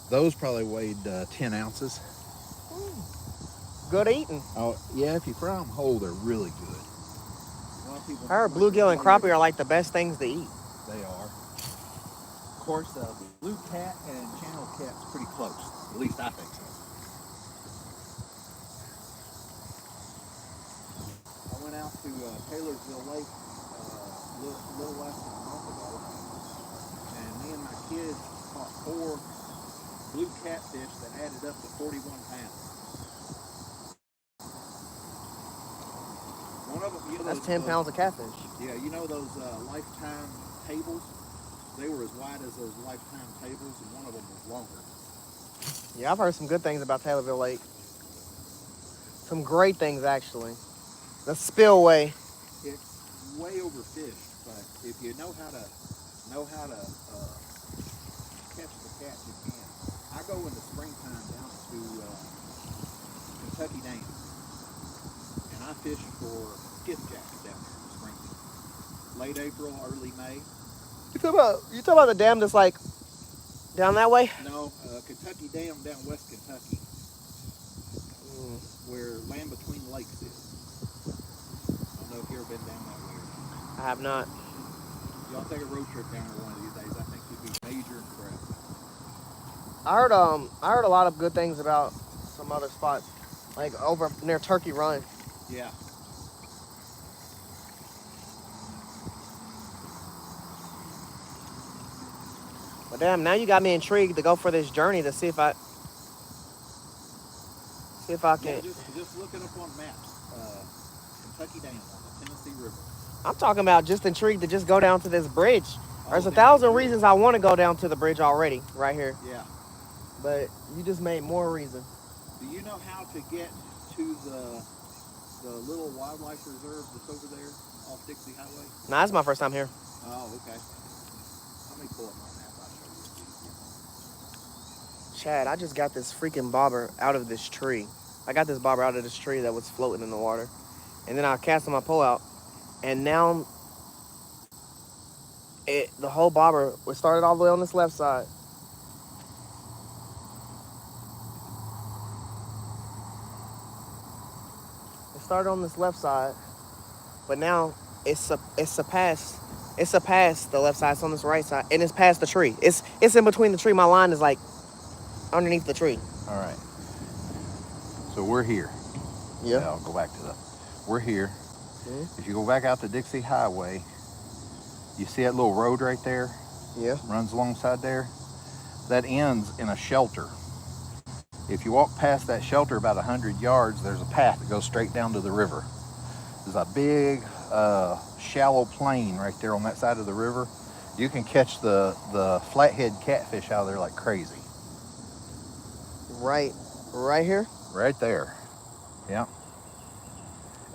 Those probably weighed 10 ounces. Good eating. Oh, yeah, if you fry them whole, they're really good. I heard bluegill and crappie are like the best things to eat. They are. Of course, blue cat and channel cat's pretty close. At least I think so. I went out to Taylorsville Lake a little less than a month ago, and me and my kids caught 4 blue catfish that added up to 41 pounds. One of them, That's 10 pounds of catfish. Yeah, you know those lifetime tables? They were as wide as those lifetime tables, and one of them was longer. Yeah, I've heard some good things about Taylorville Lake. Some great things, actually. The spillway. It's way overfished, but if you know how to catch the catch, you can. I go in the springtime down to Kentucky Dam, and I fish for skipjacks down there in the springtime. Late April, early May. You talking about the dam that's like down that way? No, Kentucky Dam down West Kentucky, where Land Between the Lakes is. I don't know if you've ever been down that way or not. I have not. Y'all take a road trip down there one of these days. I think you'd be major impressed. I heard a lot of good things about some other spots, like over near Turkey Run. Yeah. But damn, now you got me intrigued to go for this journey to see if I Yeah, can. just looking up on maps. Kentucky Dam on the Tennessee River. I'm talking about just intrigued to just go down to this bridge. There's Oh, a down to the thousand bridge. reasons I want to go down to the bridge already, right here. Yeah. But you just made more reason. Do you know how to get to the little wildlife reserve that's over there off Dixie Highway? Nah, that's my first time here. Oh, okay. Let me pull up my map. I'll show you. Chad, I just got this freaking bobber out of this tree. I got this bobber out of this tree that was floating in the water. And then I casted my pole out. And now the whole bobber was started all the way on this left side. It started on this left side, but now it's surpassed the left side. It's on this right side, and it's past the tree. It's in between the tree. My line is like underneath the tree. All right. So we're here. Yeah. I'll go back to we're here. Mm-hmm. If you go back out to Dixie Highway, you see that little road right there? Yeah. Runs alongside there? That ends in a shelter. If you walk past that shelter about 100 yards, there's a path that goes straight down to the river. There's a big, shallow plain right there on that side of the river. You can catch the flathead catfish out of there like crazy. Right here. Right there. Yeah.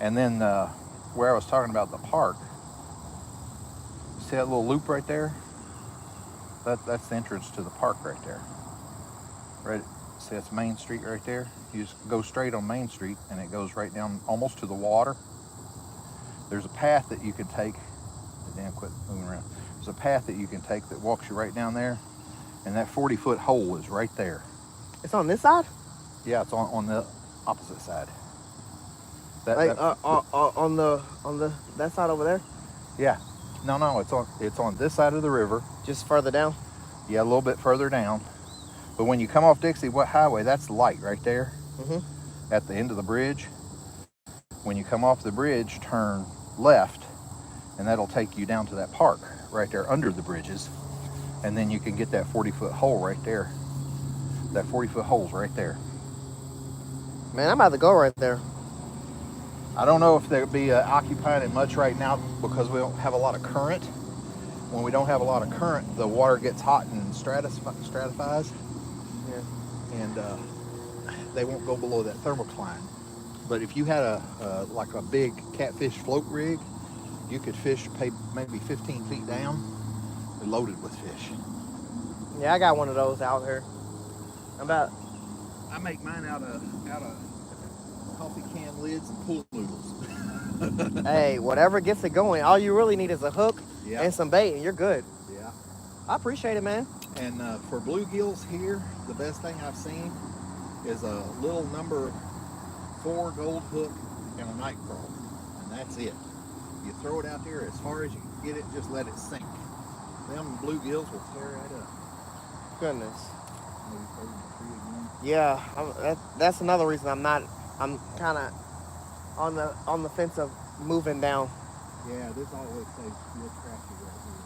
And then where I was talking about the park, see that little loop right there? That's the entrance to the park right there. Right. See, that's Main Street right there. You just go straight on Main Street and it goes right down almost to the water. There's a path that you can take. Damn, quit moving around. There's a path that you can take that walks you right down there, and that 40-foot hole is right there. It's on this side. Yeah, it's on the opposite side. On the that side over there. Yeah. No, it's on this side of the river. Just further down. Yeah, a little bit further down. But when you come off Dixie Highway, that's the light right there. Mm-hmm. At the end of the bridge. When you come off the bridge, turn left, and that'll take you down to that park right there under the bridges. And then you can get that 40-foot hole right there. That 40-foot hole's right there. Man, I'm about to go right there. I don't know if they'll be occupying it much right now because we don't have a lot of current. When we don't have a lot of current, the water gets hot and stratifies. Yeah. And they won't go below that thermocline. But if you had like a big catfish float rig, you could fish maybe 15 feet down, loaded with fish. Yeah, I got one of those out here. I make mine out of coffee can lids and pool noodles. Hey, whatever gets it going. All you really need is a hook and some bait, and you're good. Yeah. I appreciate it, man. And for bluegills here, the best thing I've seen is a little number 4 gold hook and a night crawl, and that's it. You throw it out there as far as you can get it, just let it sink. Them bluegills will tear it up. Goodness. Yeah, that's another reason I'm kind of on the fence of moving down. Yeah, this always stays real trashy right here.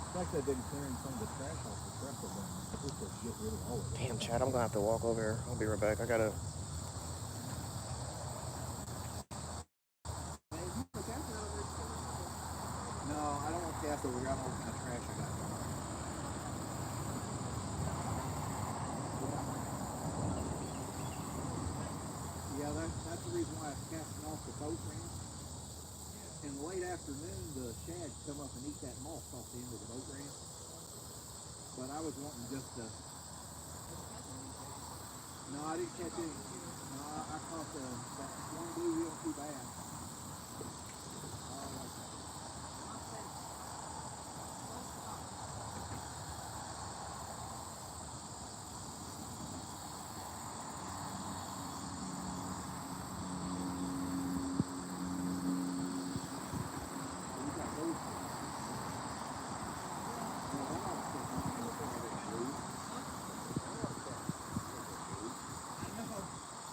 It's like they've been clearing some of the trash off the trestle down. This will get rid of all of it. Damn, Chad, I'm gonna have to walk over here. I'll be right back. I gotta. No, I don't want cast over here. I don't know what kind of trash I got. Yeah, that's the reason why I was casting off the boat ramp. In the late afternoon, the shad come up and eat that moss off the end of the boat ramp. But I was wanting just to... No, I didn't catch any. No, I caught that one bluegill too bad.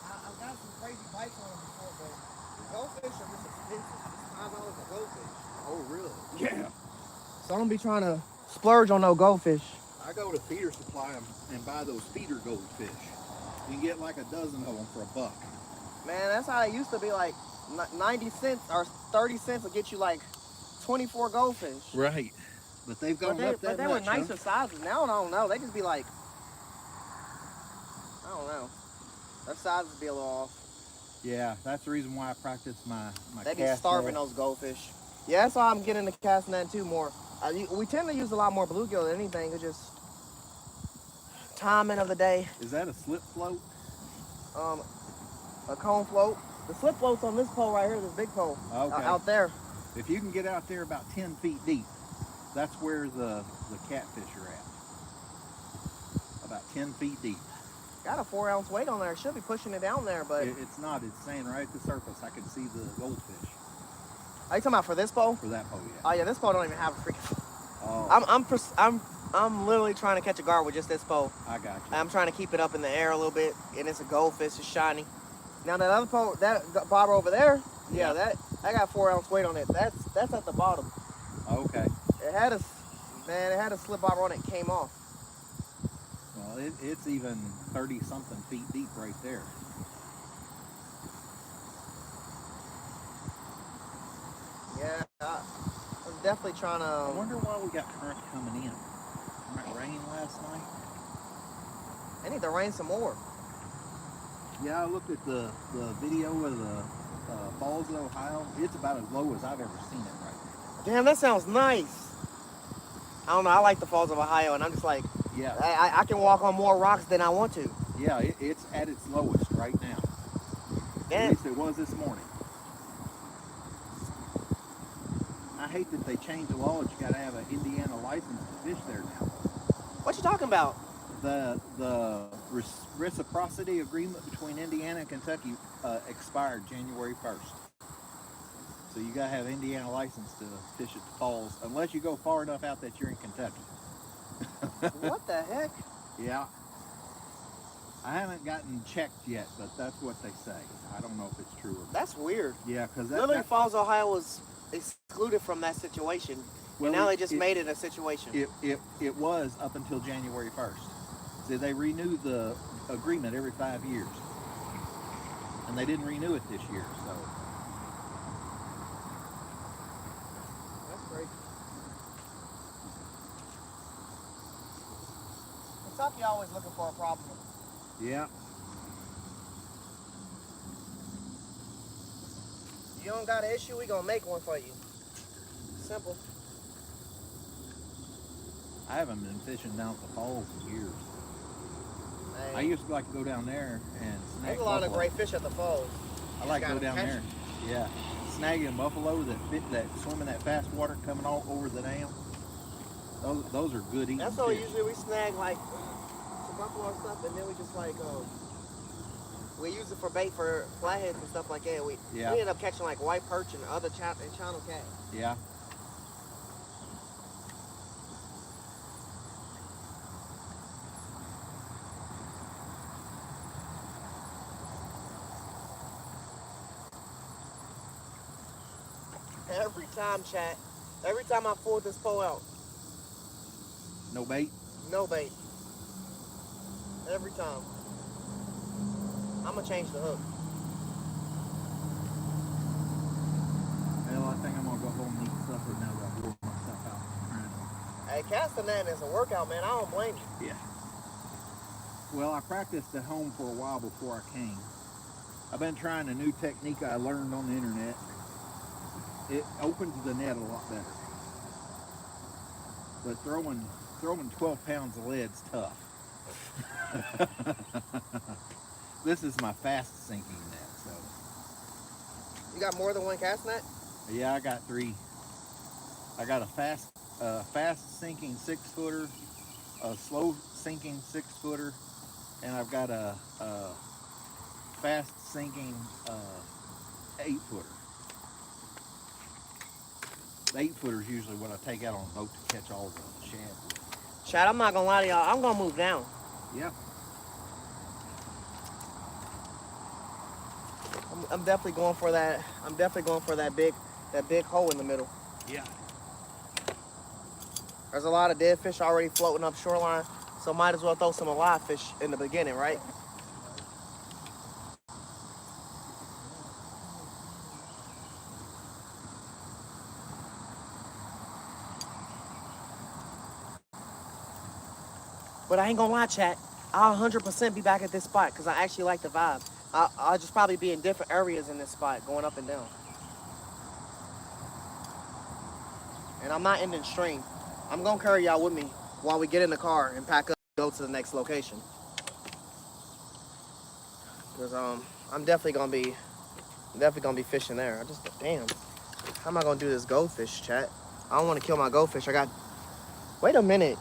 I've got some crazy bites on them before, but So I don't be trying to splurge on no goldfish. I go to Feeder Supply and buy those feeder goldfish. You can get like a dozen of them for $1. Man, that's how it used to be, like 90 cents or 30 cents will get you like 24 goldfish. Right. But they've gone up that But they much. were nicer sizes. Now I don't know. They just be like, I don't know. Their sizes be a little off. Yeah, that's the reason why I practice my They be cast starving net. those goldfish. Yeah, that's why I'm getting the cast net too more. We tend to use a lot more bluegill than anything. It's just timing of the day. Is that a slip float? A cone float. The slip float's on this pole right here, this big pole. Okay. Out there. If you can get out there about 10 feet deep, that's where the catfish are at. About 10 feet deep. Got a 4-ounce weight on there. Should be pushing it down there, but It's not. It's staying right at the surface. I can see the goldfish are you talking about for this pole? for that pole, yeah. Oh yeah, this pole don't even have a freaking. Oh, I'm literally trying to catch a gar with just this pole. I got you. I'm trying to keep it up in the air a little bit, and it's a goldfish. It's shiny. Now that other pole, that bobber over there, yeah, that got 4-ounce weight on it. That's at the bottom. Okay. It had a slip bobber on it. Came off. Well, it's even 30-something feet deep right there. Yeah, I was definitely trying I to. wonder why we got current coming in. Didn't it rain last night? I need to rain some more. Yeah, I looked at the video of the Falls of Ohio. It's about as low as I've ever seen it right now. Damn, that sounds nice. I don't know. I like the Falls of Ohio, and I'm just like, Yeah, I can walk on more rocks than I want to. yeah, it's at its lowest right now. At Damn. least it was this morning. I hate that they changed the law that you got to have an Indiana license to fish there now. What you talking about? The reciprocity agreement between Indiana and Kentucky expired January 1st. So you got to have an Indiana license to fish at the falls, unless you go far enough out that you're in Kentucky. What the heck? Yeah. I haven't gotten checked yet, but that's what they say. I don't know if it's true or not. That's weird. Yeah, because Literally, Falls, Ohio was excluded from that situation, and now they just made it a situation. It was up until January 1st. See, they renew the agreement every 5 years, and they didn't renew it this year. So That's great. Kentucky always looking for a problem. yeah, You don't got an issue, we gonna make one for you. Simple. I haven't been fishing down at the falls in years. Hey, I used to like to go down there and snag there's a lot of buffalo. great fish at the falls. I like to go gotta down catch there. Yeah, snagging buffalo that swim in that fast water coming all over the dam. Those are good eating That's what fish. usually we snag like some buffalo stuff, and then we just like we use it for bait for flatheads and stuff like that. We end up catching like white perch and other channel cat. Yeah. Every time, chat. Every time I pull this pole out, No bait. no bait. Every time. I'm gonna change the hook. Well, I think I'm gonna go home and eat supper now that I've wore myself out. Hey, casting that is a workout, man. I don't blame you. Yeah. Well, I practiced at home for a while before I came. I've been trying a new technique I learned on the internet. It opens the net a lot better. But throwing 12 pounds of lead's tough. This is my fast sinking net, so. You got more than one cast net? Yeah, I got 3. I got a fast sinking 6-footer, a slow sinking 6-footer, and I've got a fast sinking 8-footer. The 8-footer is usually what I take out on a boat to catch all the shad with. Chad, I'm not gonna lie to y'all. I'm gonna move down. Yeah. I'm definitely going for that. I'm definitely going for that big hole in the middle. Yeah. There's a lot of dead fish already floating up shoreline, so might as well throw some alive fish in the beginning, right? But I ain't gonna lie, chat. I'll 100% be back at this spot because I actually like the vibe. I'll just probably be in different areas in this spot, going up and down. And I'm not ending stream. I'm gonna carry y'all with me while we get in the car and pack up and go to the next location. Cause I'm definitely gonna be fishing there. I just damn. How am I gonna do this goldfish, chat? I don't want to kill my goldfish. I got. Wait a minute.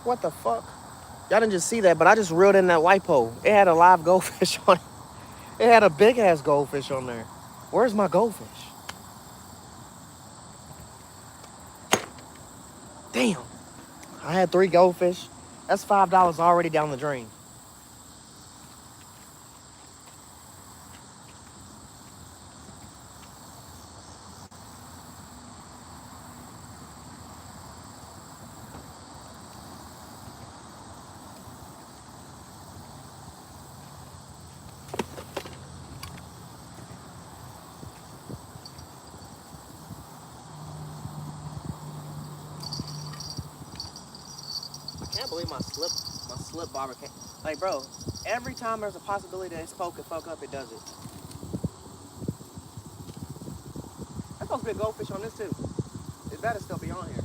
What the fuck? Y'all didn't just see that, but I just reeled in that white pole. It had a live goldfish on it. It had a big ass goldfish on there. Where's my goldfish? Damn. I had 3 goldfish. That's $5 already down the drain. I can't believe my slip bobber can't. Like, bro, every time there's a possibility that it's poke and fuck up, it does it. There's supposed to be a goldfish on this too. It better still be on here.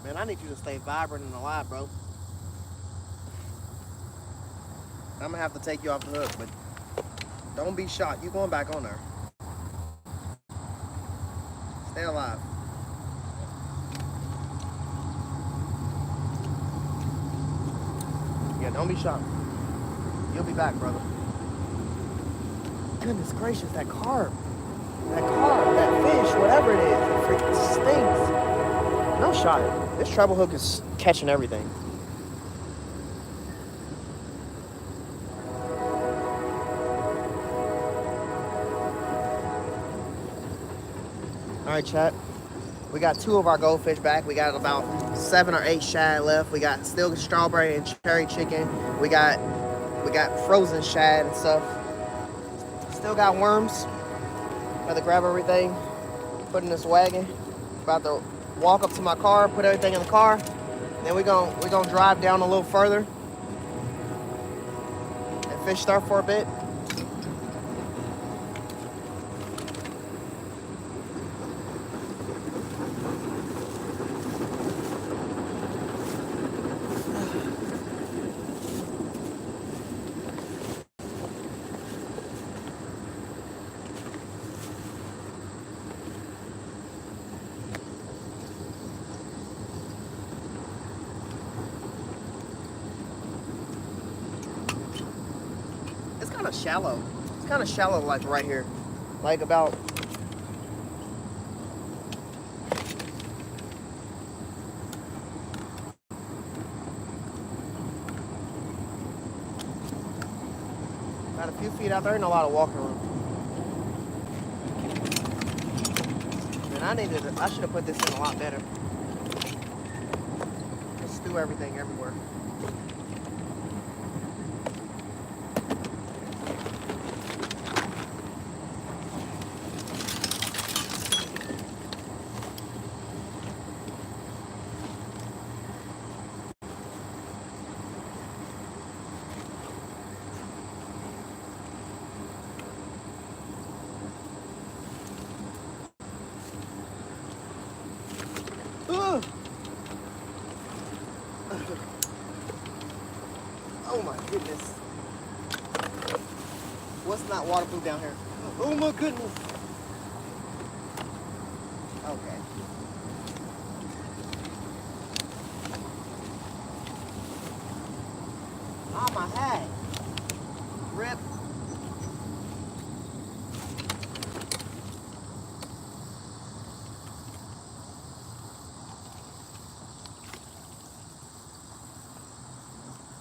Man, I need you to stay vibrant and alive, bro. I'm gonna have to take you off the hook, but don't be shot. You going back on there. Stay alive. Yeah, don't be shot. You'll be back, brother. Goodness gracious, that carp. That fish, whatever it is, it freaking stinks. No shot. This treble hook is catching everything. All right, chat. We got 2 of our goldfish back. We got about 7 or 8 shad left. We got still strawberry and cherry chicken. We got frozen shad and stuff. Still got worms. Got to grab everything, put in this wagon. About to walk up to my car, put everything in the car. Then we're gonna drive down a little further and fish there for a bit. It's kind of shallow. It's kind of shallow, like right here, like about. Got a few feet out there and a lot of walking room. And I should have put this in a lot better. Just stew everything everywhere. Oh my goodness. What's not waterproof down here? Oh my goodness. Okay. Oh, my hat. Rip.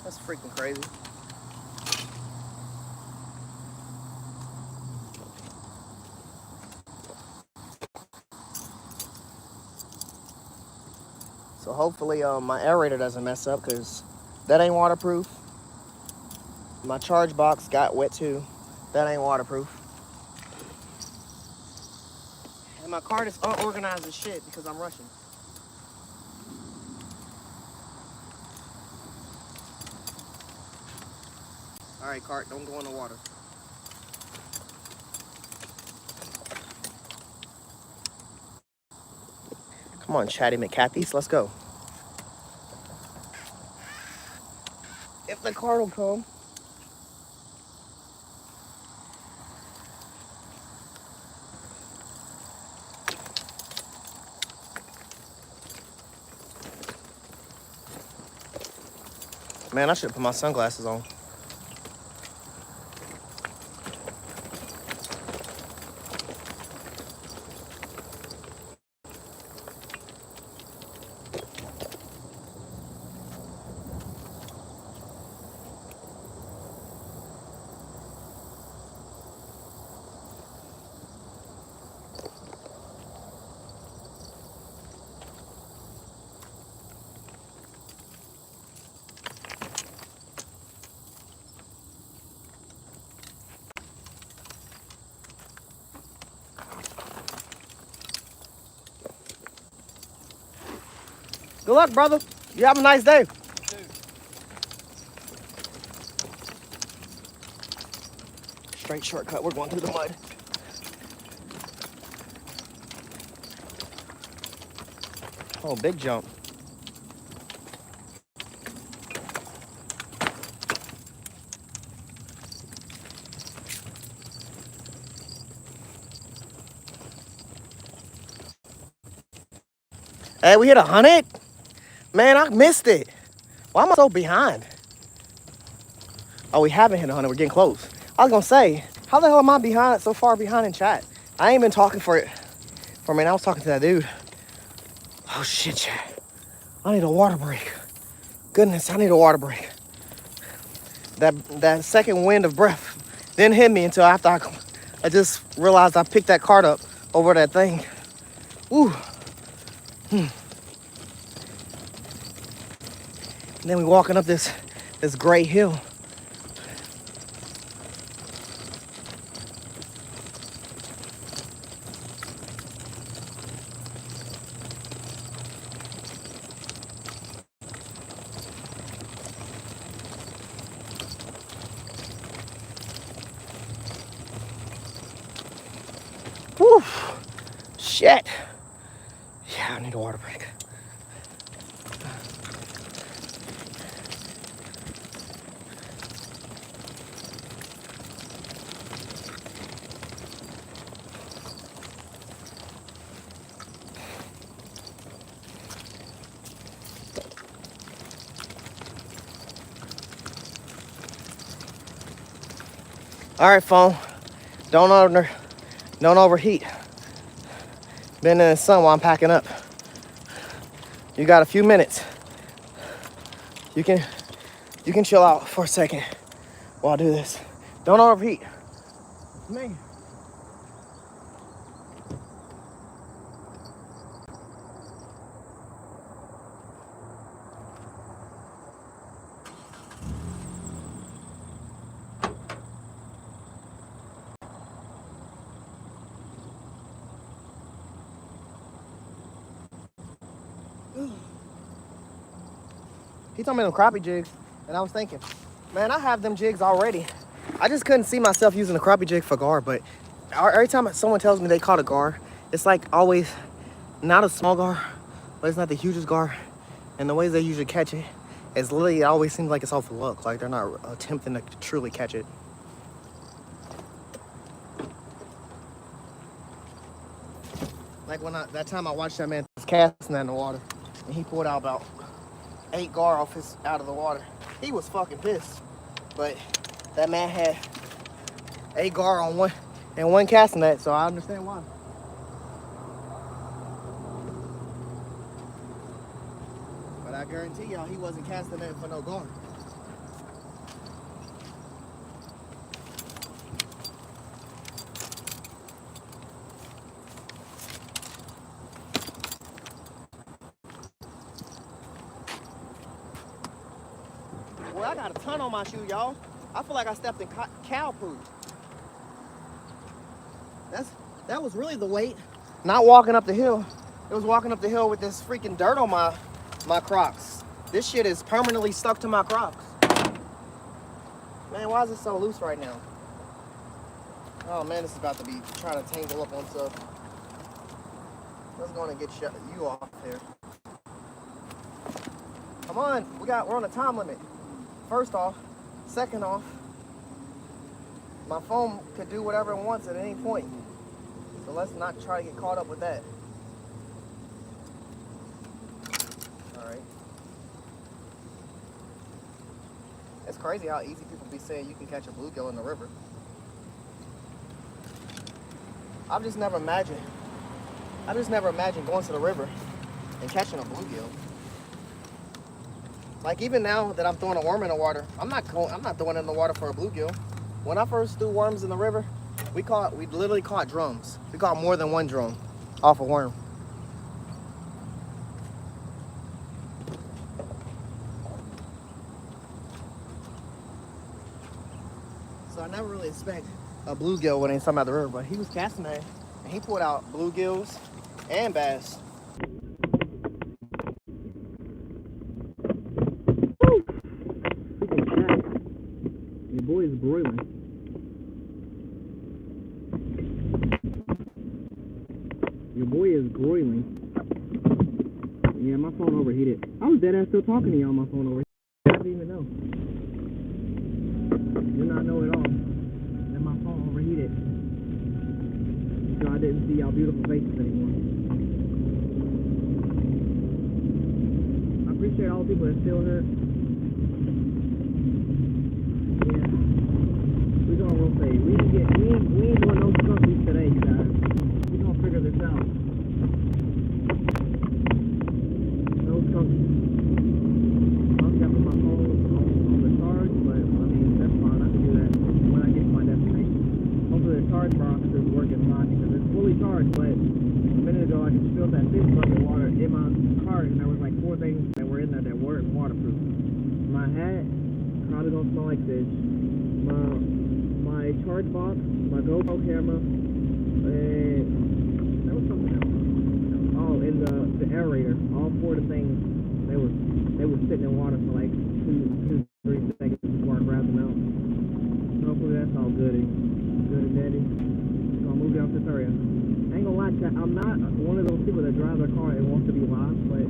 That's freaking crazy. So hopefully my aerator doesn't mess up because that ain't waterproof. My charge box got wet too. That ain't waterproof. And my cart is unorganized as shit because I'm rushing. All right, cart, don't go in the water. Come on, Chatty McCathy's, let's go. If the cart will come. Man, I should have put my sunglasses on. Good luck, brother. You have a nice day. Straight shortcut, we're going through the mud. Oh, big jump. Hey, we hit 100? Man, I missed it. Why am I so behind? Oh, we haven't hit 100, we're getting close. I was gonna say, how the hell am I behind, so far behind in chat? I ain't been talking for a minute. I was talking to that dude. Oh shit, chat. I need a water break. Goodness, I need a water break. That second wind of breath didn't hit me until after I just realized I picked that cart up over that thing. Woo. And then we walking up this great hill. Woo. Shit. Yeah, I need a water break. All right, phone. Don't overheat. Been in the sun while I'm packing up. You got a few minutes. You can chill out for a second while I do this. Don't overheat. Man. He told me them crappie jigs, and I was thinking, man, I have them jigs already. I just couldn't see myself using a crappie jig for gar, but every time someone tells me they caught a gar, it's like always not a small gar, but it's not the hugest gar. And the ways they usually catch it, it's literally, it always seems like it's off the luck, like they're not attempting to truly catch it. Like that time I watched that man casting that in the water, and he pulled out about 8 gar out of the water. He was fucking pissed, but that man had 8 gar on one casting net, so I understand why. But I guarantee y'all he wasn't casting that for no gar. Well, I got a ton on my shoe, y'all. I feel like I stepped in cow poop. That was really the weight. Not walking up the hill. It was walking up the hill with this freaking dirt on my Crocs. This shit is permanently stuck to my Crocs. Man, why is it so loose right now? Oh man, this is about to be trying to tangle up on stuff. Let's go and get you off here. Come on, we're on a time limit. First off, second off, my phone could do whatever it wants at any point. So let's not try to get caught up with that. All right. It's crazy how easy people be saying you can catch a bluegill in the river. I've just never imagined going to the river and catching a bluegill. Like even now that I'm throwing a worm in the water, I'm not throwing it in the water for a bluegill. When I first threw worms in the river, we literally caught drums. We caught more than one drum off a worm. So I never really expect a bluegill when he's talking about the river, but he was casting that and he pulled out bluegills and bass. Your boy is broiling. Your boy is broiling. Yeah, my phone overheated. I was dead ass still talking to you on my phone overheated. I didn't even know. Did not know at all. And my phone overheated. So I didn't see y'all beautiful faces anymore. I appreciate all the people that still here. Yeah. We're gonna rotate. We ain't doing no skunkies today, you guys. We're gonna figure this out. No skunkies. I'll got my phone on the charge, but I mean that's fine. I can do that when I get to my destination. Hopefully the charge box is working fine because it's fully charged, but a minute ago I just filled that fish bucket of water in my car and there was like 4 things that were in there that weren't waterproof. My hat probably don't smell like fish. My charge box, my GoPro camera, and there was something else. Oh, and the aerator. All 4 of the things they were sitting in water for like 2-3 seconds before I grabbed them out. Hopefully that's all good and daddy. So I'll move down to this area. I ain't gonna lie, chat, I'm not one of those people that drive their car and wants to be live, but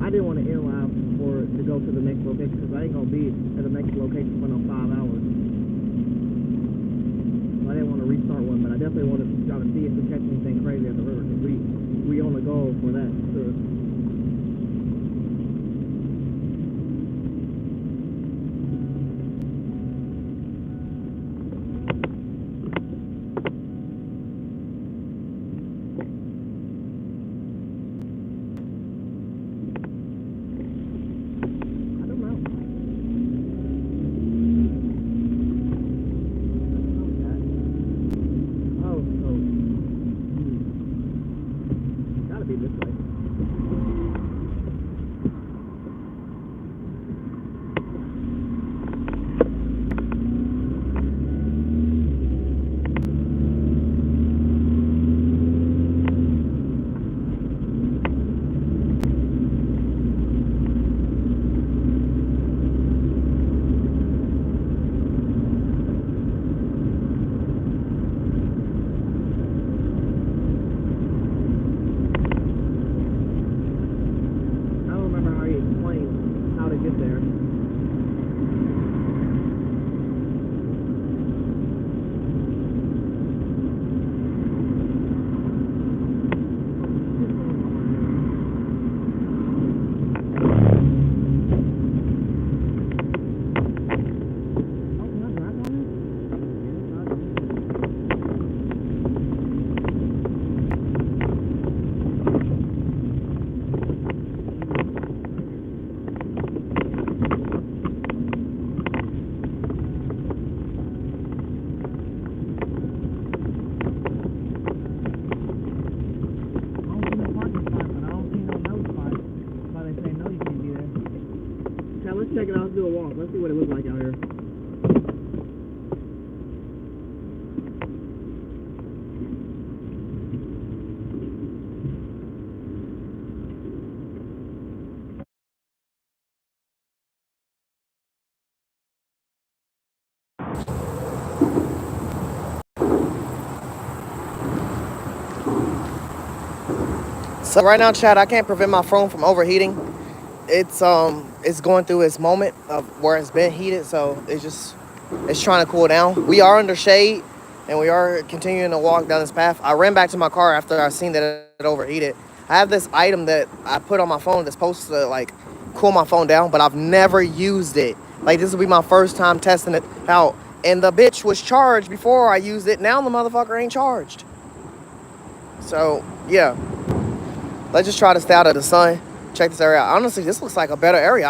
I didn't want to end live to go to the next location because I ain't gonna be at the next location for no 5 hours. I didn't want to restart one, but I definitely wanted to try to see if we catch anything crazy at the river because we on the go for that. Sure. check it out. Let's do a walk. Let's see what it looks like out here. So right now, Chad, I can't prevent my phone from overheating. It's going through its moment of where it's been heated, so it's trying to cool down. We are under shade, and we are continuing to walk down this path. I ran back to my car after I seen that it overheated. I have this item that I put on my phone that's supposed to like cool my phone down, but I've never used it. Like this will be my first time testing it out, and the bitch was charged before I used it. Now the motherfucker ain't charged. So yeah, let's just try to stay out of the sun. Check this area out. Honestly, this looks like a better area.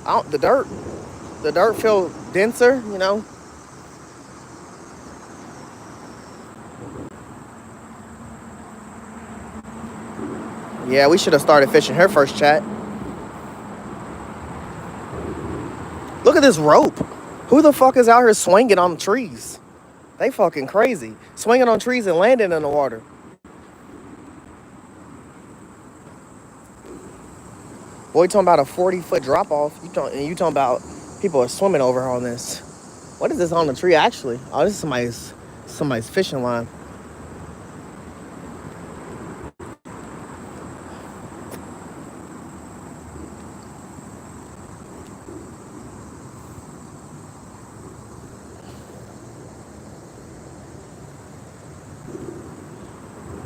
The dirt feel denser, you know. Yeah, we should have started fishing her first, chat. Look at this rope. Who the fuck is out here swinging on trees? They fucking crazy. Swinging on trees and landing in the water. Boy, you talking about a 40-foot drop off. You talking about people are swimming over on this. What is this on the tree actually? Oh, this is somebody's fishing line.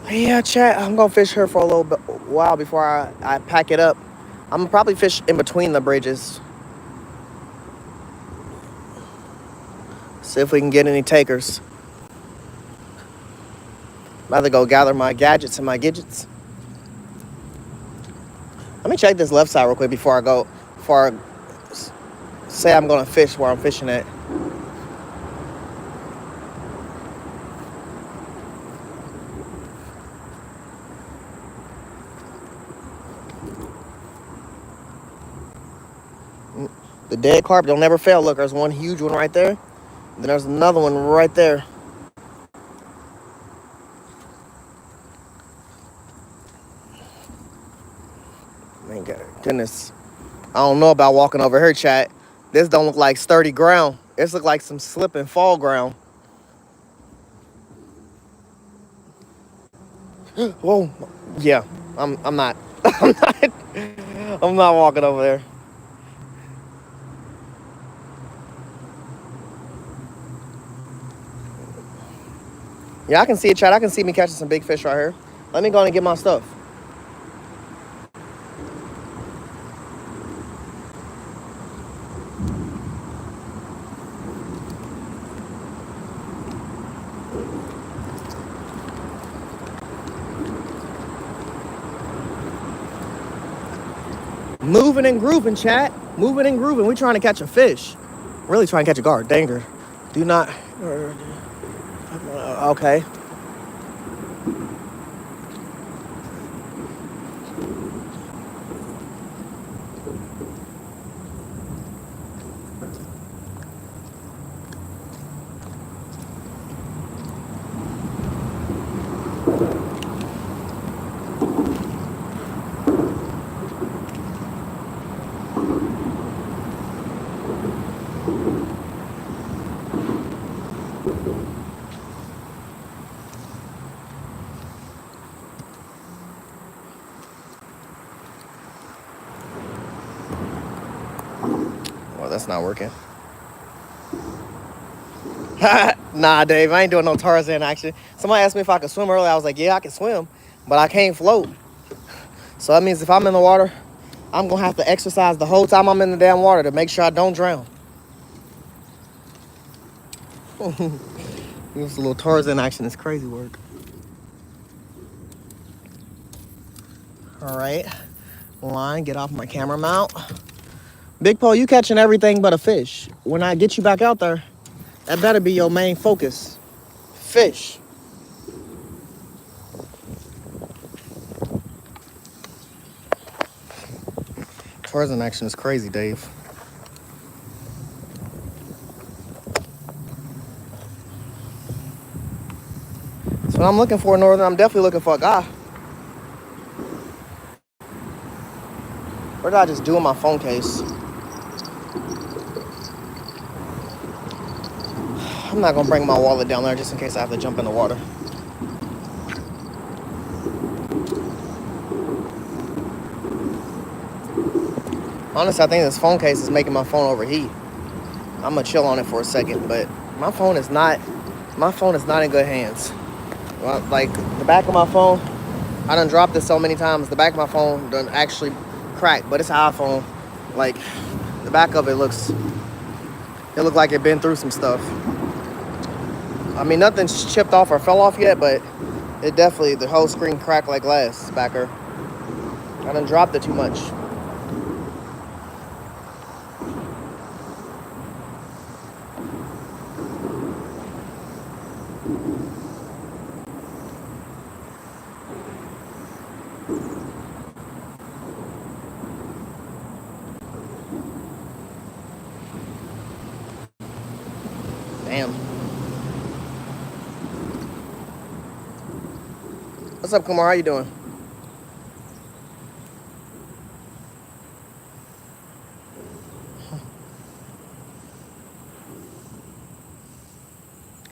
Yeah, chat. I'm gonna fish her for a little while before I pack it up. I'm gonna probably fish in between the bridges. See if we can get any takers. About to go gather my gadgets and my gidgets. Let me check this left side real quick before I say I'm gonna fish where I'm fishing at. The dead carp don't never fail. Look, there's one huge one right there. Then there's another one right there. Man, goodness. I don't know about walking over here, chat. This don't look like sturdy ground. This look like some slip and fall ground. Whoa. Yeah. I'm not. I'm not walking over there. Yeah, I can see it, chat. I can see me catching some big fish right here. Let me go and get my stuff. Moving and grooving, chat. Moving and grooving. We trying to catch a fish. Really trying to catch a guard. Danger. Do not. Okay. Well, that's not working. Nah, Dave, I ain't doing no Tarzan action. Somebody asked me if I could swim earlier. I was like, yeah, I can swim, but I can't float. So that means if I'm in the water, I'm gonna have to exercise the whole time I'm in the damn water to make sure I don't drown. This little Tarzan action is crazy work. All right, line, get off my camera mount. Big Paul, you catching everything but a fish. When I get you back out there, that better be your main focus. Fish. Tarzan action is crazy, Dave. But I'm looking for a northern. I'm definitely looking for a guy. What did I just do in my phone case? I'm not gonna bring my wallet down there just in case I have to jump in the water. Honestly, I think this phone case is making my phone overheat. I'm gonna chill on it for a second, but my phone is not in good hands. Like the back of my phone, I done dropped this so many times. The back of my phone done actually cracked, but it's an iPhone. Like the back of it looked like it been through some stuff. I mean, nothing's chipped off or fell off yet, but it definitely, the whole screen cracked like glass backer. I done dropped it too much. Damn. What's up, Kumar? How you doing?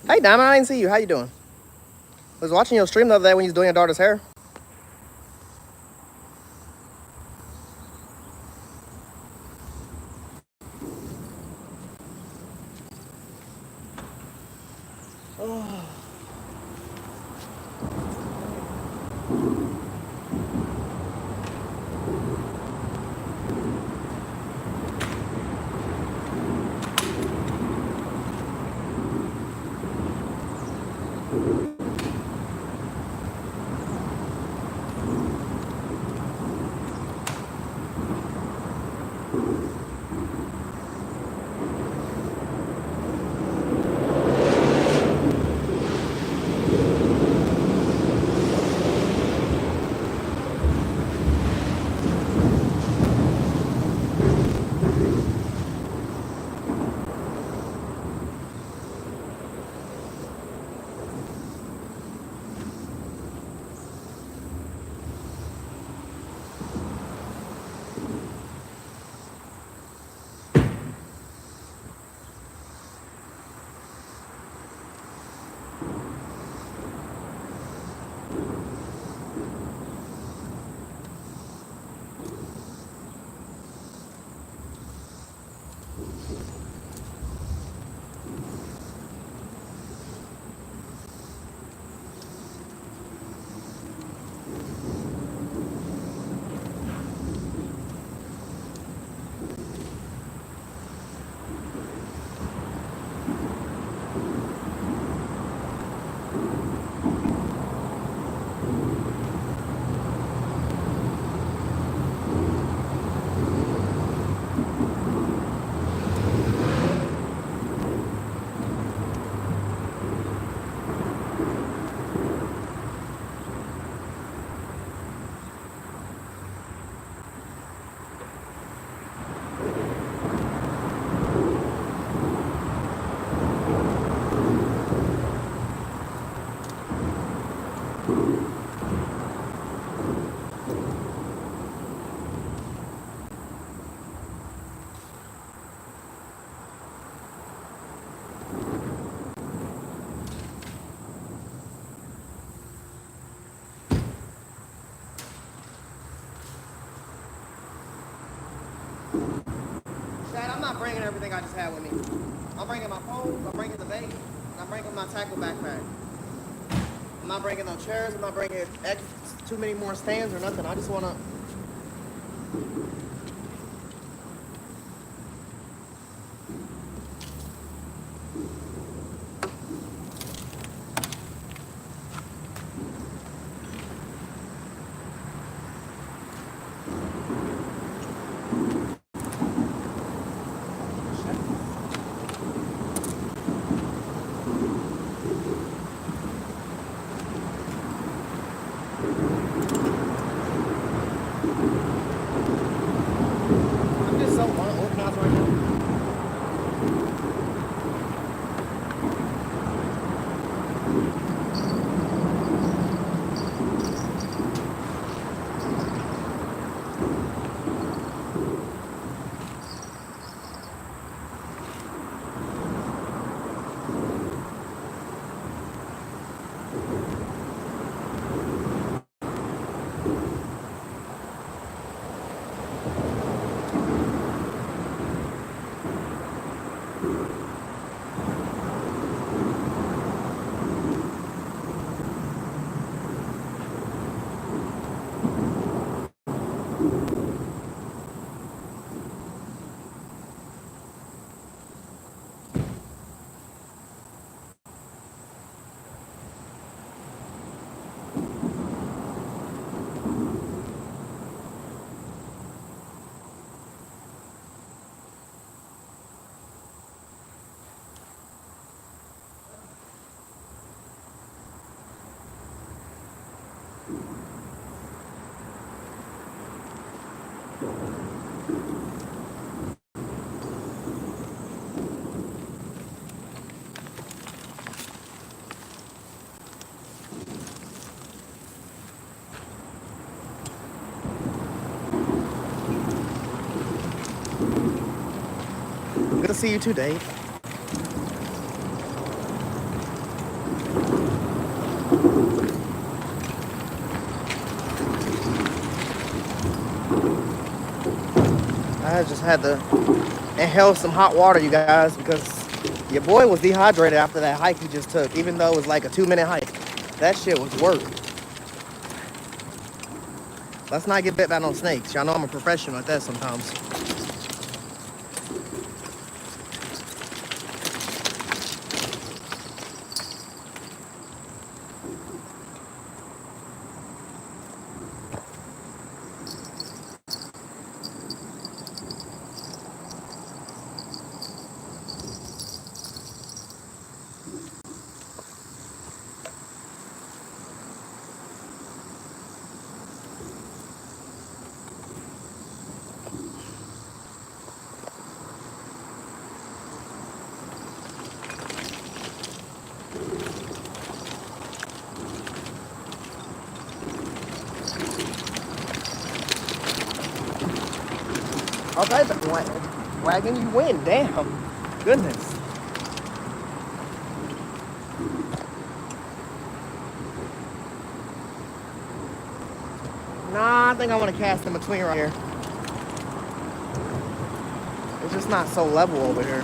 Hey, Diamond, I didn't see you. How you doing? I was watching your stream the other day when you was doing your daughter's hair. Dad, I'm not bringing everything I just had with me. I'm bringing my poles, I'm bringing the bait, and I'm bringing my tackle backpack. I'm not bringing no chairs, I'm not bringing too many more stands or nothing. I just want to... Good to see you too, Dave. I just had to inhale some hot water, you guys, because your boy was dehydrated after that hike he just took, even though it was like a 2-minute hike. That shit was work. Let's not get bit by no snakes. Y'all know I'm a professional at that sometimes. Okay, wagon, you win. Damn. Goodness. Nah, I think I want to cast in between right here. It's just not so level over here.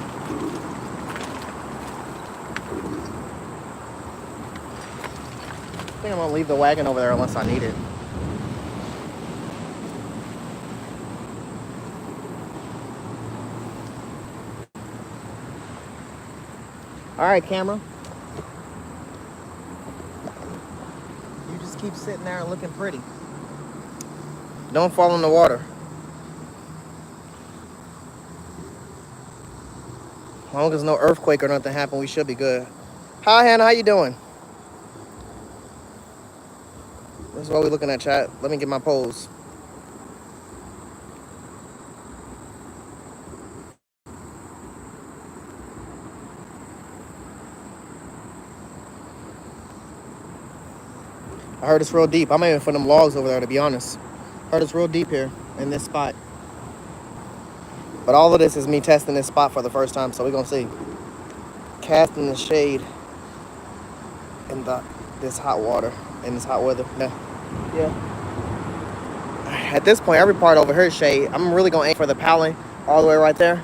I think I'm gonna leave the wagon over there unless I need it. All right, camera. You just keep sitting there and looking pretty. Don't fall in the water. As long as no earthquake or nothing happen, we should be good. Hi, Hannah. How you doing? This is what we're looking at, chat. Let me get my pose. I heard it's real deep. I'm aiming for them logs over there, to be honest. Heard it's real deep here in this spot. But all of this is me testing this spot for the first time, so we're gonna see. Casting the shade in this hot water, in this hot weather. Yeah. At this point, every part over here is shade. I'm really gonna aim for the paling all the way right there.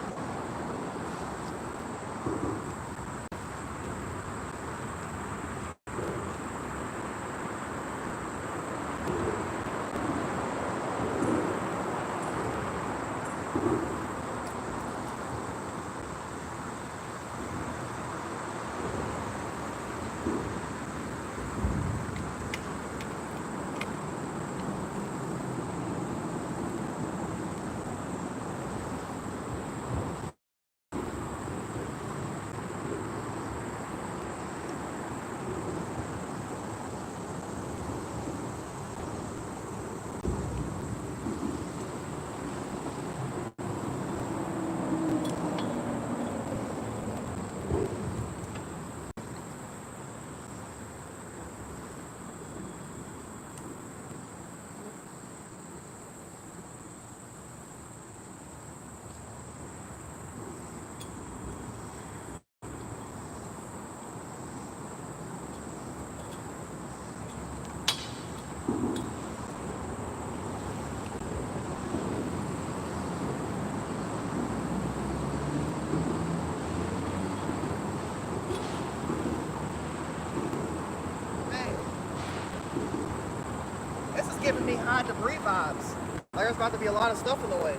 This is giving me high debris vibes. Like there's about to be a lot of stuff in the way.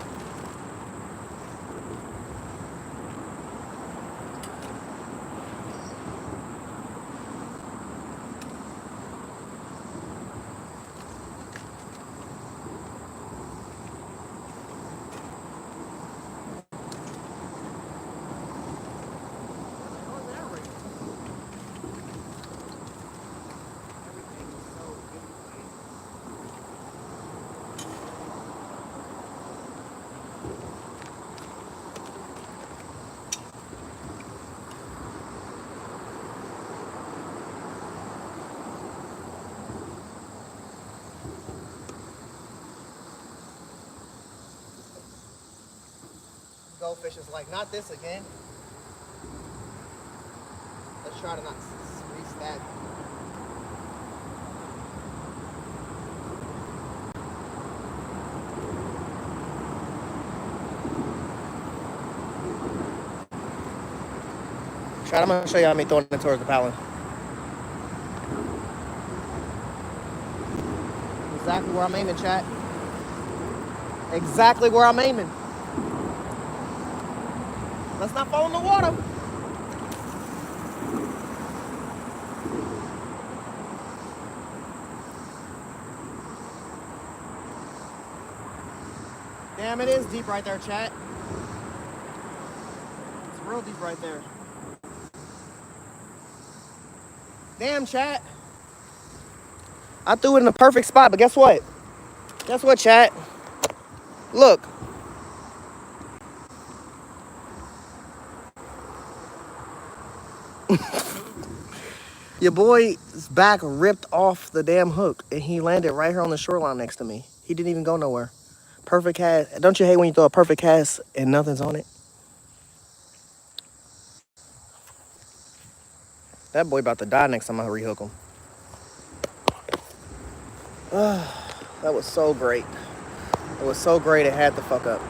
goldfish is like. Not this again. Let's try to not re-stack. Try. I'm gonna show you how me throwing it towards the paddling. Exactly where I'm aiming, chat. Exactly where I'm aiming. Let's not fall in the water. Damn, it is deep right there, chat. It's real deep right there. Damn, chat. I threw it in the perfect spot, but guess what? Guess what, chat? Look. Your boy's back ripped off the damn hook, and he landed right here on the shoreline next to me. He didn't even go nowhere. Perfect cast. Don't you hate when you throw a perfect cast and nothing's on it? That boy about to die next time I rehook him. That was so great. It was so great it had to fuck up.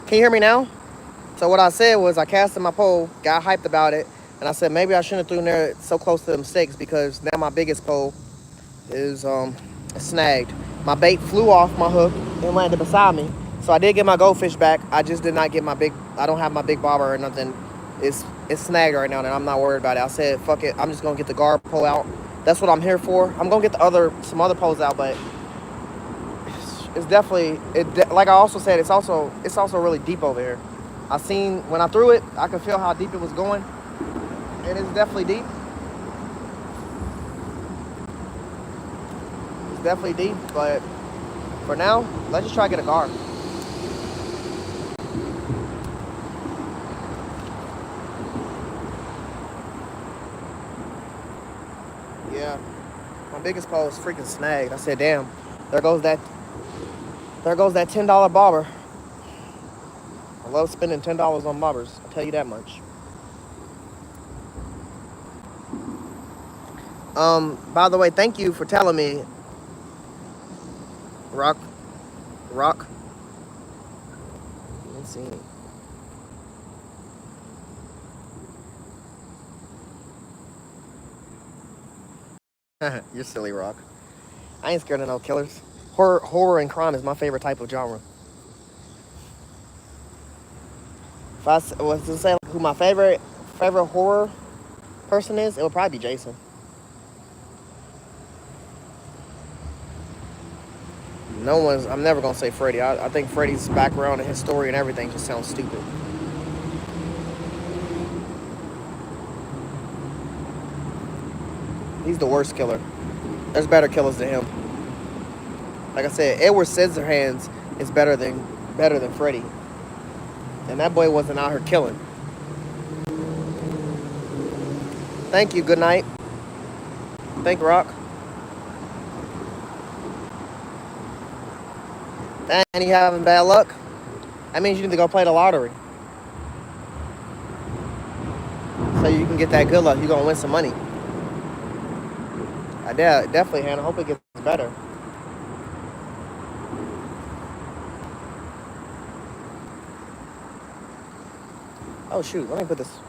Can you hear me now? So what I said was I casted my pole, got hyped about it, and I said maybe I shouldn't have thrown there so close to them sticks because now my biggest pole is snagged. My bait flew off my hook and landed beside me. So I did get my goldfish back. I just did not get my big. I don't have my big bobber or nothing. It's snagged right now, and I'm not worried about it. I said fuck it. I'm just gonna get the guard pole out. That's what I'm here for. I'm gonna get some other poles out, but it's definitely like I also said. It's also really deep over here. I seen when I threw it, I could feel how deep it was going, and it's definitely deep. It's definitely deep, but for now, let's just try to get a guard. Yeah, my biggest pole is freaking snagged. I said, damn, there goes that, there goes that $10 bobber. I love spending $10 on bobbers. I'll tell you that much. By the way, thank you for telling me, Rock, Rock. Let's see. You're silly, Rock. I ain't scared of no killers. Horror and crime is my favorite type of genre. If I was to say like, who my favorite horror person is, it would probably be Jason. No one's. I'm never gonna say Freddy. I think Freddy's background and his story and everything just sounds stupid. He's the worst killer. There's better killers than him. Like I said, Edward Scissorhands is better than Freddy. And that boy wasn't out here killing. Thank you. Good night. Thank Rock. Dang, you having bad luck? That means you need to go play the lottery. So you can get that good luck. You're gonna win some money. Definitely, Hannah. Hope it gets better. Oh shoot, let me put this.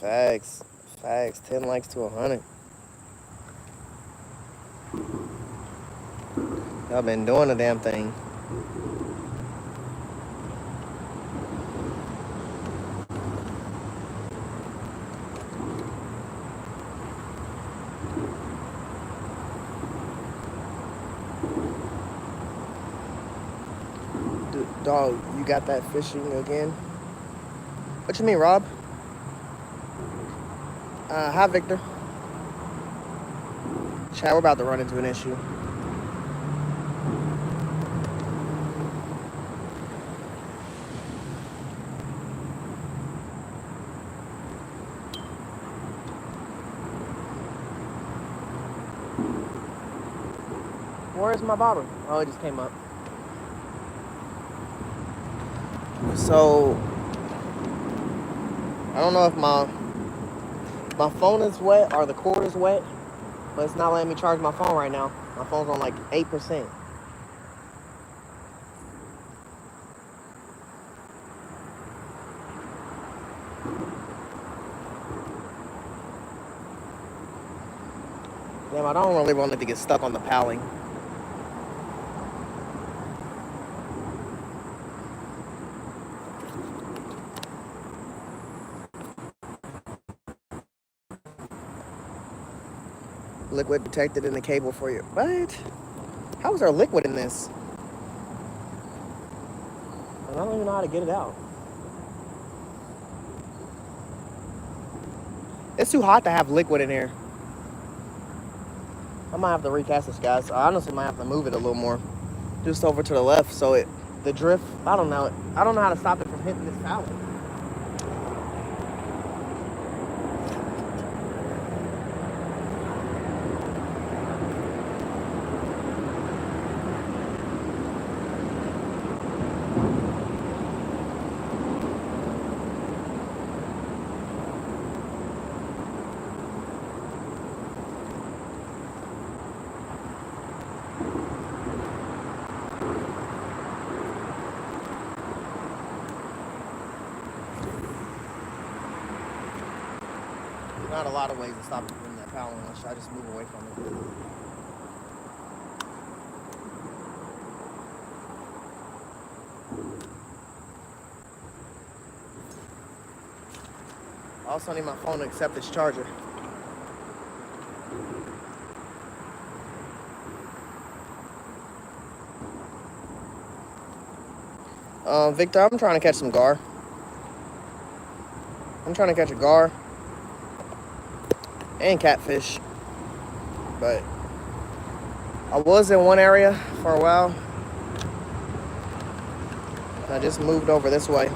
Facts. Facts. 10 likes to 100. Y'all been doing the damn thing. Dog, you got that fishing again? What you mean, Rob? Hi, Victor. Chat, we're about to run into an issue. Where's my bobber? Oh, it just came up. So, I don't know if my phone is wet or the cord is wet, but it's not letting me charge my phone right now. My phone's on like 8%. Damn, I don't really want it to get stuck on the paling. Liquid detected in the cable for you. What? How is there liquid in this? I don't even know how to get it out. It's too hot to have liquid in here. I might have to recast this, guys. I honestly might have to move it a little more, just over to the left, so the drift. I don't know. I don't know how to stop it from hitting this pallet. Not a lot of ways to stop it from that pallet. Should I just move away from it? I also need my phone to accept its charger. Victor, I'm trying to catch some gar. I'm trying to catch a gar and catfish, but I was in one area for a while. I just moved over this way.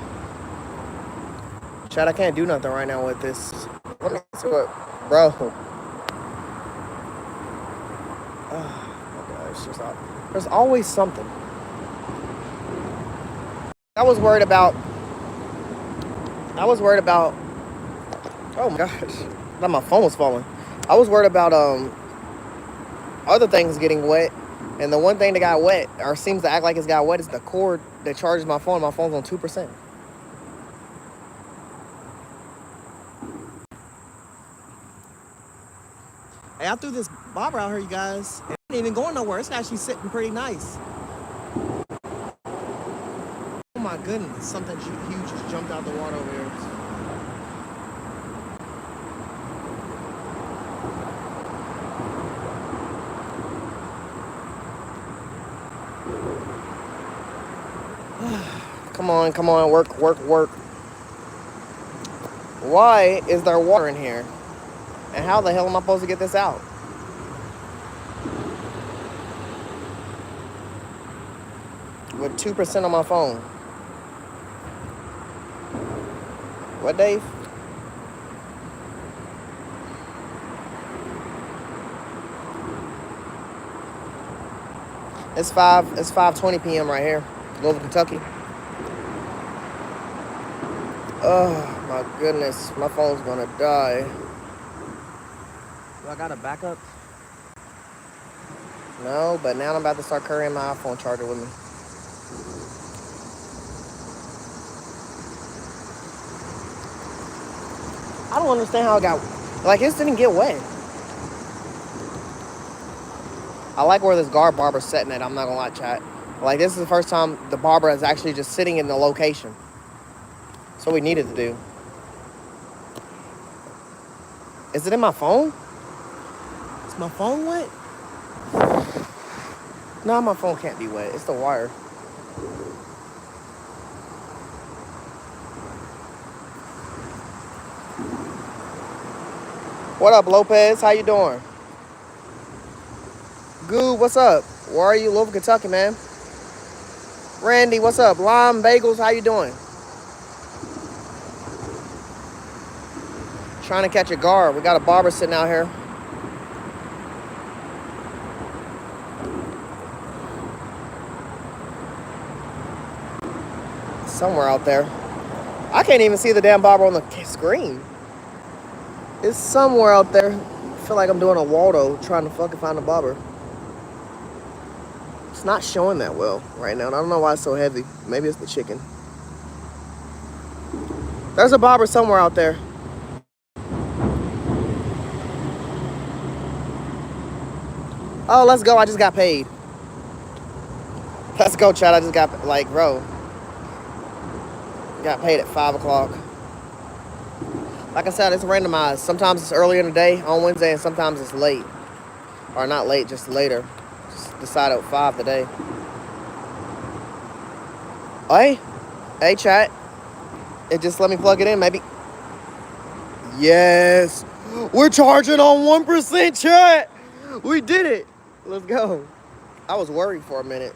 Chad, I can't do nothing right now with this. Let me see what, bro. Oh my gosh, there's always something. I was worried about. Oh my gosh, I thought my phone was falling. I was worried about other things getting wet, and the one thing that got wet, or seems to act like it's got wet, is the cord that charges my phone. My phone's on 2%. Hey, I threw this bobber out here, you guys. It ain't even going nowhere. It's actually sitting pretty nice. Oh my goodness, something huge just jumped out the water over here. Come on, work. Why is there water in here? And how the hell am I supposed to get this out? With 2% on my phone. What, Dave? It's 5:20 p.m. right here, Louisville, Kentucky. Oh my goodness, my phone's gonna die. Do I got a backup? No, but now I'm about to start carrying my iPhone charger with me. I don't understand how it got, like, this didn't get wet. I like where this guard barber's setting at, I'm not gonna lie, chat. Like, this is the first time the barber is actually just sitting in the location. That's what we needed to do. Is it in my phone? Is my phone wet? No, my phone can't be wet. It's the wire. What up, Lopez? How you doing? Goo, what's up? Where are you? Louisville, Kentucky, man. Randy, what's up? Lime Bagels, how you doing? Trying to catch a gar. We got a barber sitting out here. Somewhere out there. I can't even see the damn barber on the screen. It's somewhere out there. I feel like I'm doing a Waldo trying to fucking find a barber. It's not showing that well right now. And I don't know why it's so heavy. Maybe it's the chicken. There's a barber somewhere out there. Oh, let's go. I just got paid. Let's go, Chad. I just got, like, bro. Got paid at 5 o'clock. Like I said, it's randomized. Sometimes it's earlier in the day on Wednesday, and sometimes it's late. Or not late, just later. Just decided at 5 today. Hey. Hey, chat. It just let me plug it in, maybe. Yes. We're charging on 1%, chat. We did it. Let's go. I was worried for a minute.